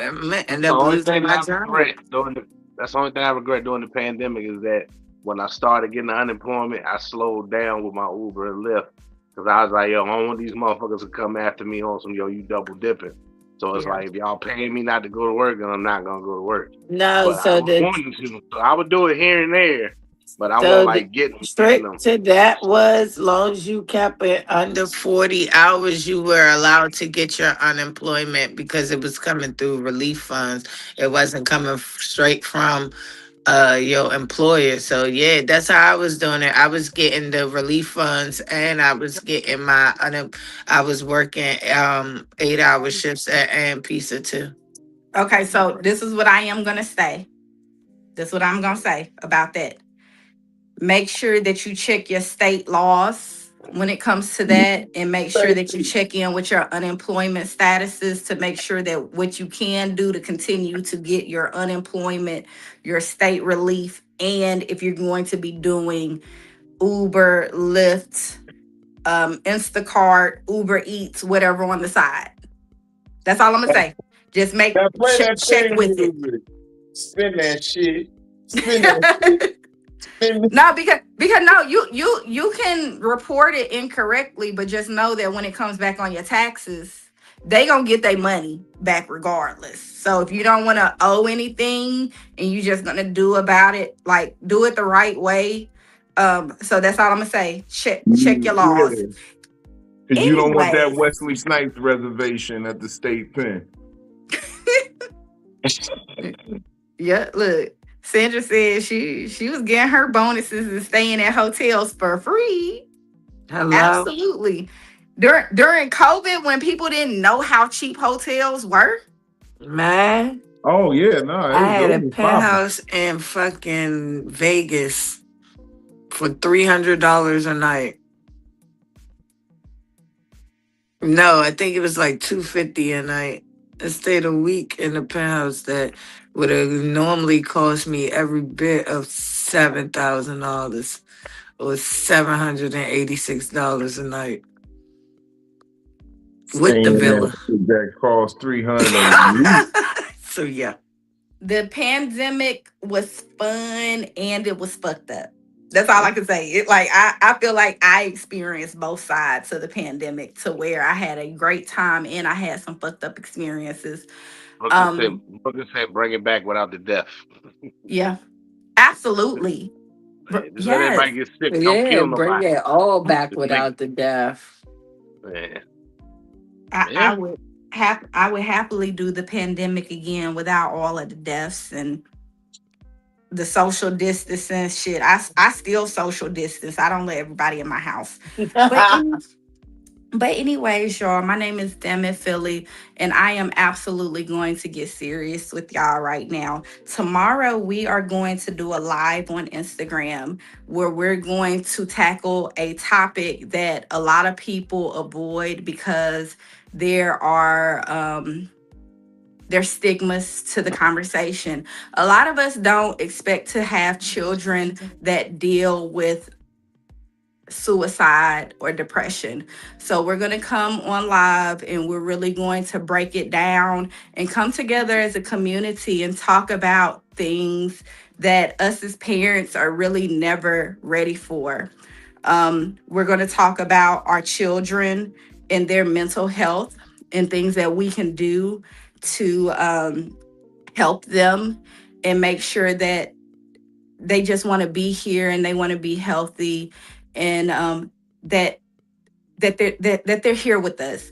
That's end the up only losing thing that my I job. regret during the. That's the only thing I regret during the pandemic is that when I started getting the unemployment, I slowed down with my Uber and Lyft because I was like, yo, I don't want these motherfuckers to come after me on some yo, you double dipping. So it's Yeah. like if y'all paying me not to go to work, then I'm not gonna go to work. No, But I was wanting to, so I would do it here and there, but I won't so the like getting trick them. to that was, long as you kept it under 40 hours, you were allowed to get your unemployment because it was coming through relief funds. It wasn't coming straight from your employer. So yeah, that's how I was doing it. I was getting the relief funds and I was getting I was working 8-hour shifts at and pizza too. Okay, so this is what I am gonna say. This is what I'm gonna say about that. Make sure that you check your state laws when it comes to that, and make sure that you check in with your unemployment statuses to make sure that what you can do to continue to get your unemployment, your state relief, and if you're going to be doing Uber, Lyft, Instacart, Uber Eats, whatever on the side. That's all I'm gonna say. Just Now play that check thing with it. music. Spin that shit. Spin that shit. Spin that. No, because no, you can report it incorrectly, but just know that when it comes back on your taxes, they gonna get their money back regardless. So if you don't want to owe anything and you just gonna do about it, like do it the right way. So that's all I'm gonna say. Check your laws. Yeah. Because you don't want that Anyways, Wesley Snipes reservation at the state pen. yeah, look. Sandra said she was getting her bonuses and staying at hotels for free. Hello, Absolutely. During COVID, when people didn't know how cheap hotels were. man. Oh yeah, no, I had a it was popping. penthouse in fucking Vegas for $300 a night. No, I think it was like $250 a night. I stayed a week in a penthouse that would have normally cost me every bit of $7,000. It was $786 a night with the Staying in that villa. shit that cost 300 a week. So yeah. The pandemic was fun and it was fucked up. That's all I can say. It like I feel like I experienced both sides of the pandemic to where I had a great time and I had some fucked up experiences. Um, Booker said, bring it back without the death. yeah, absolutely. Just let Yes. everybody get sick. Don't Yeah, kill bring nobody. it all back Just make without the death. yeah. I, I Yeah. would I would happily do the pandemic again without all of the deaths and the social distancing shit. I still social distance. I don't let everybody in my house. But anyways, y'all, my name is DamnItPhilly, and I am absolutely going to get serious with y'all right now. Tomorrow, we are going to do a live on Instagram where we're going to tackle a topic that a lot of people avoid because there are there's stigmas to the conversation. A lot of us don't expect to have children that deal with suicide or depression. So we're going to come on live and we're really going to break it down and come together as a community and talk about things that us as parents are really never ready for. We're going to talk about our children and their mental health and things that we can do to help them and make sure that they just want to be here and they want to be healthy and that that they're here with us.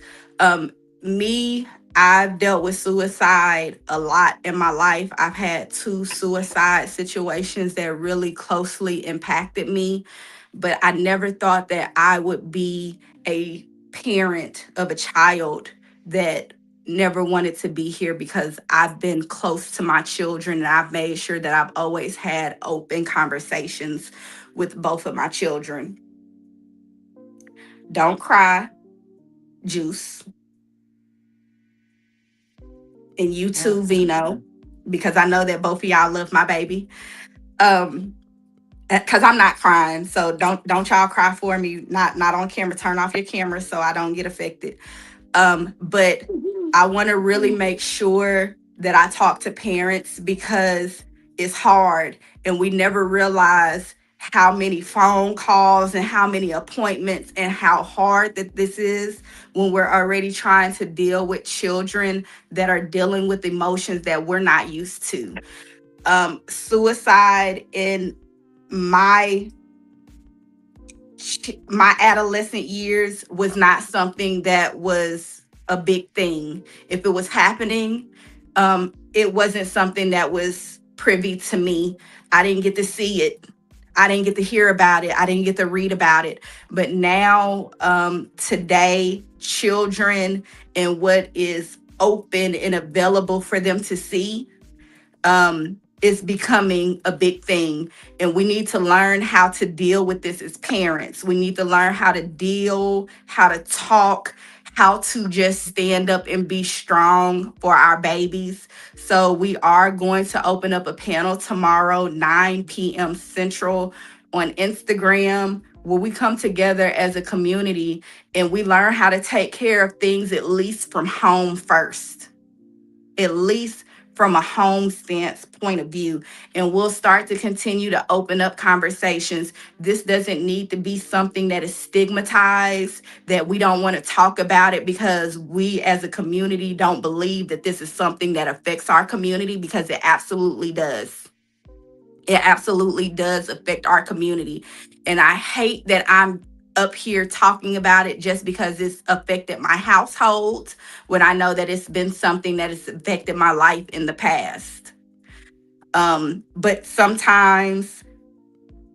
Me, I've dealt with suicide a lot in my life. I've had two suicide situations that really closely impacted me. but I never thought that I would be a parent of a child that never wanted to be here, because I've been close to my children and I've made sure that I've always had open conversations with both of my children. Don't cry, Juice. And you too, Vino, because I know that both of y'all love my baby. Because I'm not crying, so don't y'all cry for me. Not on camera. Turn off your camera so I don't get affected. But I want to really make sure that I talk to parents, because it's hard and we never realize how many phone calls and how many appointments and how hard that this is when we're already trying to deal with children that are dealing with emotions that we're not used to. Suicide in my adolescent years was not something that was a big thing. If it was happening, it wasn't something that was privy to me. I didn't get to see it. I didn't get to hear about it. I didn't get to read about it. But now, today, children and what is open and available for them to see, is becoming a big thing. And we need to learn how to deal with this as parents. We need to learn how to deal, how to talk, how to just stand up and be strong for our babies. So we are going to open up a panel tomorrow, 9 p.m. Central, on Instagram, where we come together as a community and we learn how to take care of things, at least from home first. At least from a home stance point of view. And we'll start to continue to open up conversations. This doesn't need to be something that is stigmatized, that we don't want to talk about it because we as a community don't believe that this is something that affects our community, because it absolutely does. It absolutely does affect our community. And I hate that I'm up here talking about it just because it's affected my household, when I know that it's been something that has affected my life in the past. But sometimes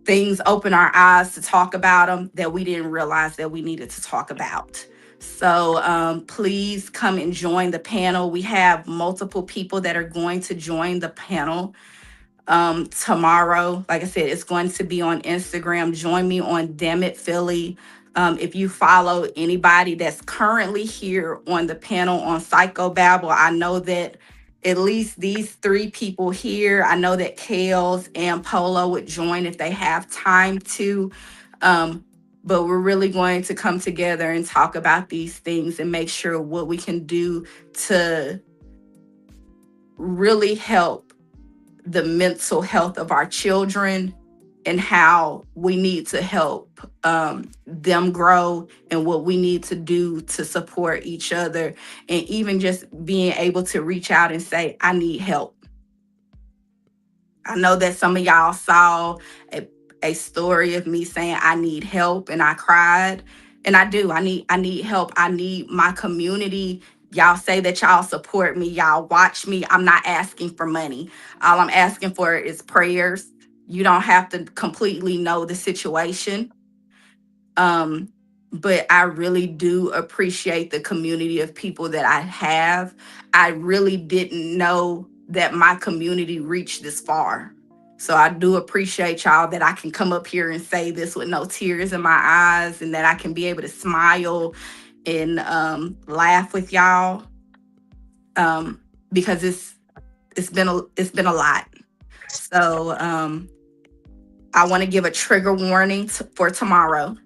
things open our eyes to talk about them that we didn't realize that we needed to talk about. So please come and join the panel. We have multiple people that are going to join the panel tomorrow. Like I said, it's going to be on Instagram. Join me on DamnItPhilly. If you follow anybody that's currently here on the panel on Psycho-Babble, I know that at least these 3 people here, I know that Kales and Polo would join if they have time to. But we're really going to come together and talk about these things and make sure what we can do to really help the mental health of our children, and how we need to help them grow, and what we need to do to support each other, and even just being able to reach out and say, I need help. I know that some of y'all saw a story of me saying I need help, and I cried. And I do. I need help. I need my community. Y'all say that y'all support me. Y'all watch me. I'm not asking for money. All I'm asking for is prayers. You don't have to completely know the situation. But I really do appreciate the community of people that I have. I really didn't know that my community reached this far. So I do appreciate y'all, that I can come up here and say this with no tears in my eyes, and that I can be able to smile and laugh with y'all, because it's been a lot. So I want to give a trigger warning for tomorrow.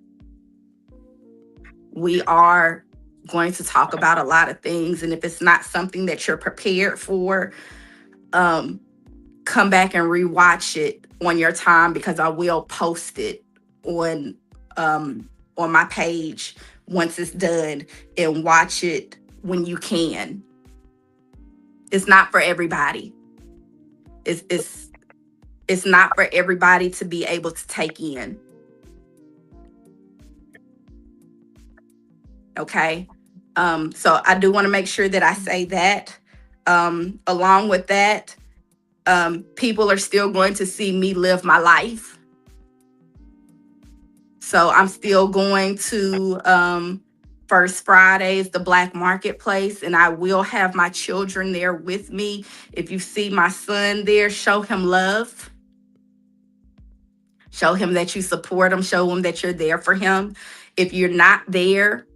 We are going to talk about a lot of things, and if it's not something that you're prepared for, come back and rewatch it on your time, because I will post it on my page once it's done, and watch it when you can. It's not for everybody. It's not for everybody to be able to take in. Okay. So I do want to make sure that I say that. Along with that, people are still going to see me live my life. So I'm still going to First Fridays, the Black Marketplace, and I will have my children there with me. If you see my son there, show him love. Show him that you support him. Show him that you're there for him. If you're not there,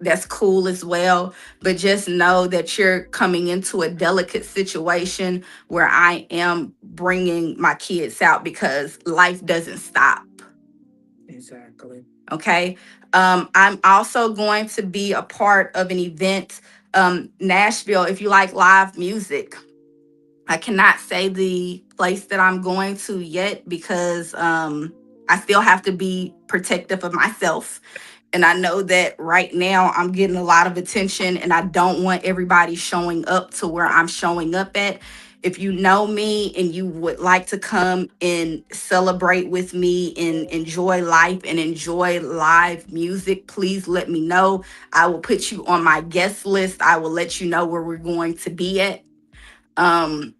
that's cool as well. But just know that you're coming into a delicate situation where I am bringing my kids out because life doesn't stop. Exactly. Okay. I'm also going to be a part of an event, Nashville, if you like live music. I cannot say the place that I'm going to yet because I still have to be protective of myself. And I know that right now I'm getting a lot of attention and I don't want everybody showing up to where I'm showing up at. If you know me and you would like to come and celebrate with me and enjoy life and enjoy live music, please let me know. I will put you on my guest list. I will let you know where we're going to be at. But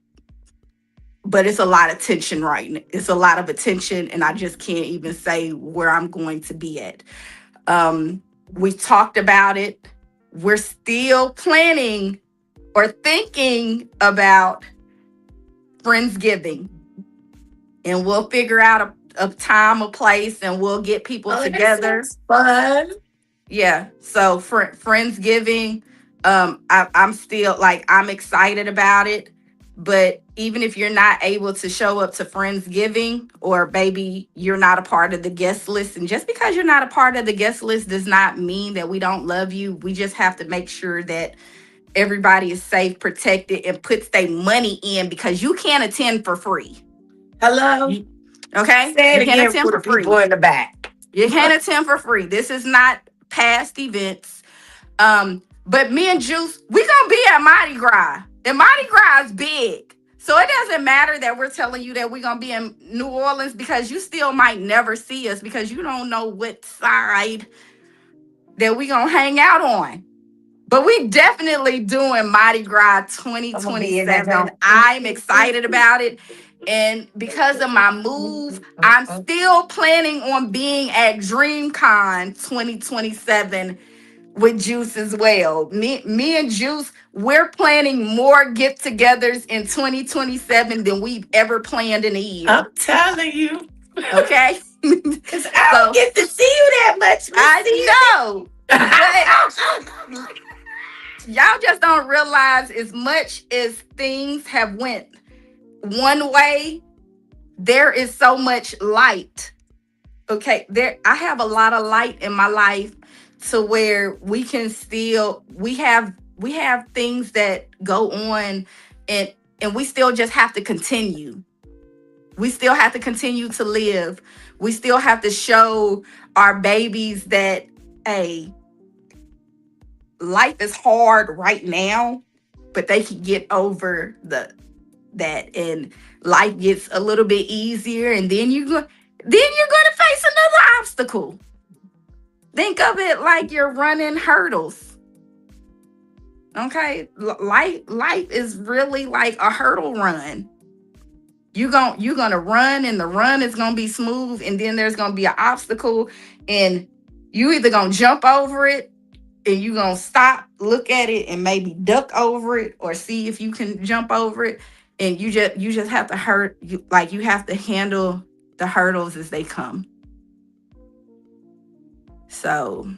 it's a lot of tension right now. It's a lot of attention, and I just can't even say where I'm going to be at. We talked about it. We're still planning or thinking about Friendsgiving, and we'll figure out a time, a place, and we'll get people together. Fun. Yeah. So Friendsgiving, I'm still I'm excited about it. But even if you're not able to show up to Friendsgiving, or maybe you're not a part of the guest list, and just because you're not a part of the guest list does not mean that we don't love you. We just have to make sure that everybody is safe, protected, and puts their money in because you can't attend for free. Hello? Okay? Say it You can't again attend for for the free. people in the back. You can't attend for free. This is not past events. But me and Juice, we gonna be at Mardi Gras. And Mardi Gras is big. So it doesn't matter that we're telling you that we're gonna be in New Orleans because you still might never see us because you don't know what side that we gonna hang out on. But we definitely doing Mardi Gras 2027. I'm excited about it. And because of my move, I'm still planning on being at DreamCon 2027 with Juice as well. Me and Juice, we're planning more get-togethers in 2027 than we've ever planned in a year. I'm telling you. Okay? Because I don't get to see you that much. I know. But y'all just don't realize as much as things have went one way, there is so much light. Okay, I have a lot of light in my life to where we can still we have things that go on and we still just have to continue. We still have to continue to live. We still have to show our babies that, hey, life is hard right now, but they can get over that and life gets a little bit easier, and then you're going to face another obstacle. Think of it like you're running hurdles. Okay? Life is really like a hurdle run. You're going to run, and the run is going to be smooth, and then there's going to be an obstacle, and you either going to jump over it, and you're going to stop, look at it, and maybe duck over it, or see if you can jump over it. And you just have to you have to handle the hurdles as they come. So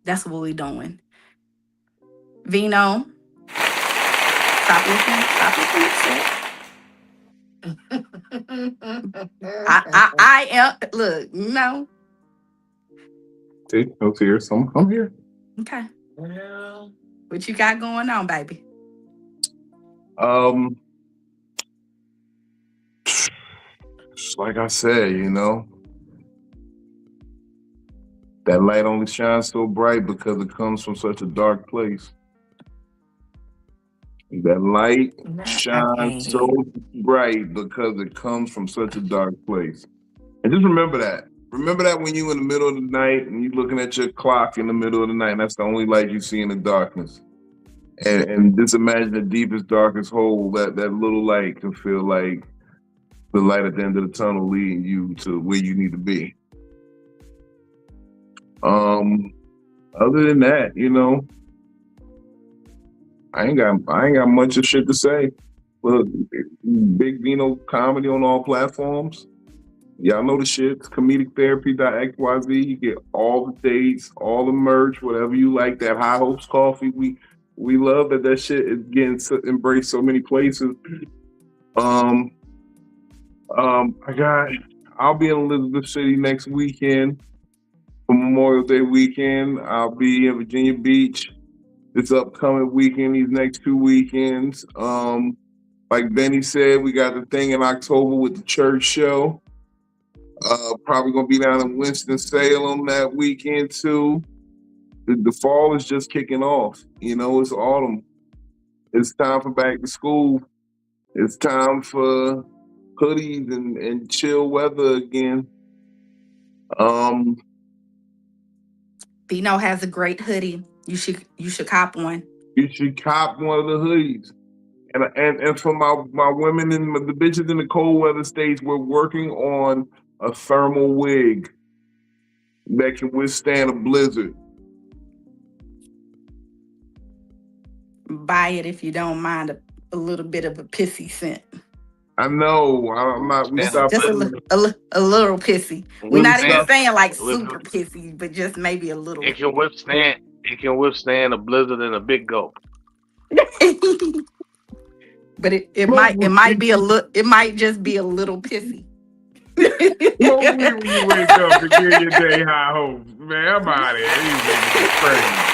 that's what we're doing. Vino, stop looking. I am, look, no. See, no tears. I'm here. Okay. Well, what you got going on, baby? Just like I said, that light only shines so bright because it comes from such a dark place. That light shines so bright because it comes from such a dark place. And just remember that. Remember that when you're in the middle of the night and you're looking at your clock in the middle of the night, and that's the only light you see in the darkness. And just imagine the deepest, darkest hole, that little light can feel like the light at the end of the tunnel leading you to where you need to be. Other than that, you know, I ain't got much of shit to say. Look, Big Vino comedy on all platforms. Y'all know the shit. It's comedictherapy.xyz. You get all the dates, all the merch, whatever you like. That High Hopes coffee. We love that shit is getting embraced so many places. I'll be in Elizabeth City next weekend for Memorial Day weekend. I'll be in Virginia Beach this upcoming weekend, these next 2 weekends. Like Benny said, we got the thing in October with the church show. Probably gonna be down in Winston-Salem that weekend too. The fall is just kicking off. You know, it's autumn. It's time for back to school. It's time for hoodies and chill weather again. Bino has a great hoodie. You should cop one. You should cop one of the hoodies. And for my women and the bitches in the cold weather states, we're working on a thermal wig that can withstand a blizzard. Buy it if you don't mind a little bit of a pissy scent. I know. I'm not. We stopped. Just a little pissy. We're not even saying like super pissy, but just maybe a little. It can withstand a blizzard and a big gulp. But it might be a little. It might just be a little pissy. When you wake up and get your day high hopes, man, I'm out of here. These niggas are crazy.